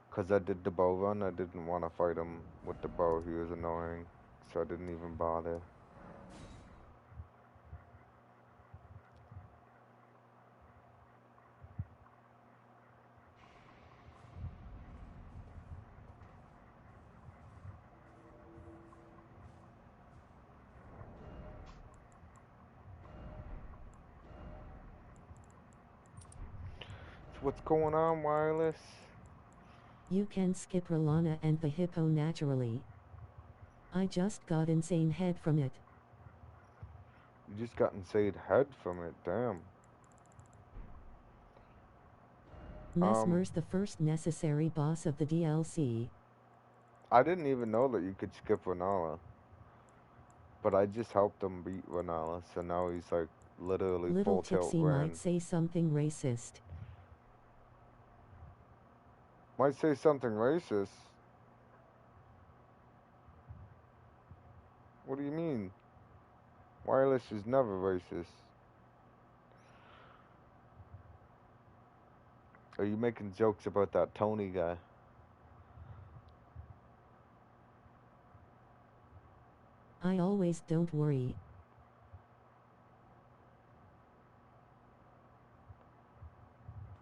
Cause I did the bow run, I didn't want to fight him with the bow, he was annoying. So I didn't even bother. So what's going on, wireless? You can skip Rolana and the hippo naturally. I just got insane head from it. You just got insane head from it, damn. Mesmer's the first necessary boss of the DLC. I didn't even know that you could skip Renala. But I just helped him beat Renala, so now he's like literally Little full tilt Tipsy Ren. might say something racist. Might say something racist. What do you mean? Wireless is never racist. Are you making jokes about that Tony guy? I always don't worry.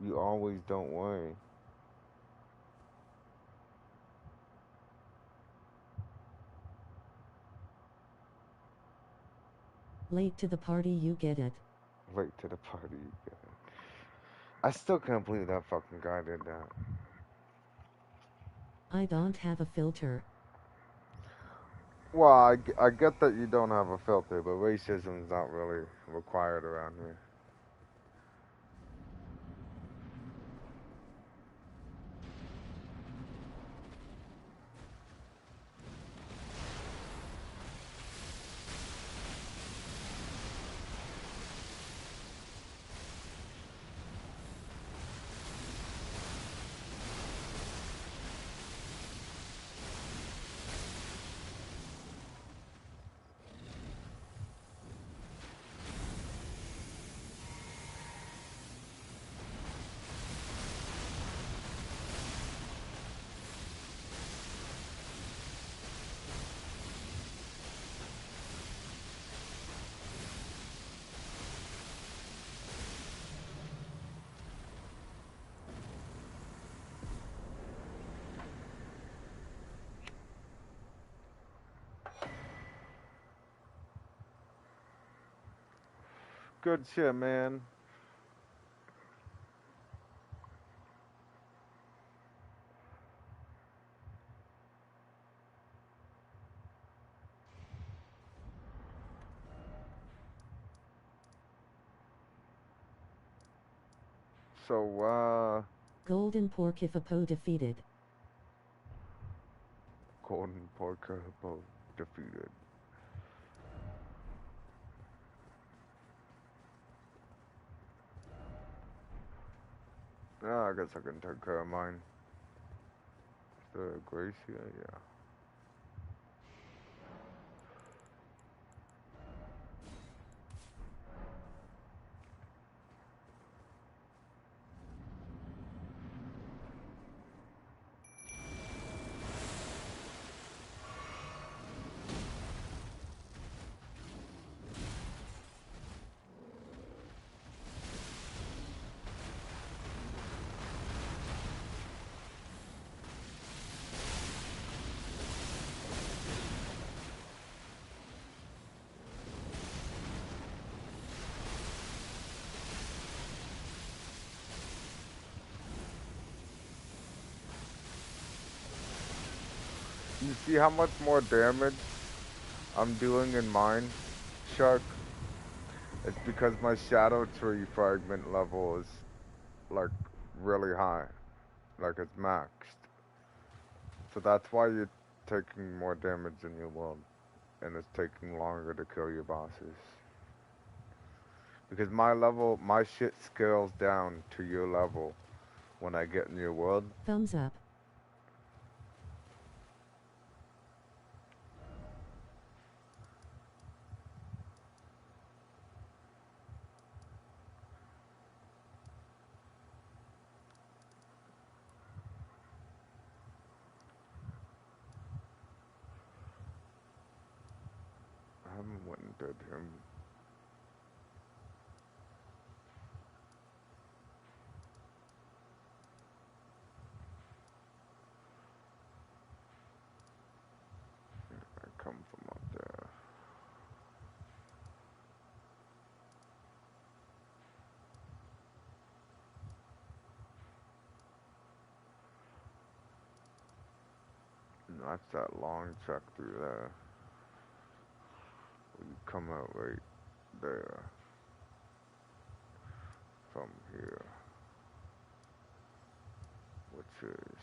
You always don't worry. Late to the party, you get it. Late to the party, you get it. I still can't believe that fucking guy did that. I don't have a filter. Well, I get that you don't have a filter, but racism's not really required around here. Good shit, man. So, Golden Pork if a Poe defeated. Golden Porker Hippo defeated. Yeah, I guess I can take care of mine. The Gracia, yeah. You see how much more damage I'm doing in mine, Shark? It's because my Shadow Tree fragment level is, like, really high. Like, it's maxed. So that's why you're taking more damage in your world. And it's taking longer to kill your bosses. Because my level, my shit scales down to your level when I get in your world. Thumbs up. Went and did him. I come from up there. And that's that long check through there. You come out right there from here, which is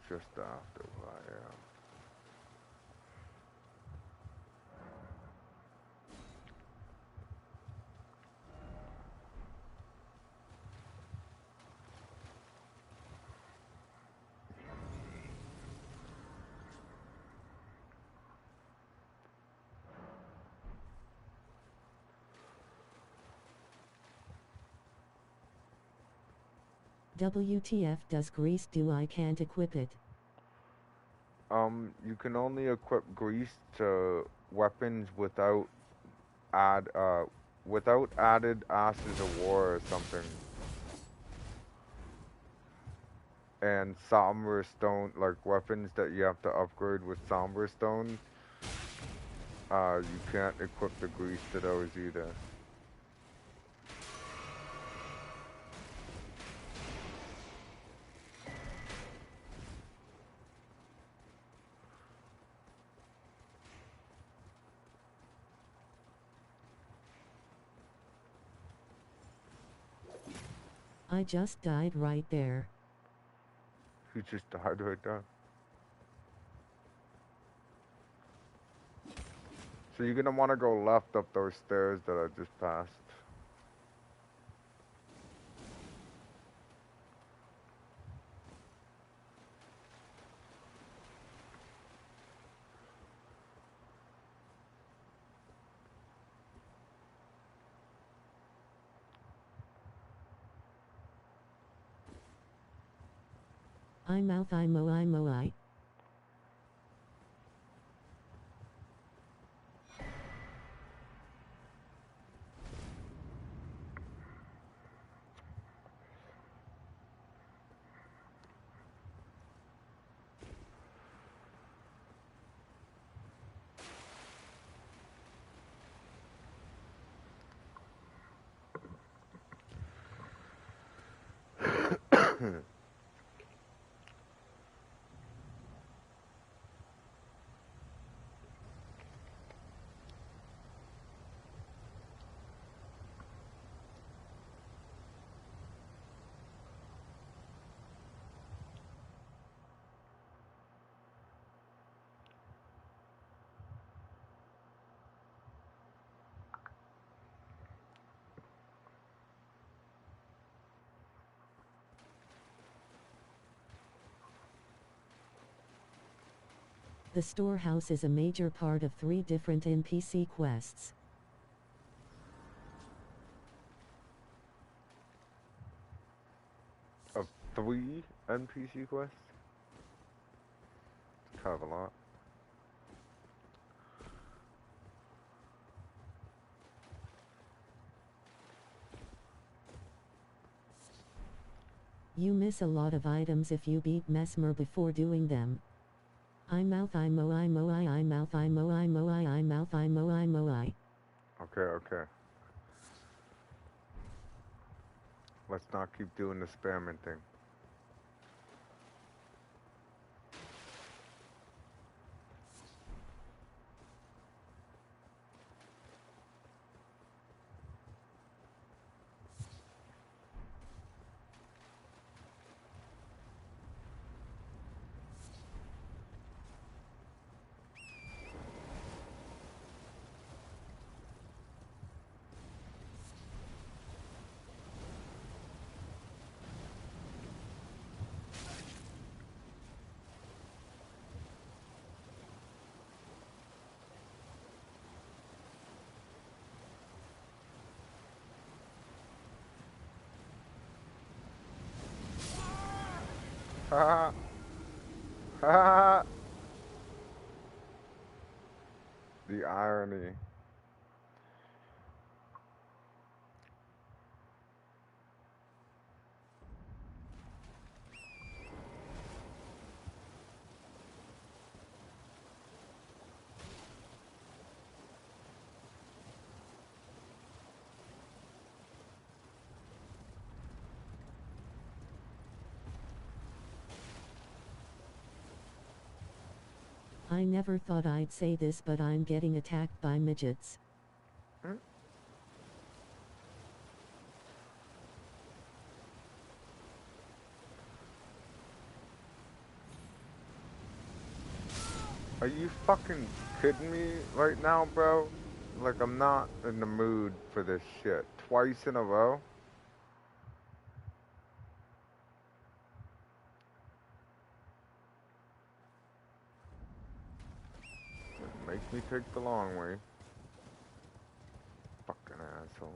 just after where I am. WTF does grease do? I can't equip it. You can only equip grease to weapons without added ashes of war or something. And somber stone, like weapons that you have to upgrade with somber stone, you can't equip the grease to those either. I just died right there. You just died right there. So you're gonna want to go left up those stairs that I just passed. I. The storehouse is a major part of 3 different NPC quests. Of 3 NPC quests? It's kind of a lot. You miss a lot of items if you beat Mesmer before doing them. I mouth I mo I mo I mouth I mo I mo I mouth I mo I mo I. Okay, okay. Let's not keep doing the spamming thing. Ha ha ha. The irony. I never thought I'd say this, but I'm getting attacked by midgets. Are you fucking kidding me right now, bro? Like, I'm not in the mood for this shit. Twice in a row? Make me take the long way. Fucking asshole.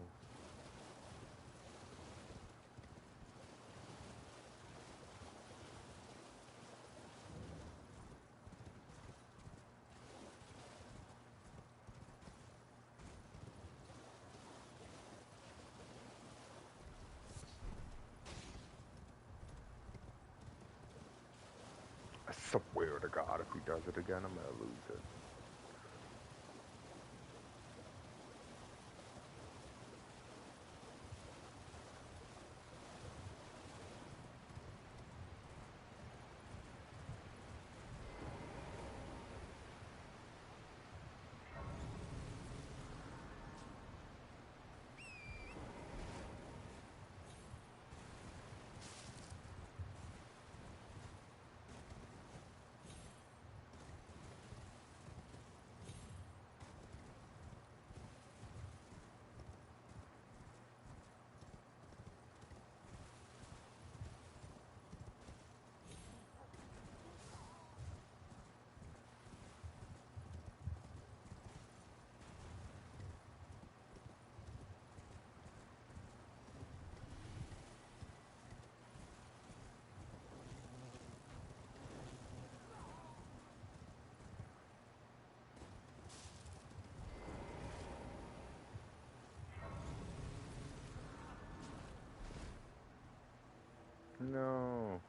I swear to God, if he does it again, I'm gonna lose it. No.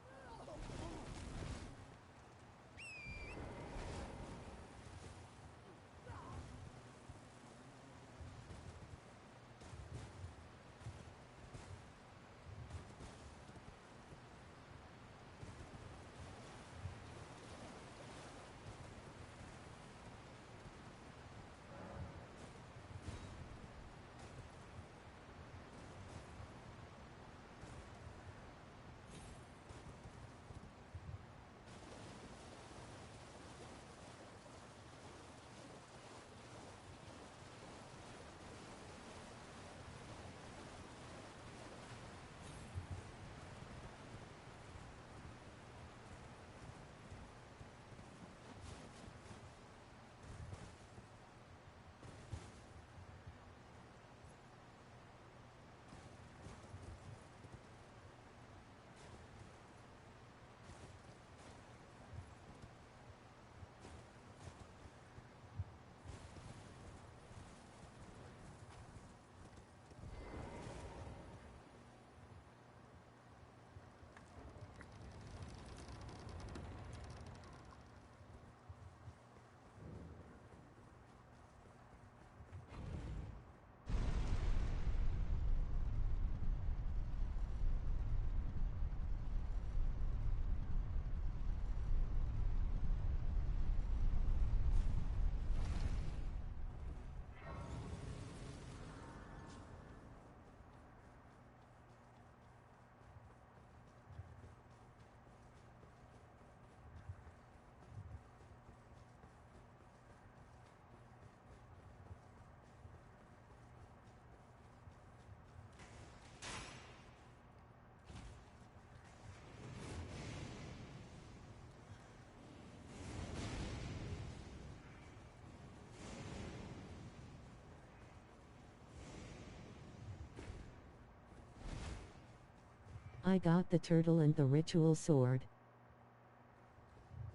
I got the turtle and the ritual sword.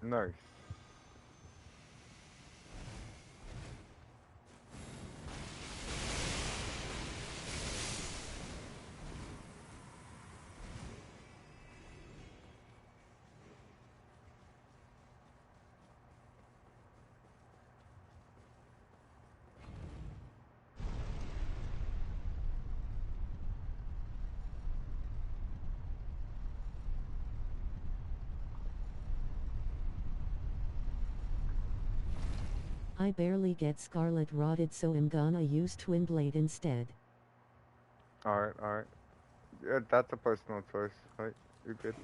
Nice. I barely get scarlet rotted, so I'm gonna use twin blade instead. Alright, alright. Yeah, that's a personal choice. Right? You're good.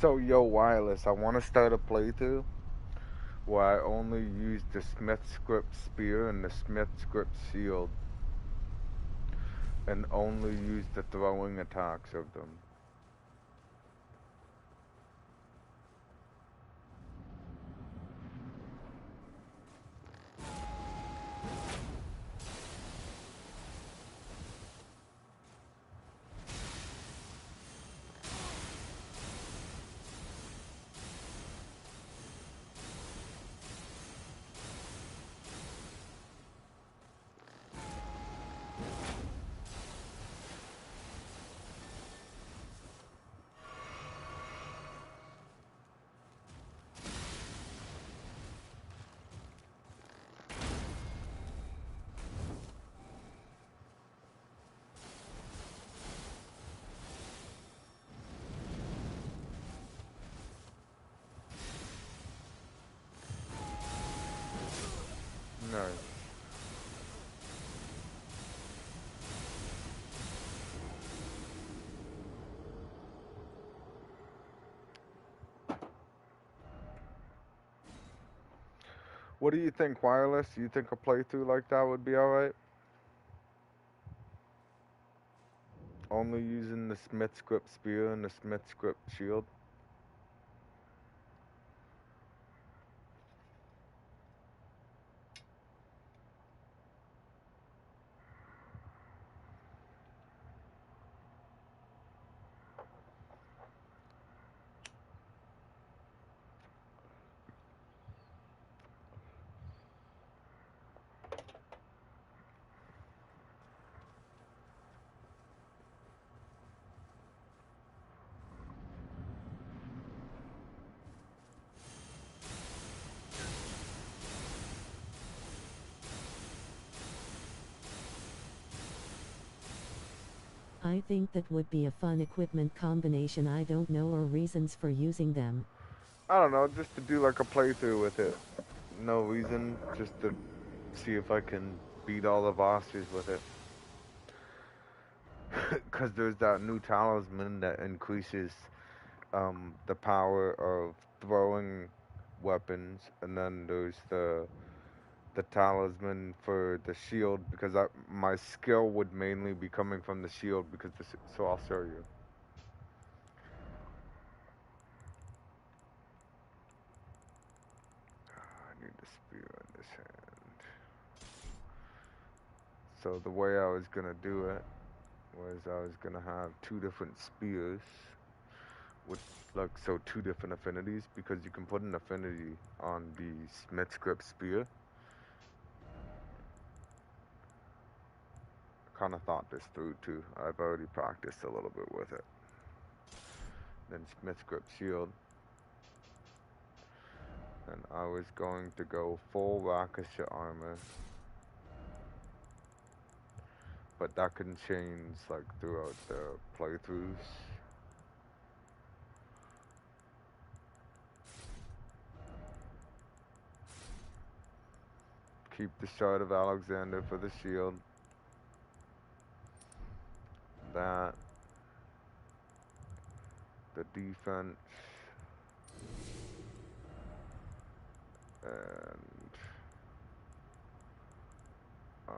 So, yo, Wireless, I want to start a playthrough where I only use the Smith script spear and the Smith script shield and only use the throwing attacks of them. What do you think, Wireless? You think a playthrough like that would be alright? Only using the Smith's Grip Spear and the Smith's Grip Shield? I think that would be a fun equipment combination. I don't know or reasons for using them. I don't know, just to do like a playthrough with it. No reason, just to see if I can beat all the bosses with it. Because there's that new talisman that increases the power of throwing weapons, and then there's the talisman for the shield, because my skill would mainly be coming from the shield, because so I'll show you. I need the spear in this hand. So the way I was gonna do it was I was gonna have two different spears with two different affinities, because you can put an affinity on the Smith's Grip Spear. Kind of thought this through too. I've already practiced a little bit with it. Then Smith's Grip Shield. And I was going to go full Rakasha armor. But that can change like throughout the playthroughs. Keep the Shard of Alexander for the shield. That. The defense. And I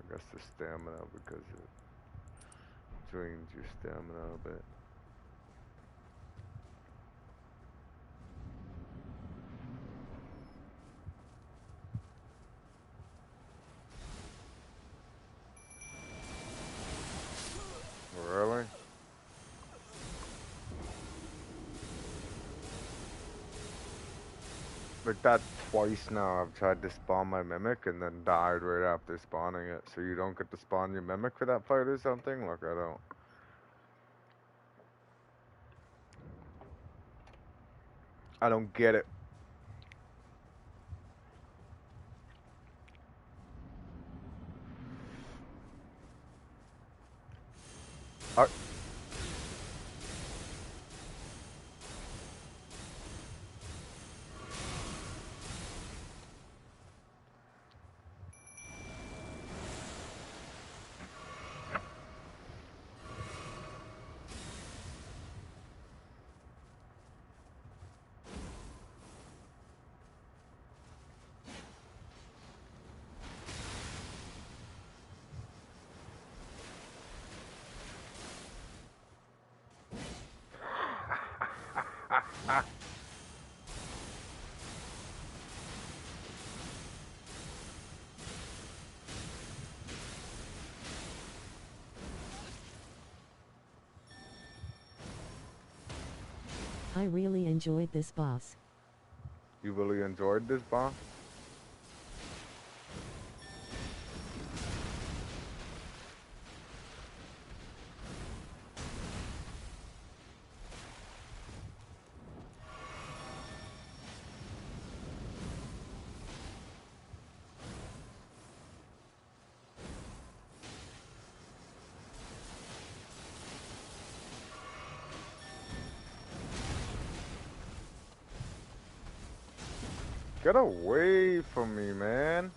guess the stamina, because it drains your stamina a bit. Really? Like that twice now. I've tried to spawn my mimic and then died right after spawning it. So you don't get to spawn your mimic for that fight or something? Like I don't get it. I I really enjoyed this boss. You really enjoyed this boss? Get away from me, man.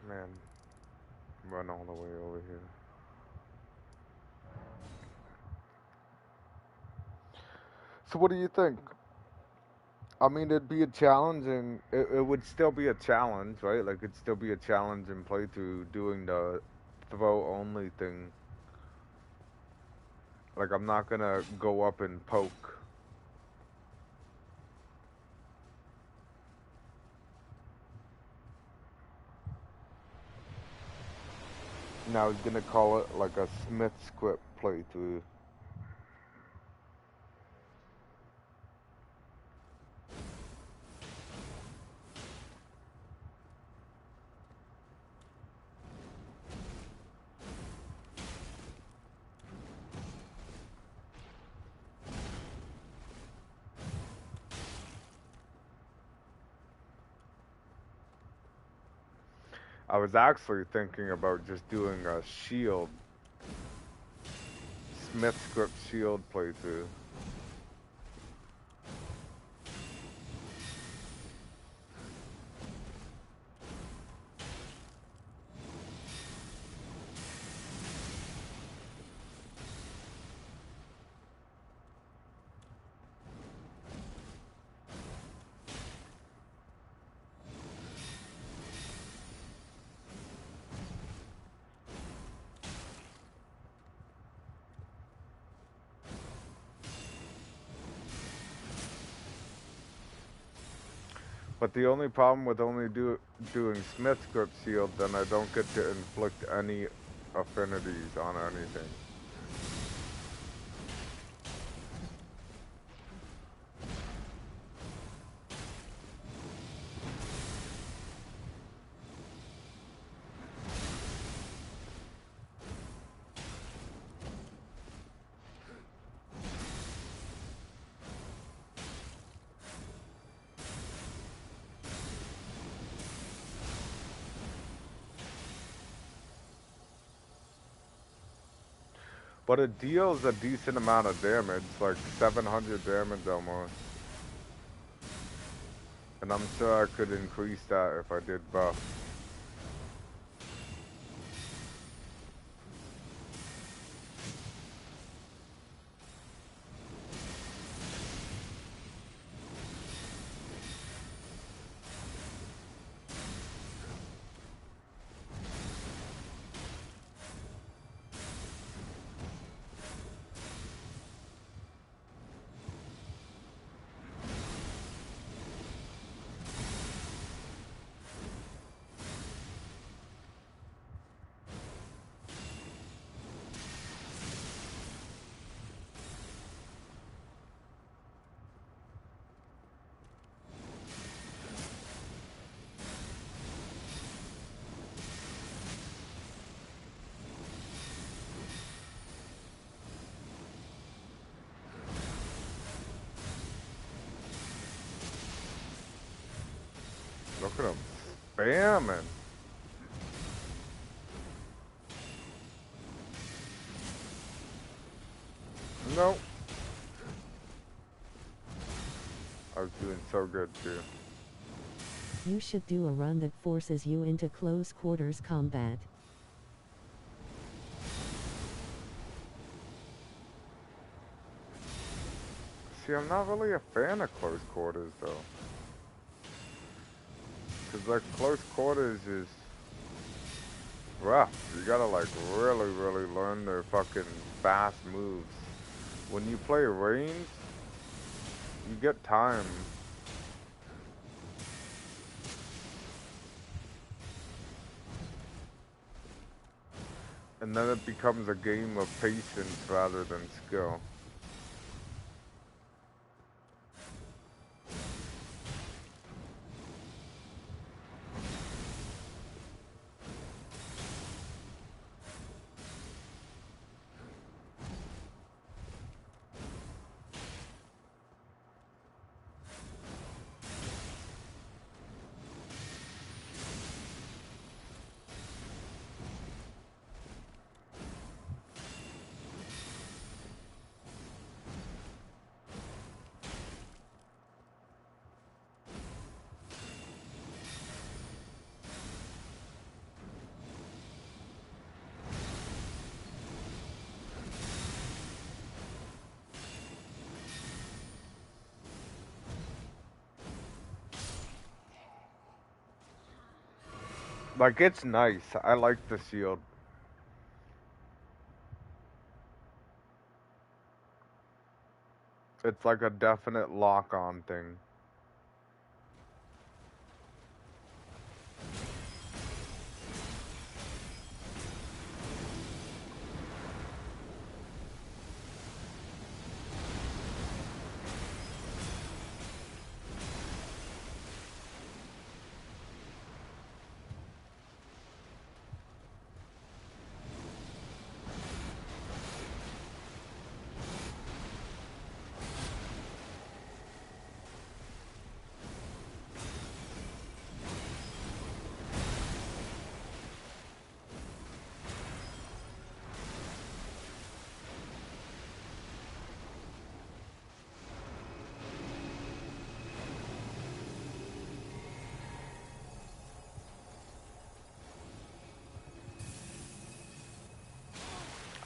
Man, run all the way over here. So what do you think? I mean, it'd be a challenging. It would still be a challenge, right? Like it'd still be a challenging playthrough doing the throw only thing. Like I'm not gonna go up and poke. Now he's gonna call it like a Smith script playthrough. I was actually thinking about just doing a shield, Smith script shield playthrough. But the only problem with only doing Smith script shield, then I don't get to inflict any affinities on anything. But it deals a decent amount of damage, like 700 damage almost. And I'm sure I could increase that if I did buff. Look at him spamming. Nope. I was doing so good too. You should do a run that forces you into close quarters combat. See, I'm not really a fan of close quarters though. Cause like close quarters is rough. You gotta like really, really learn their fucking fast moves. When you play range, you get time. And then it becomes a game of patience rather than skill. Like, it's nice. I like the shield. It's like a definite lock-on thing.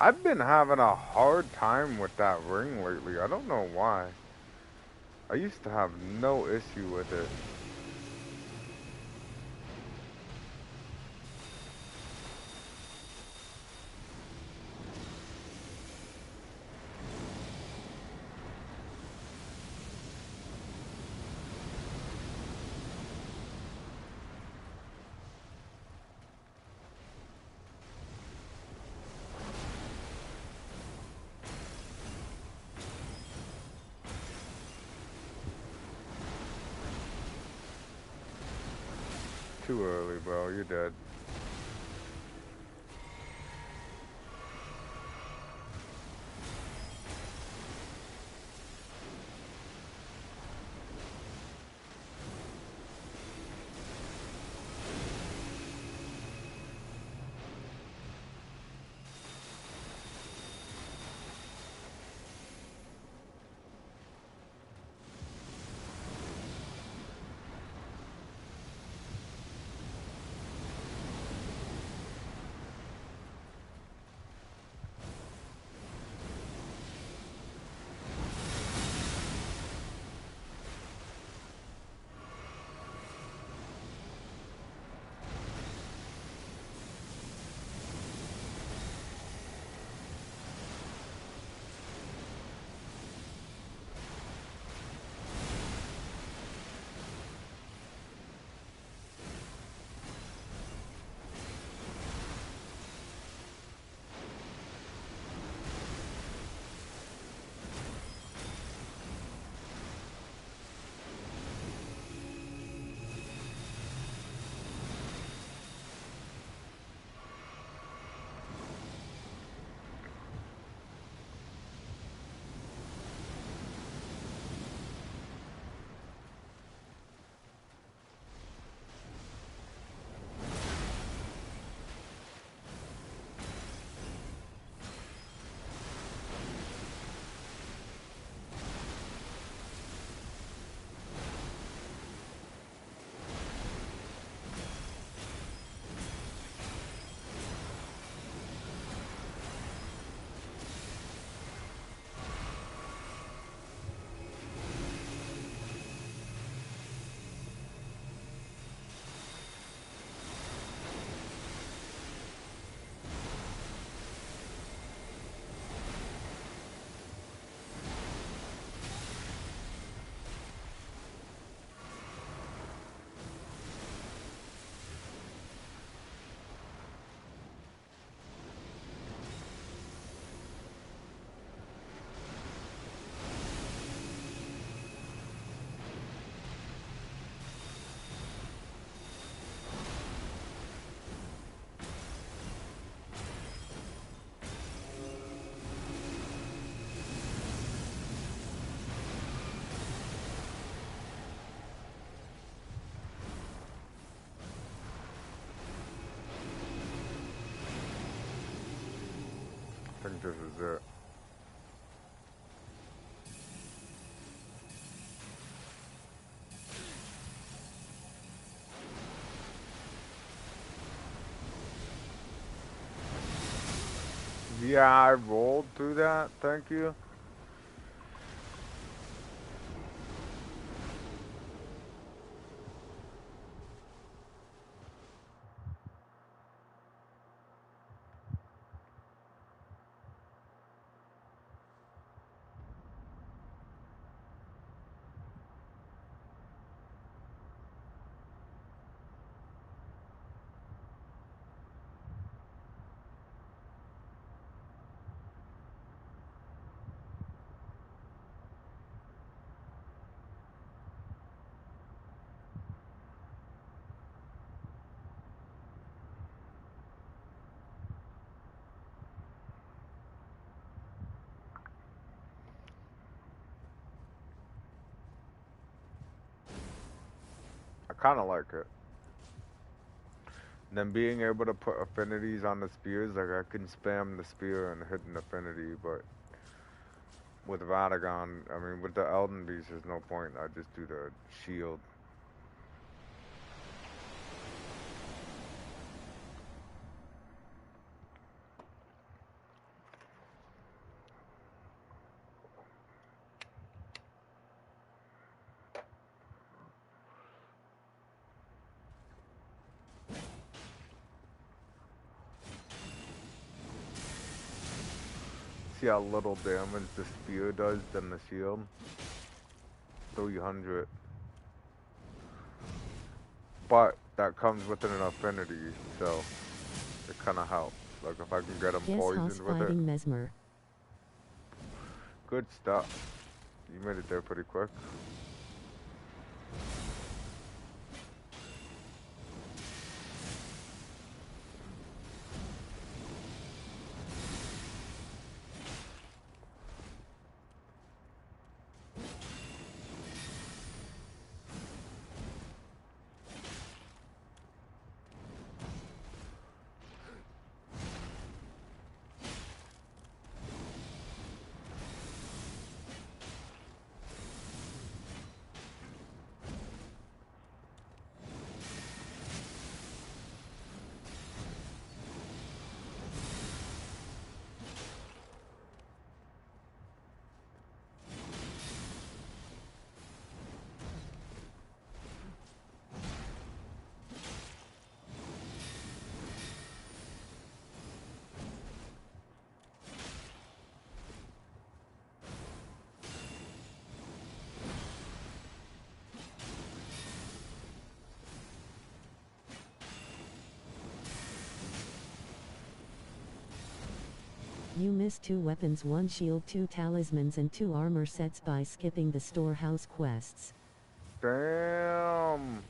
I've been having a hard time with that ring lately. I don't know why. I used to have no issue with it. Too early, bro. You're dead. I think this is it. Yeah, I rolled through that. Thank you. kind of like it. Then being able to put affinities on the spears, like I can spam the spear and hit an affinity, but with Radagon, I mean, with the Elden Beast, there's no point. I just do the shield. See how little damage the spear does than the shield? 300. But that comes with an affinity, so it kind of helps. Like if I can get him Yes, poisoned Hoss with it. fighting Mesmer. Good stuff. You made it there pretty quick. You miss 2 weapons, 1 shield, 2 talismans and 2 armor sets by skipping the storehouse quests. Damn.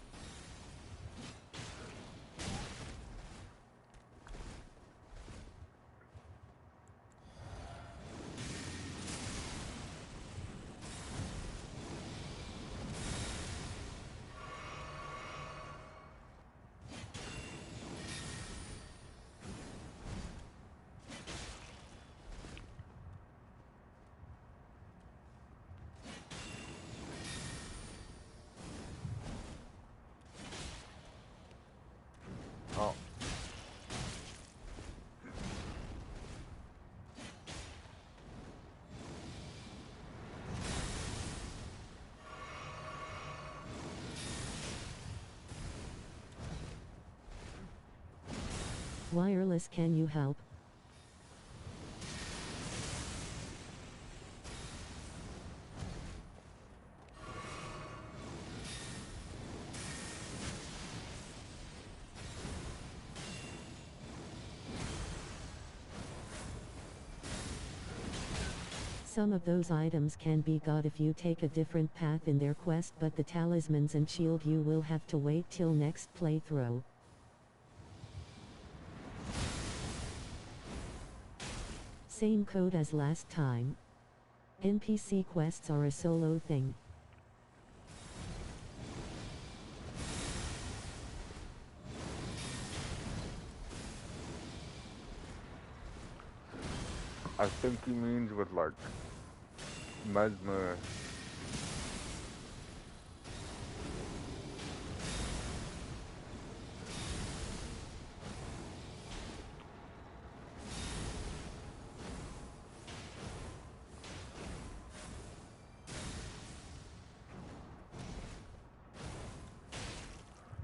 Oh. Wireless, can you help? Some of those items can be got if you take a different path in their quest, but the talismans and shield you will have to wait till next playthrough. Same code as last time. NPC quests are a solo thing. I think he means with like Mesmer.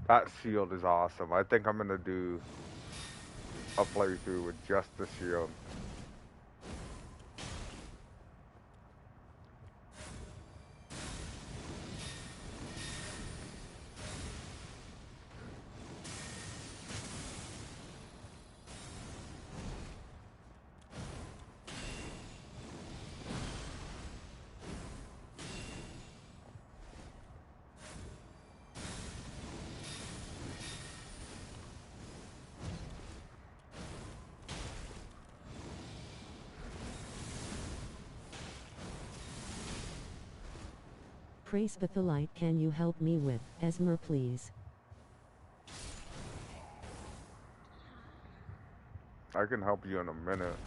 That shield is awesome. I think I'm gonna do a playthrough with just the shield. Praisepatholite, can you help me with Esmer, please? I can help you in a minute.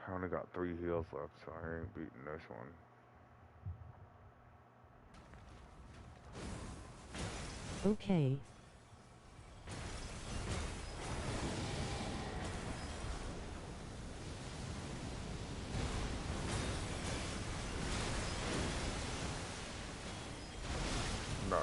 I only got 3 heals left, so I ain't beating this one. Okay. Nice.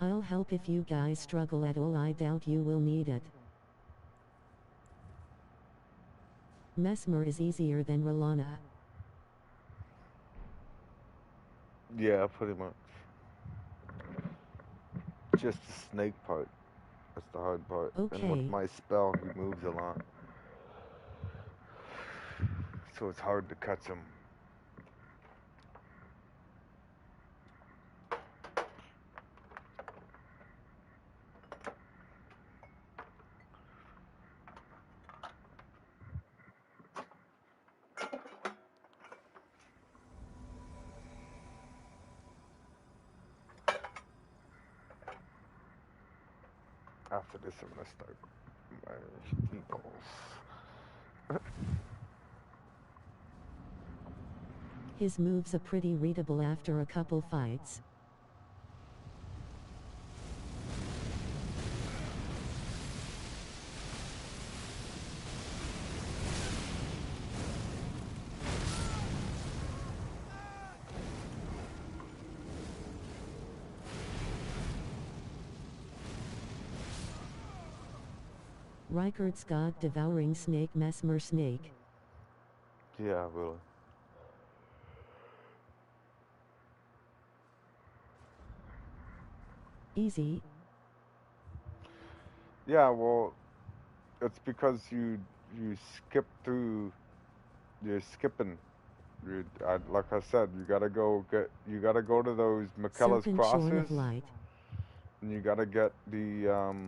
I'll help if you guys struggle at all. I doubt you will need it. Mesmer is easier than Rolana. Yeah, pretty much. Just the snake part. That's the hard part. And with Okay. my spell, he moves a lot. So it's hard to catch him. After this, I'm gonna start my eagles. His moves are pretty readable after a couple fights. Reichard's God devouring snake, Mesmer snake. Yeah, really. Easy. Yeah, well, it's because you skip through. You're skipping. Like I said, you gotta go to those McKellar's Serpent shorn crosses, of light. and you gotta get the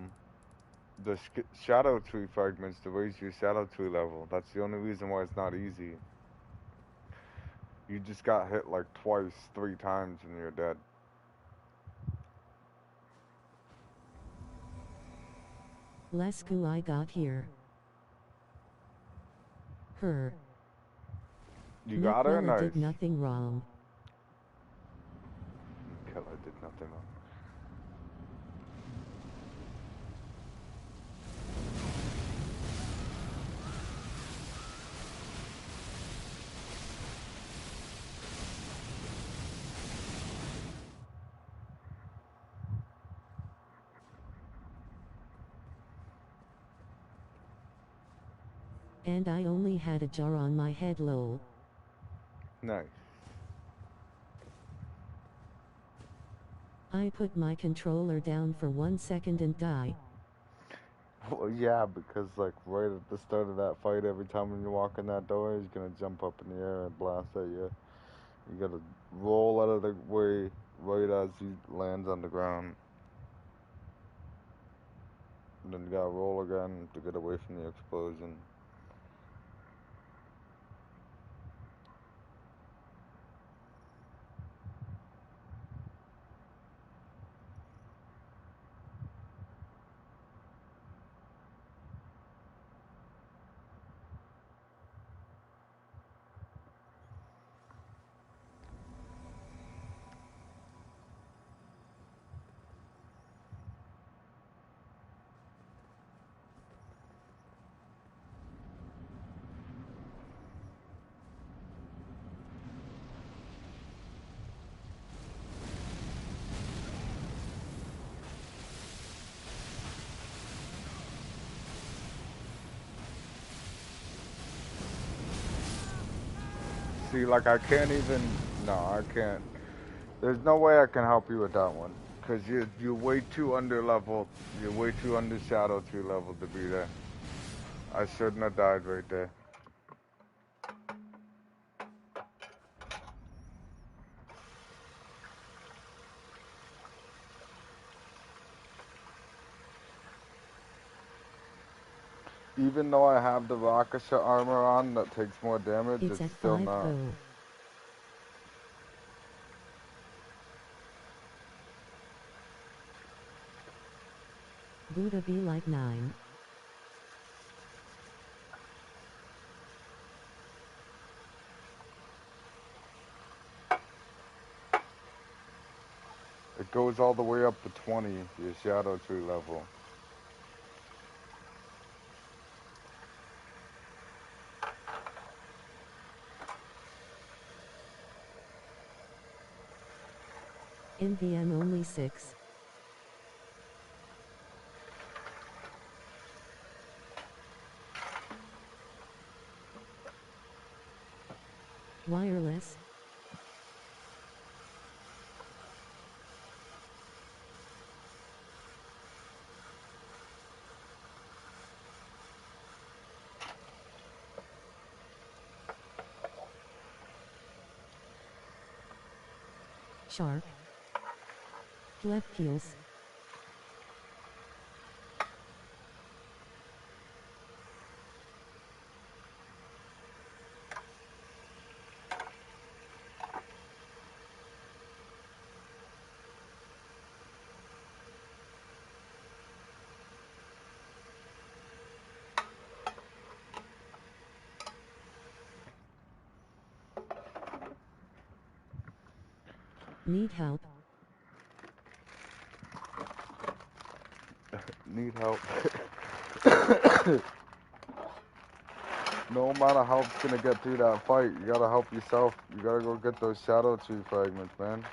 shadow tree fragments to raise your shadow tree level. That's the only reason why it's not easy. You just got hit like twice, 3 times, and you're dead. Lesku I got here. Her. You got her? Killer Nice. did nothing wrong. Killer did nothing wrong. And I only had a jar on my head, lol. Nice. I put my controller down for 1 second and die. Well, yeah, because like right at the start of that fight, every time when you walk in that door, he's gonna jump up in the air and blast at you. You gotta roll out of the way right as he lands on the ground. And then you gotta roll again to get away from the explosion. See, like I can't even. No, I can't. There's no way I can help you with that one, cause you're way too under leveled. You're way too under Shadow 2 level to be there. I shouldn't have died right there. Even though I have the Rakasha armor on that takes more damage, It's at still 5 not. go. Buddha be like 9. It goes all the way up to 20, your Shadow 2 level. NVM only 6. Wireless. Shark. Lepkeels. Need help. Need help. No amount of help's gonna get through that fight. You gotta help yourself. You gotta go get those Shadow 2 fragments, man.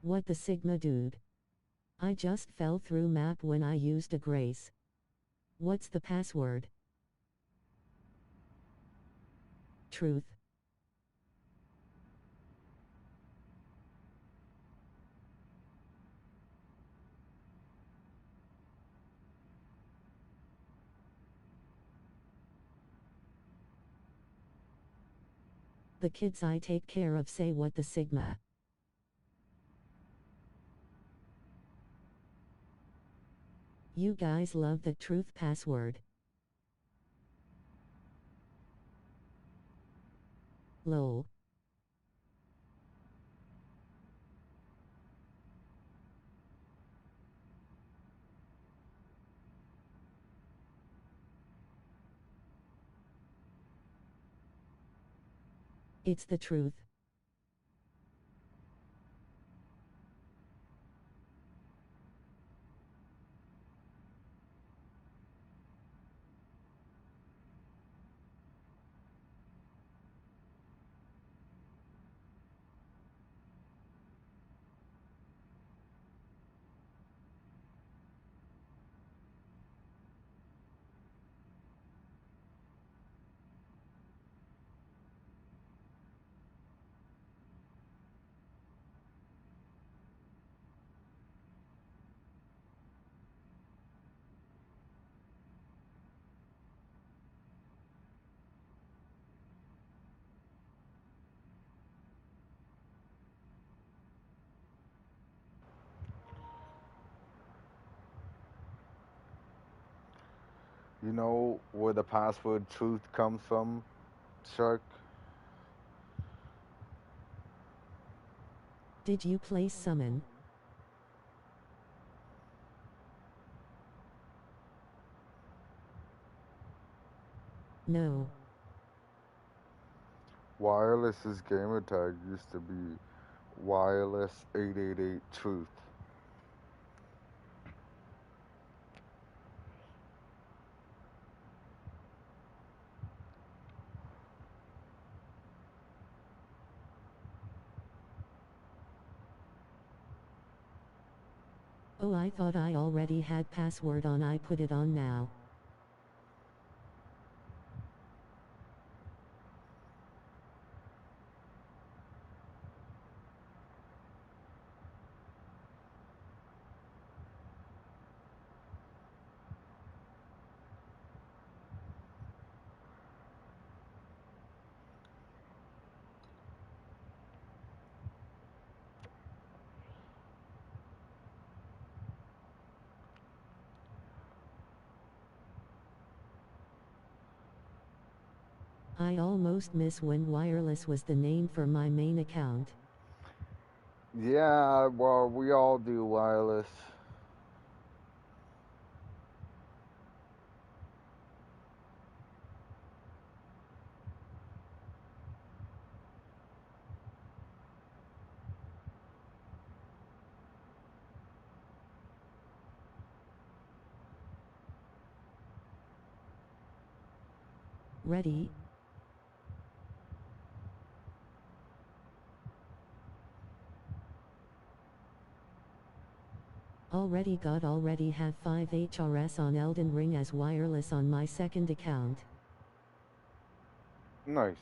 What the Sigma dude? I just fell through map when I used a grace. What's the password? Truth. The kids I take care of say what the Sigma. You guys love the truth password. Lol. It's the truth. You know where the password truth comes from, Shark? Did you play summon? No. Wireless's gamertag used to be Wireless 888 Truth. Oh, I thought I already had password on. I put it on now. I almost miss when wireless was the name for my main account. Yeah, well, we all do wireless. Ready? Already have 5 HRS on Elden Ring as wireless on my second account. Nice.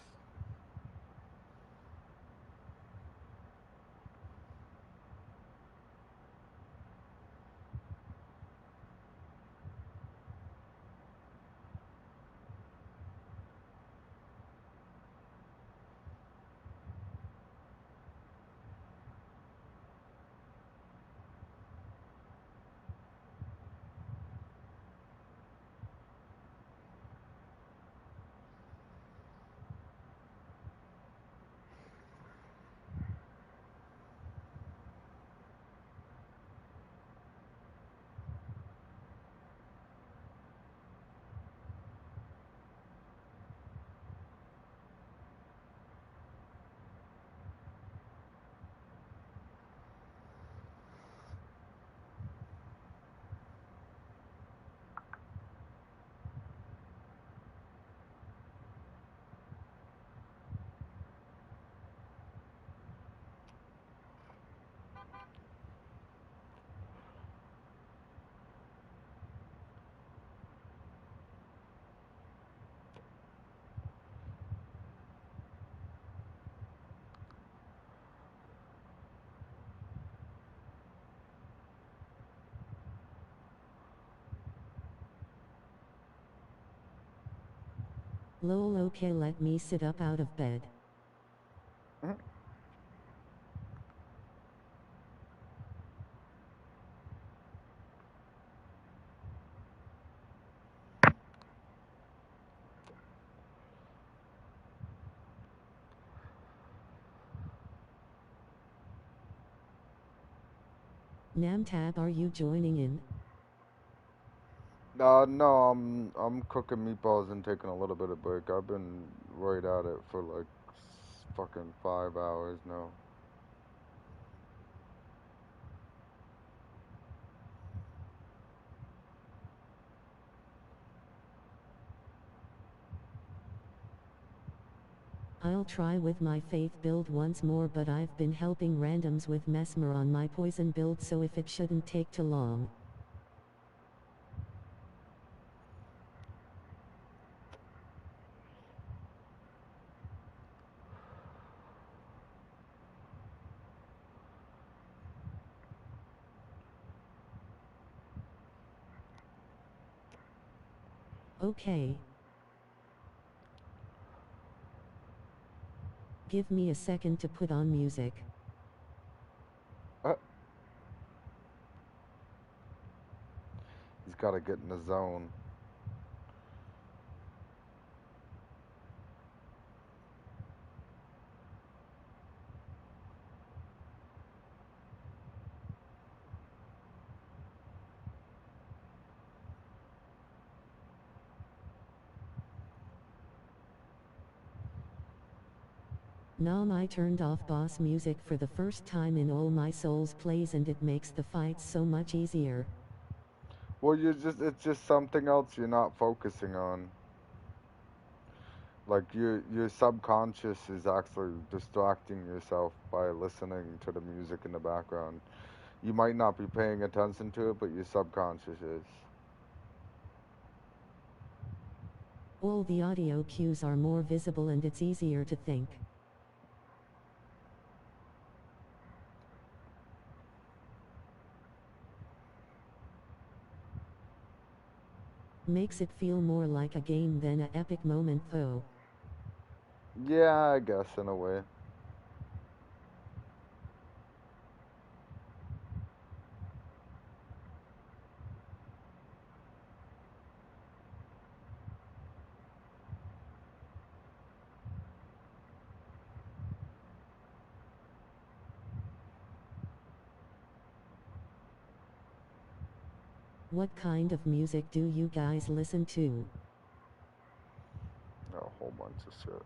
Lol, okay, let me sit up out of bed. Mhm. Namtab, are you joining in? No, I'm cooking meatballs and taking a little bit of break. I've been right at it for like fucking 5 hours now. I'll try with my faith build once more, but I've been helping randoms with Mesmer on my poison build, so if it shouldn't take too long. Okay. Give me a second to put on music. He's got to get in the zone. Nam, I turned off boss music for the first time in all my Souls plays, and it makes the fights so much easier. Well, it's just something else you're not focusing on. Like your subconscious is actually distracting yourself by listening to the music in the background. You might not be paying attention to it, but your subconscious is. All the audio cues are more visible and it's easier to think. Makes it feel more like a game than an epic moment though. Yeah, I guess in a way. What kind of music do you guys listen to? A whole bunch of shit.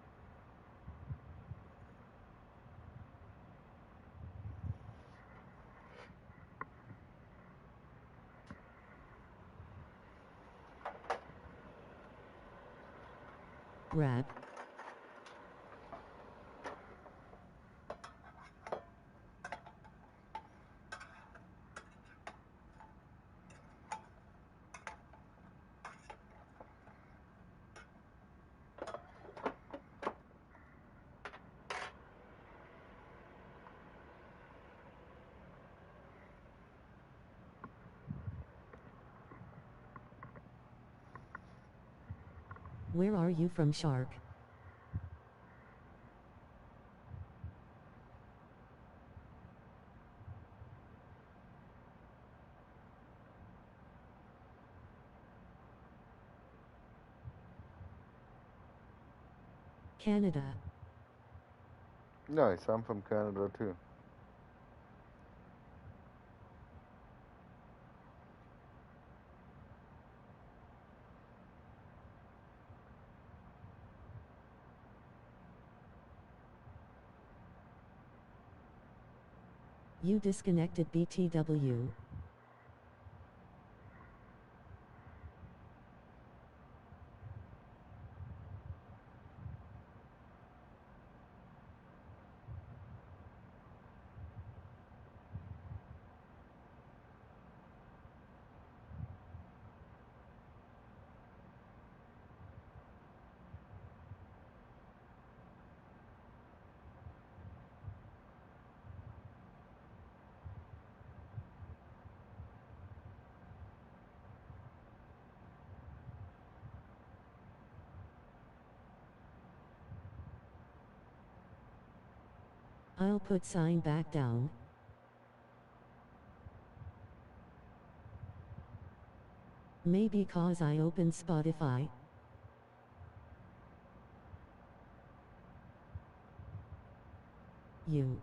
Rap. Where are you from, Shark? Canada. Nice, I'm from Canada too. You disconnected BTW. I'll put sign back down. Maybe cause I opened Spotify. You.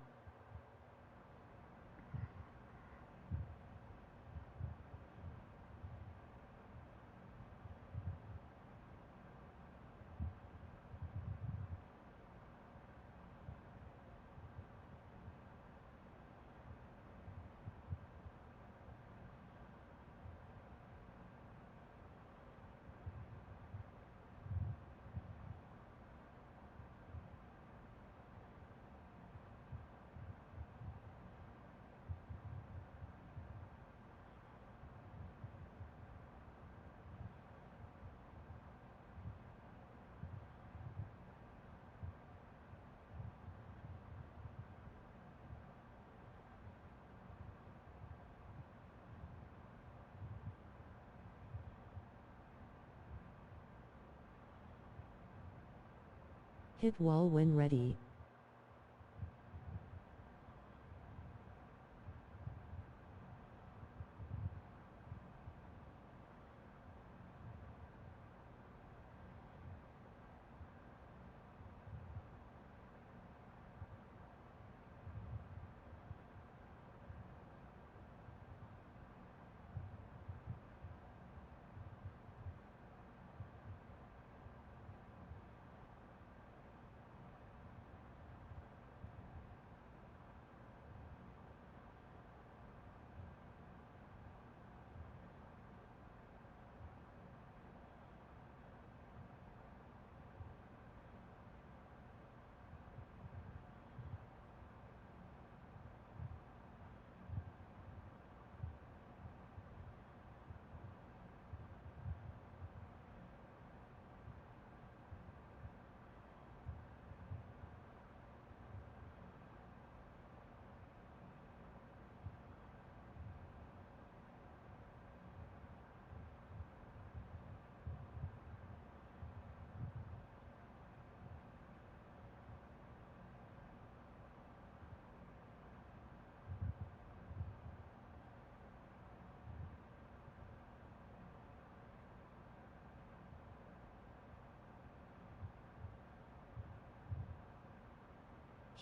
Hit wall when ready.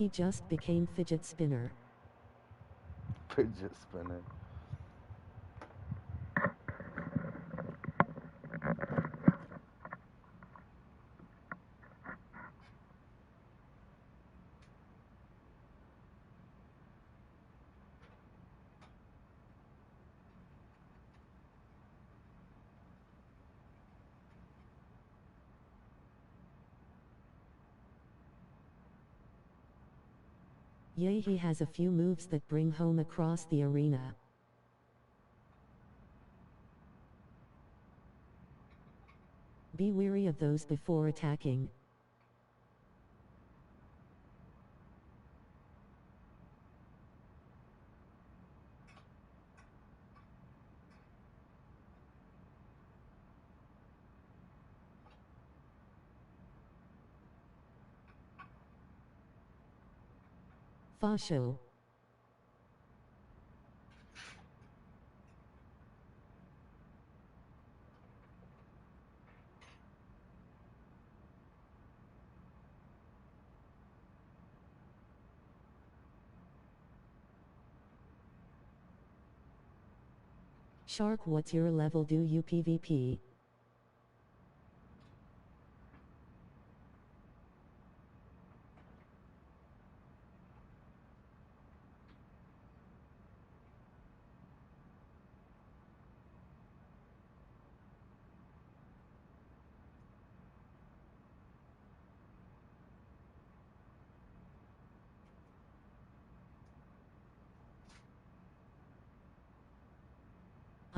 He just became fidget spinner. Fidget spinner. Yay, he has a few moves that bring home across the arena. Be wary of those before attacking. Fasho. Shark, what's your level? Do you PvP?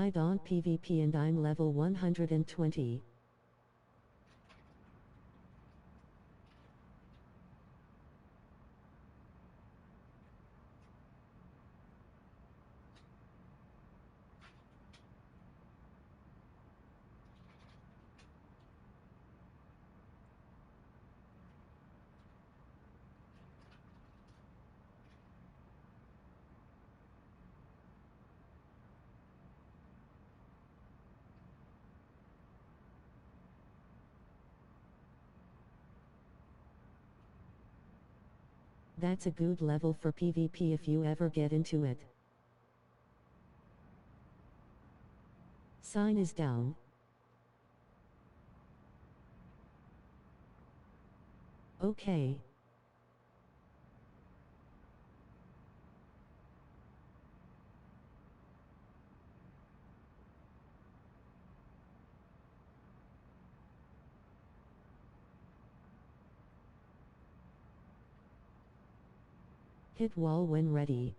I don't PvP and I'm level 120. That's a good level for PvP if you ever get into it. Sign is down. Okay. Hit wall when ready.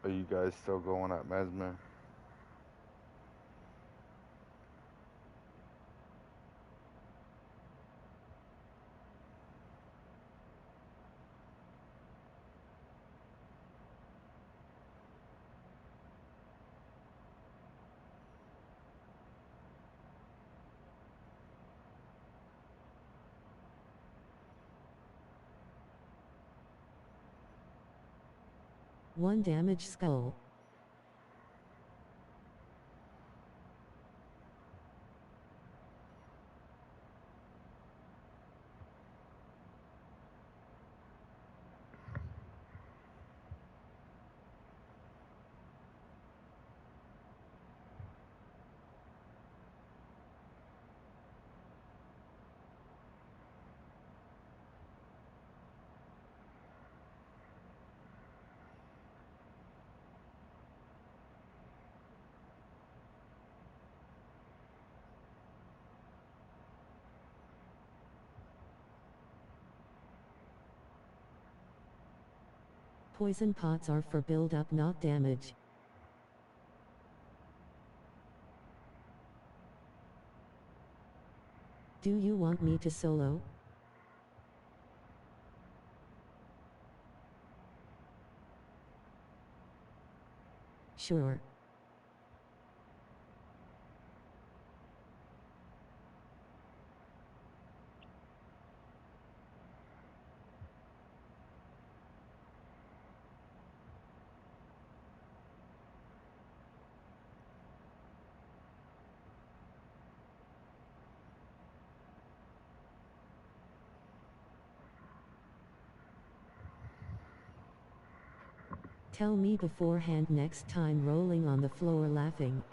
Are you guys still going at Mesmer? One damage skull. Poison pots are for build up, not damage. Do you want me to solo? Sure. Tell me beforehand next time, rolling on the floor laughing.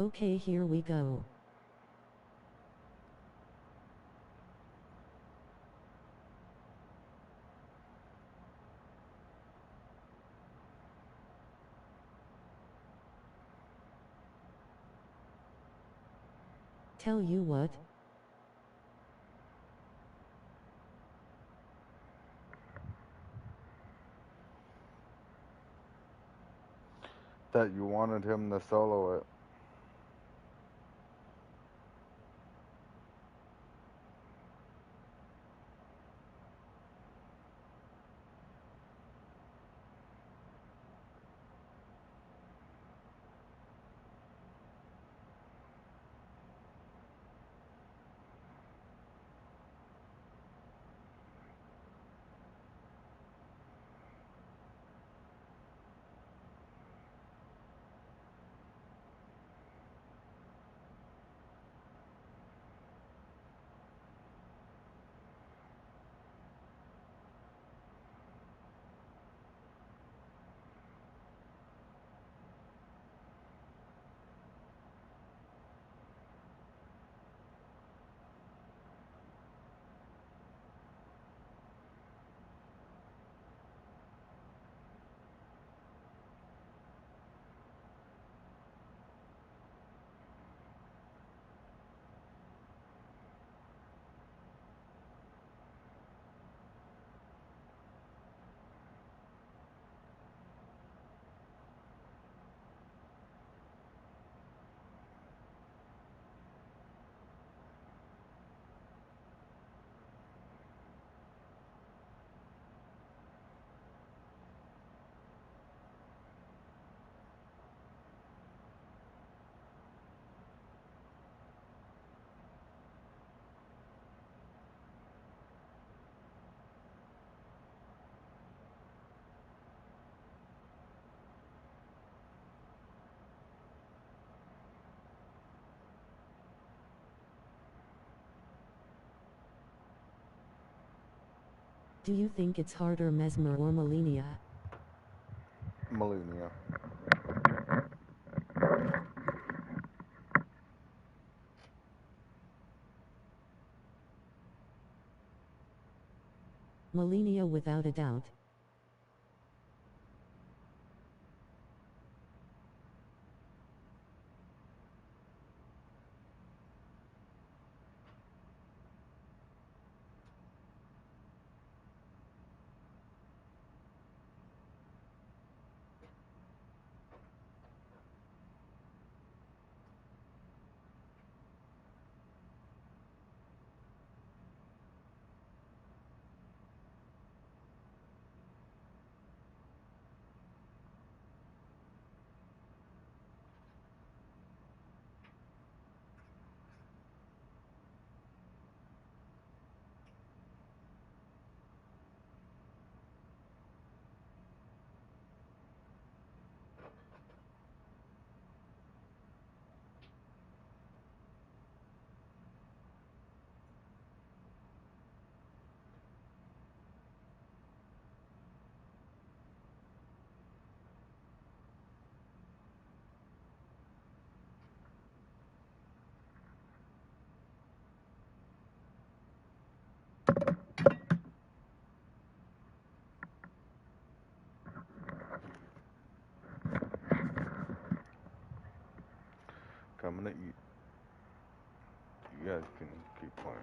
Okay, here we go. Tell you what. That you wanted him to solo it. Do you think it's harder Mesmer or Malenia? Millennia. Malenia without a doubt. Coming at you. You guys can keep playing.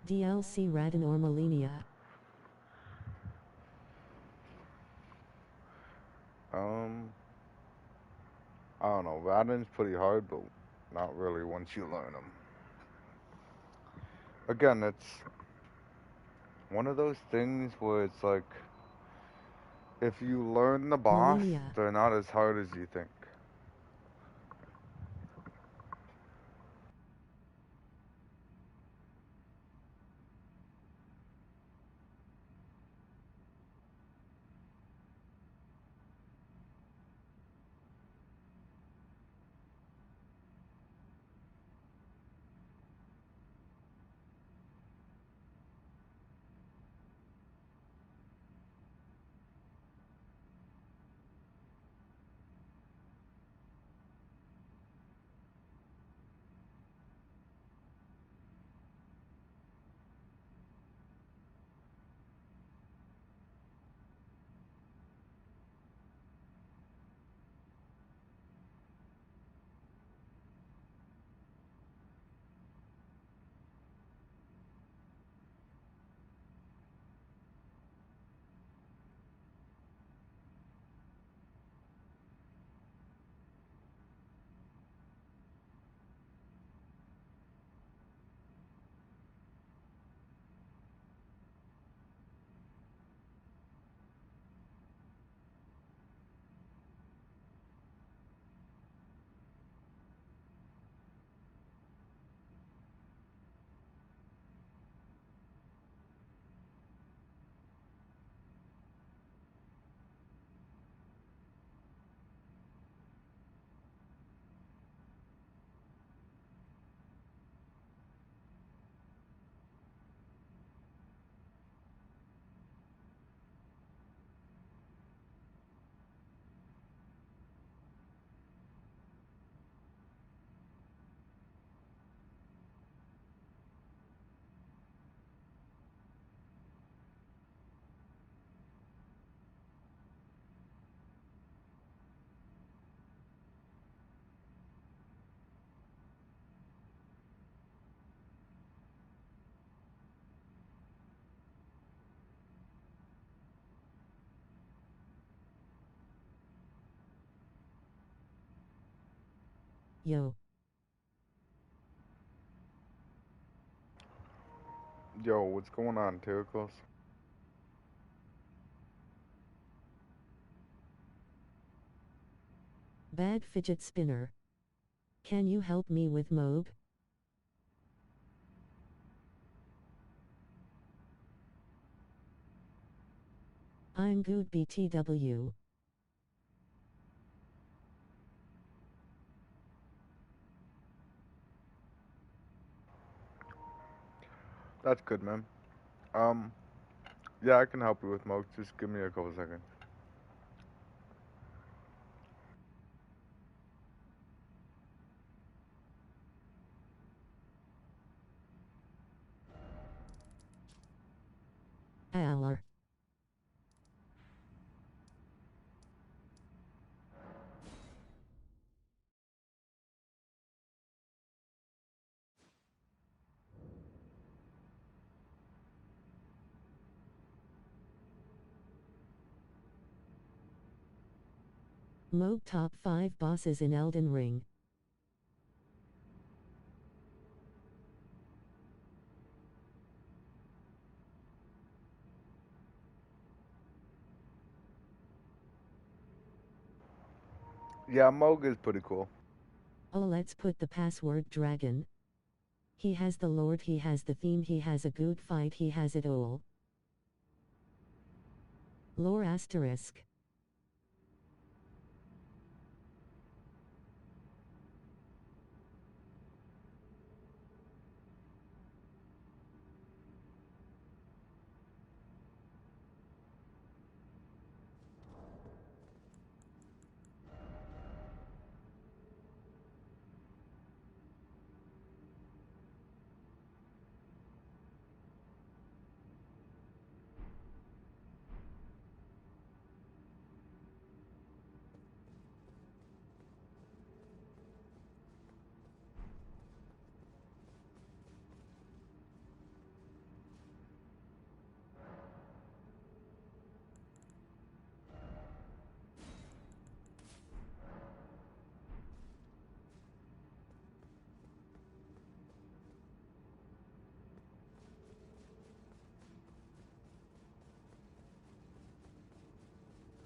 DLC Radin or Malenia? I don't know. Radin's pretty hard, but not really once you learn them. Again, it's one of those things where it's like, if you learn the boss, Malenia. they're not as hard as you think. Yo. Yo, what's going on, Tyricles? Bad fidget spinner. Can you help me with Moog? I'm good BTW. That's good, man. Um, yeah, I can help you with Moke. Just give me a couple seconds. Aller. Moog top 5 bosses in Elden Ring. Yeah, Moog is pretty cool. Oh, let's put the password dragon. He has the lord, he has the theme, he has a good fight, he has it all. Lore asterisk.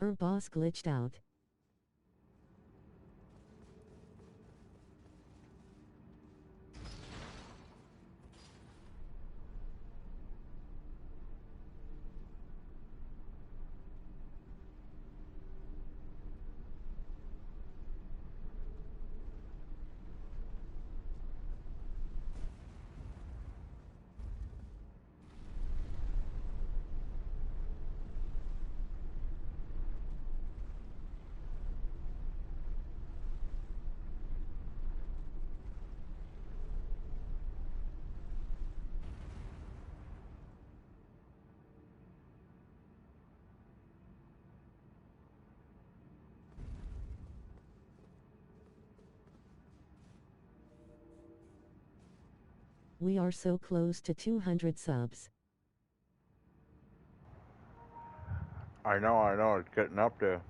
Her boss glitched out. We are so close to 200 subs. I know, it's getting up there.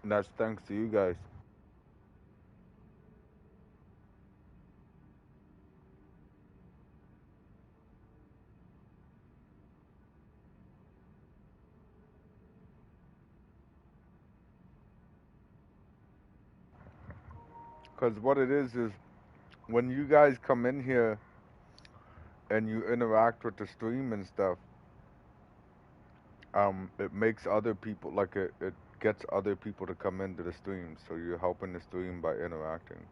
And that's thanks to you guys. Because what it is when you guys come in here and you interact with the stream and stuff, it makes other people, like it gets other people to come into the stream. So you're helping the stream by interacting.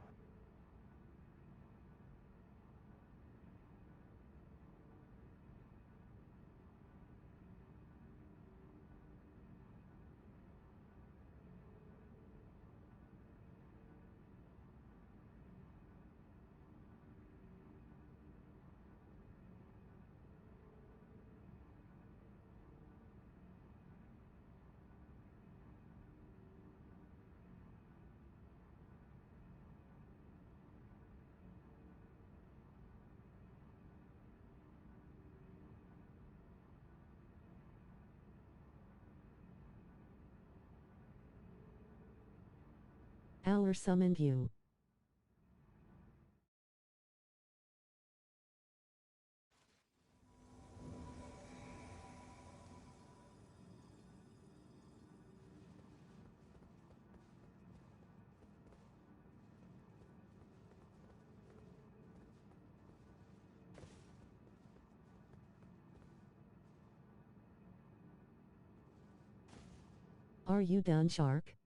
Aller summoned you. Are you done, Shark?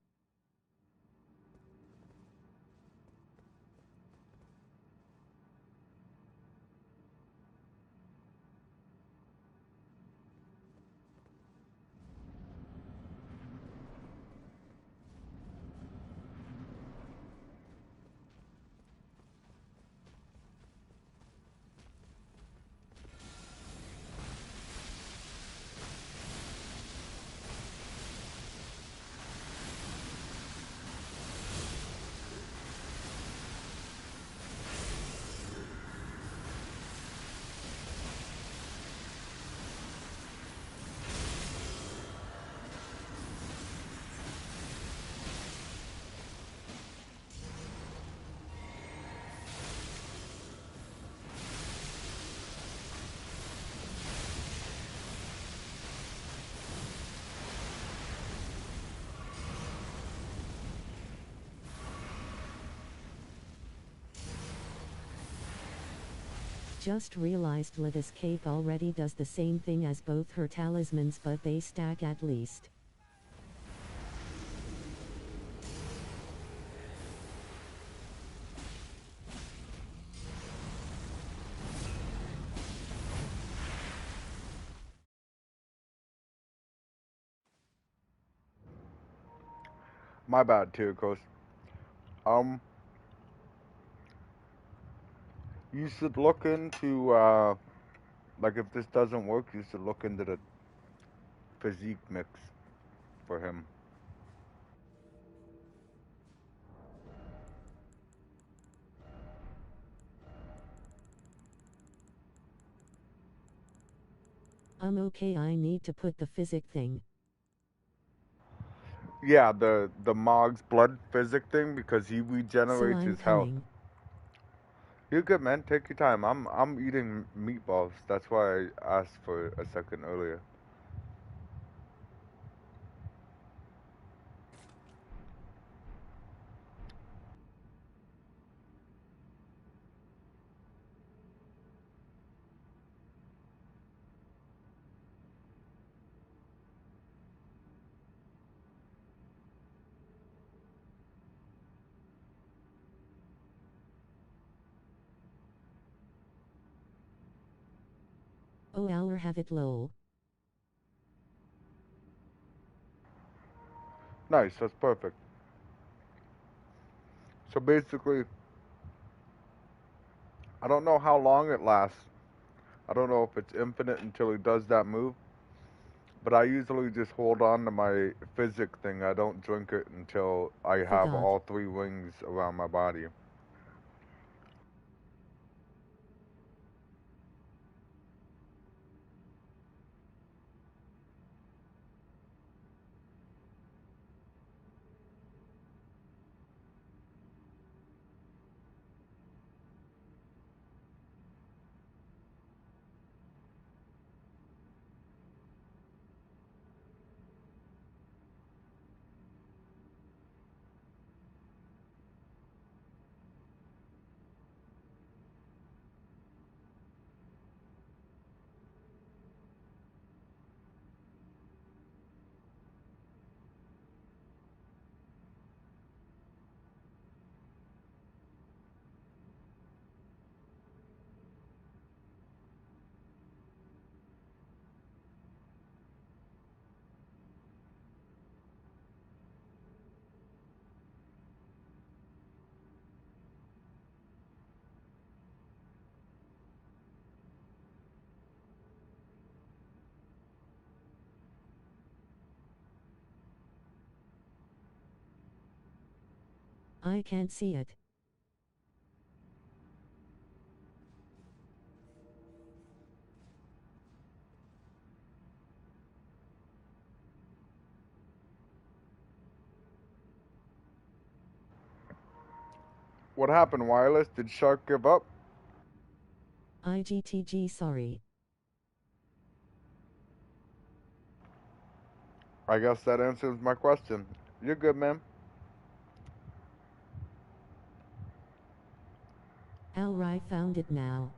Just realized Lida's cape already does the same thing as both her talismans, but they stack at least. My bad too, Coast. Um, you should look into like if this doesn't work, you should look into the physique mix for him. Okay, I need to put the physic thing. Yeah, the Mog's blood physic thing because he So regenerates I'm his health. coming. You're good, man. Take your time. I'm eating meatballs. That's why I asked for a second earlier. Oh, I'll have it lol. Nice. That's perfect. So basically, I don't know how long it lasts. I don't know if it's infinite until he does that move. But I usually just hold on to my physic thing. I don't drink it until I have Forgot. all three rings around my body. I can't see it. What happened, Wireless? Did Shark give up? IGTG, sorry. I guess that answers my question. You're good, man. Alright, found it now.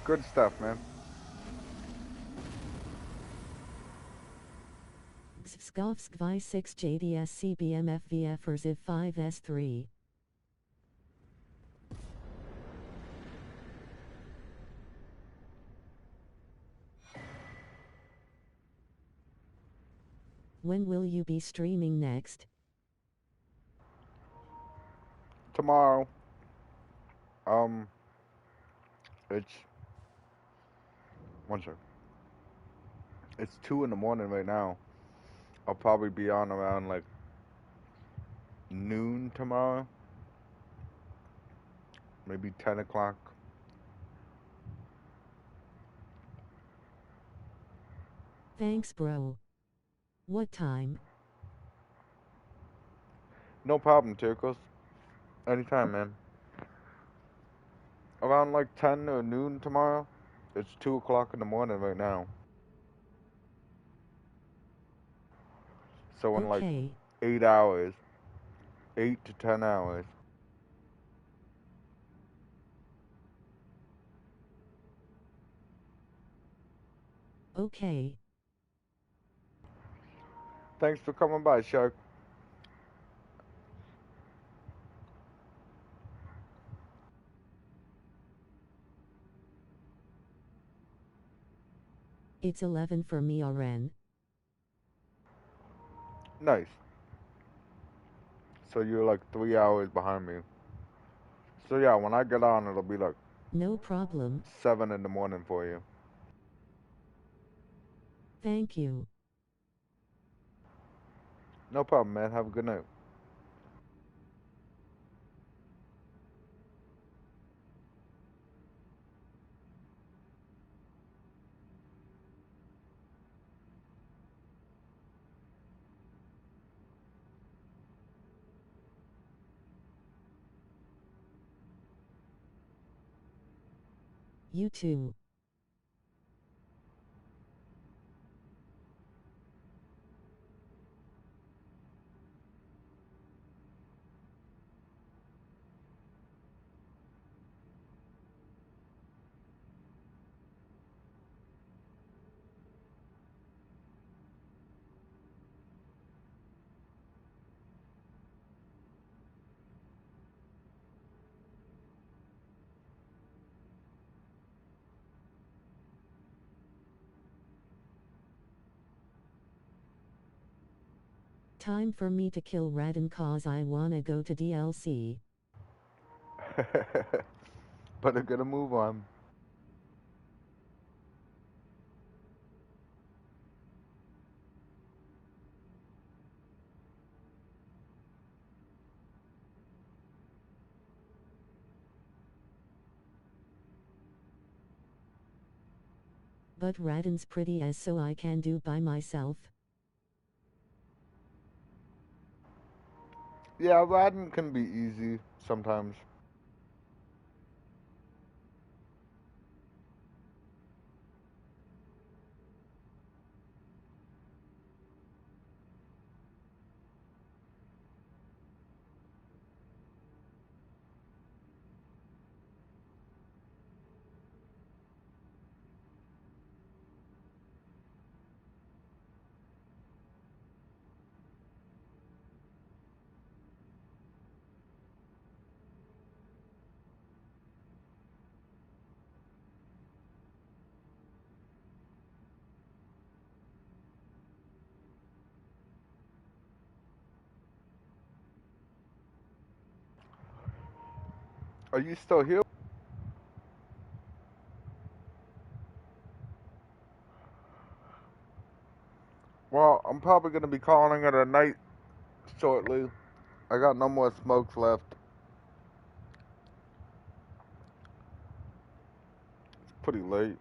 Good stuff, man. Skovsk Vi6 JDS CBM FVF or Ziv 5S3. When will you be streaming next? Tomorrow. It's one second. It's 2 in the morning right now. I'll probably be on around like noon tomorrow. Maybe 10 o'clock. Thanks, bro. What time? No problem, Tirkos. Anytime, man. Around like 10 or noon tomorrow. It's 2 o'clock in the morning right now. So in like Okay. 8 hours. 8 to 10 hours. Okay. Thanks for coming by, Shark. It's 11 for me, Oren. Nice. So you're like 3 hours behind me. So yeah, when I get on, it'll be like No problem. 7 in the morning for you. Thank you. No problem, man. Have a good night. You too. Time for me to kill Radin cause I wanna go to DLC. But I gotta move on. But Radin's pretty as so I can do by myself. Yeah, riding can be easy sometimes. Are you still here? Well, I'm probably gonna be calling it a night shortly. I got no more smokes left. It's pretty late.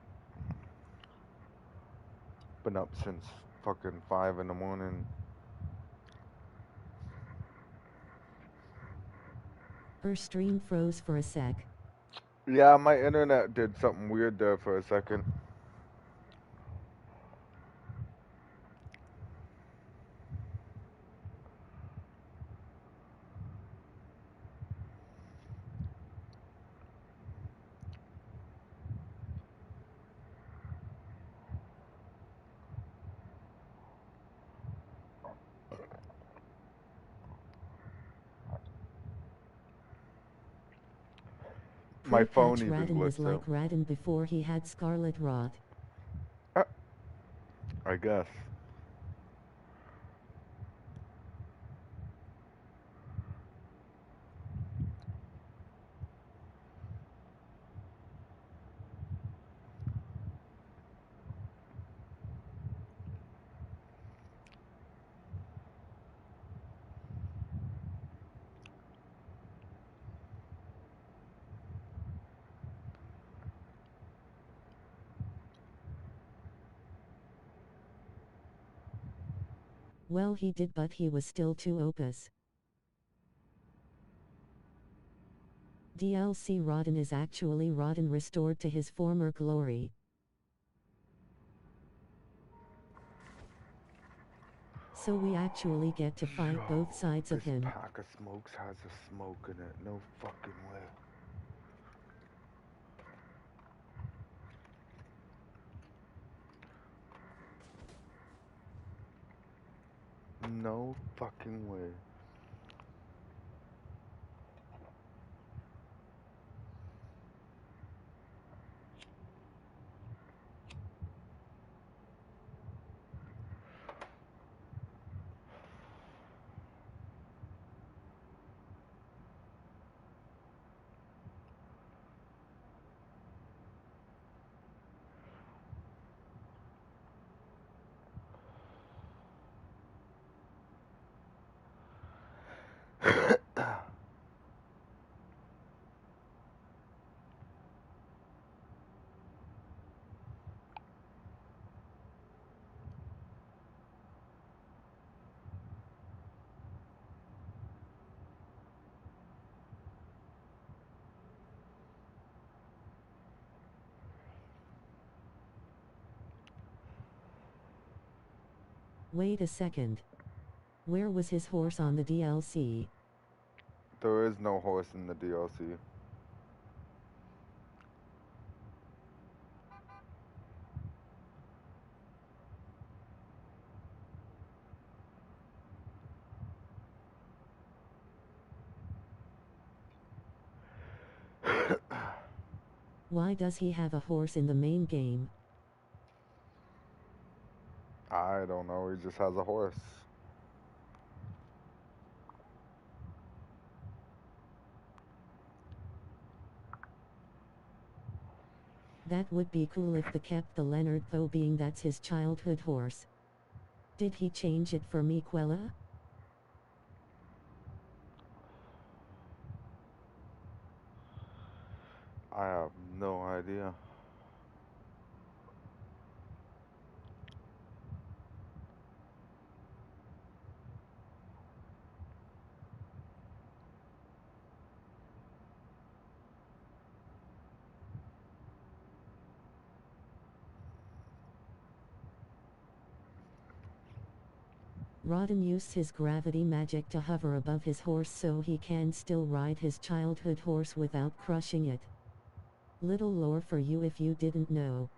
Been up since fucking 5 in the morning. Her stream froze for a sec. Yeah, my internet did something weird there for a second. my Eye phone patch even Radin was glitched like out. Radin before he had scarlet rot. I guess. Well, he did, but he was still too opus. DLC Rodin is actually Rodin restored to his former glory. So we actually get to fight both sides of him. This pack of smokes has a smoke in it. No fucking way. No fucking way. Wait a second. Where was his horse on the DLC? There is no horse in the DLC. Why does he have a horse in the main game? I don't know, he just has a horse. That would be cool if they kept the Leonard though, being that's his childhood horse. Did he change it for Miquella? I have no idea. Rodin used his gravity magic to hover above his horse so he can still ride his childhood horse without crushing it. Little lore for you if you didn't know.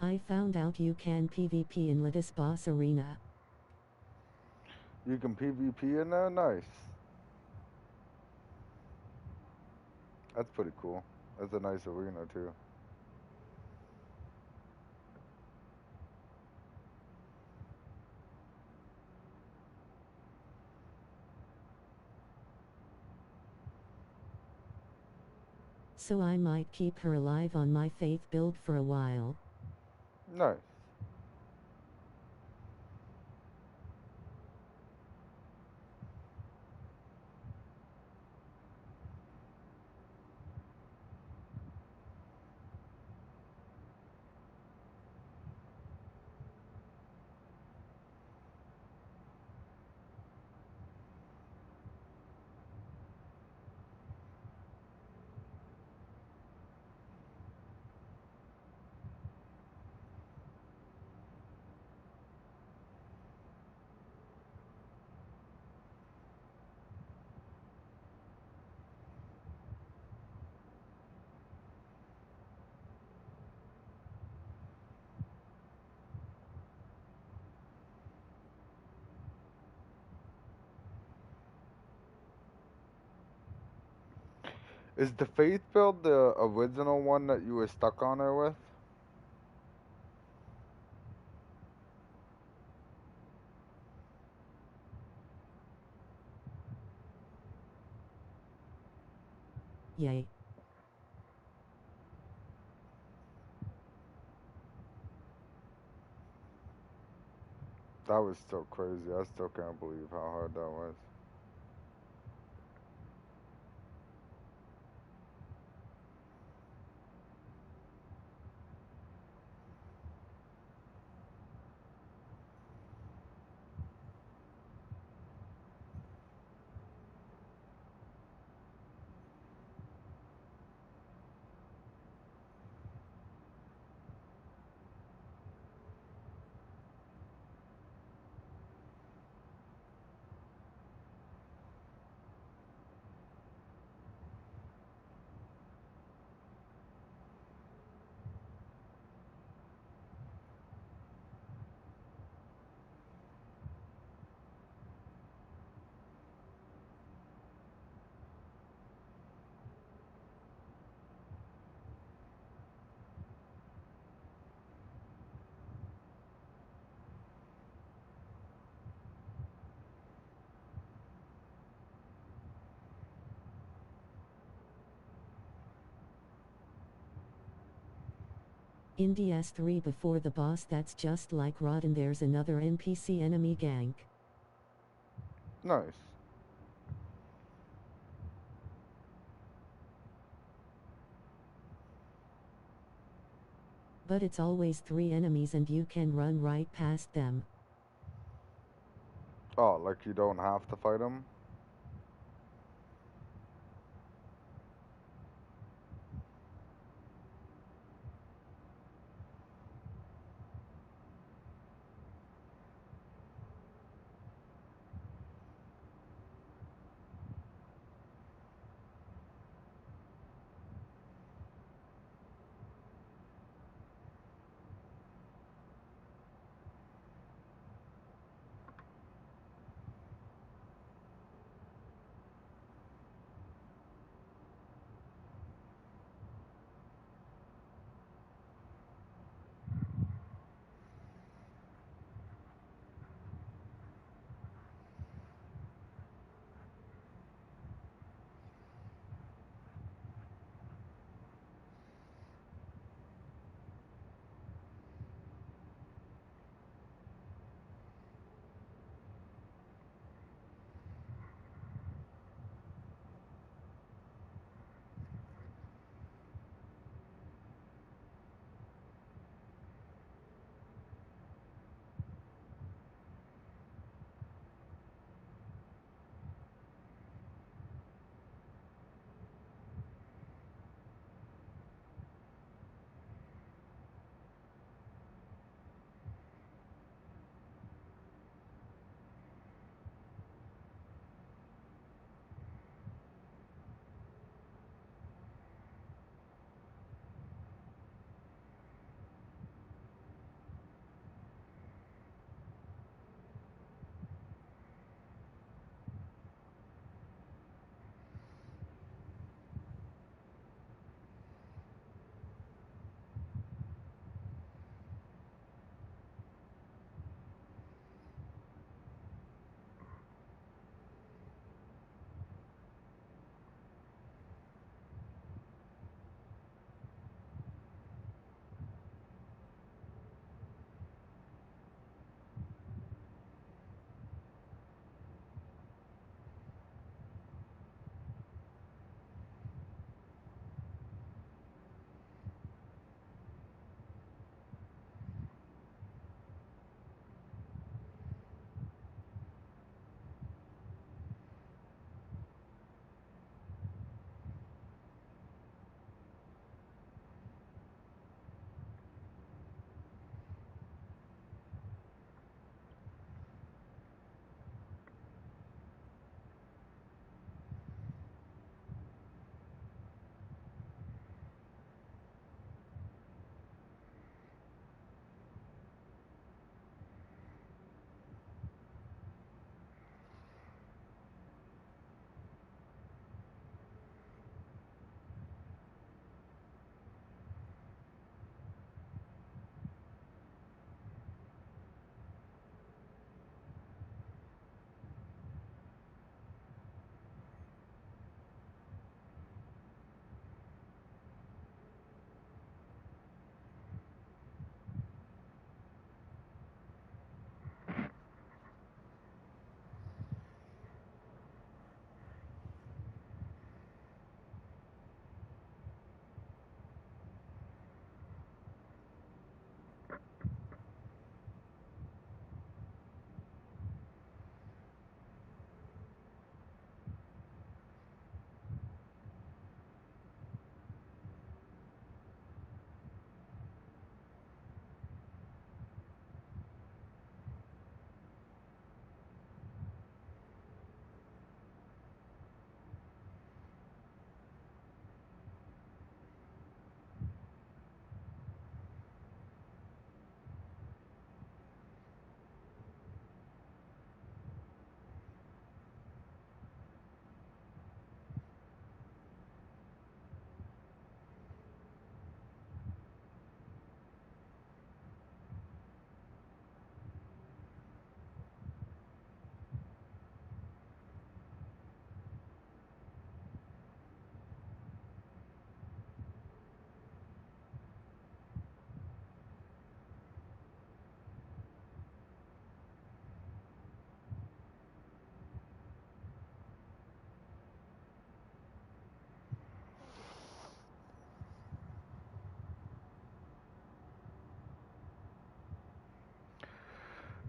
I found out you can PvP in Lattice Boss Arena. You can PvP in there? Nice. That's pretty cool. That's a nice arena too. So I might keep her alive on my faith build for a while. Nice. Is the faith build the original one that you were stuck on her with? Yay. That was still crazy. I still can't believe how hard that was. In DS3 before the boss that's just like Rodden, there's another NPC enemy gank. Nice. But it's always 3 enemies and you can run right past them. Oh, like you don't have to fight him?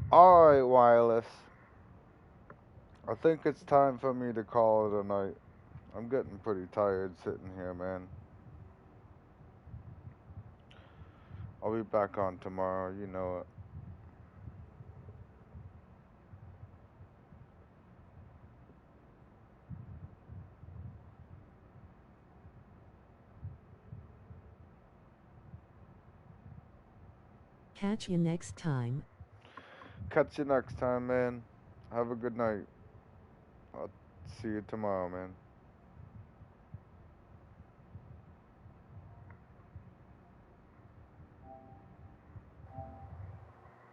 Alright, Wireless. I think it's time for me to call it a night. I'm getting pretty tired sitting here, man. I'll be back on tomorrow, you know it. Catch you next time. Catch you next time, man. Have a good night. I'll see you tomorrow, man.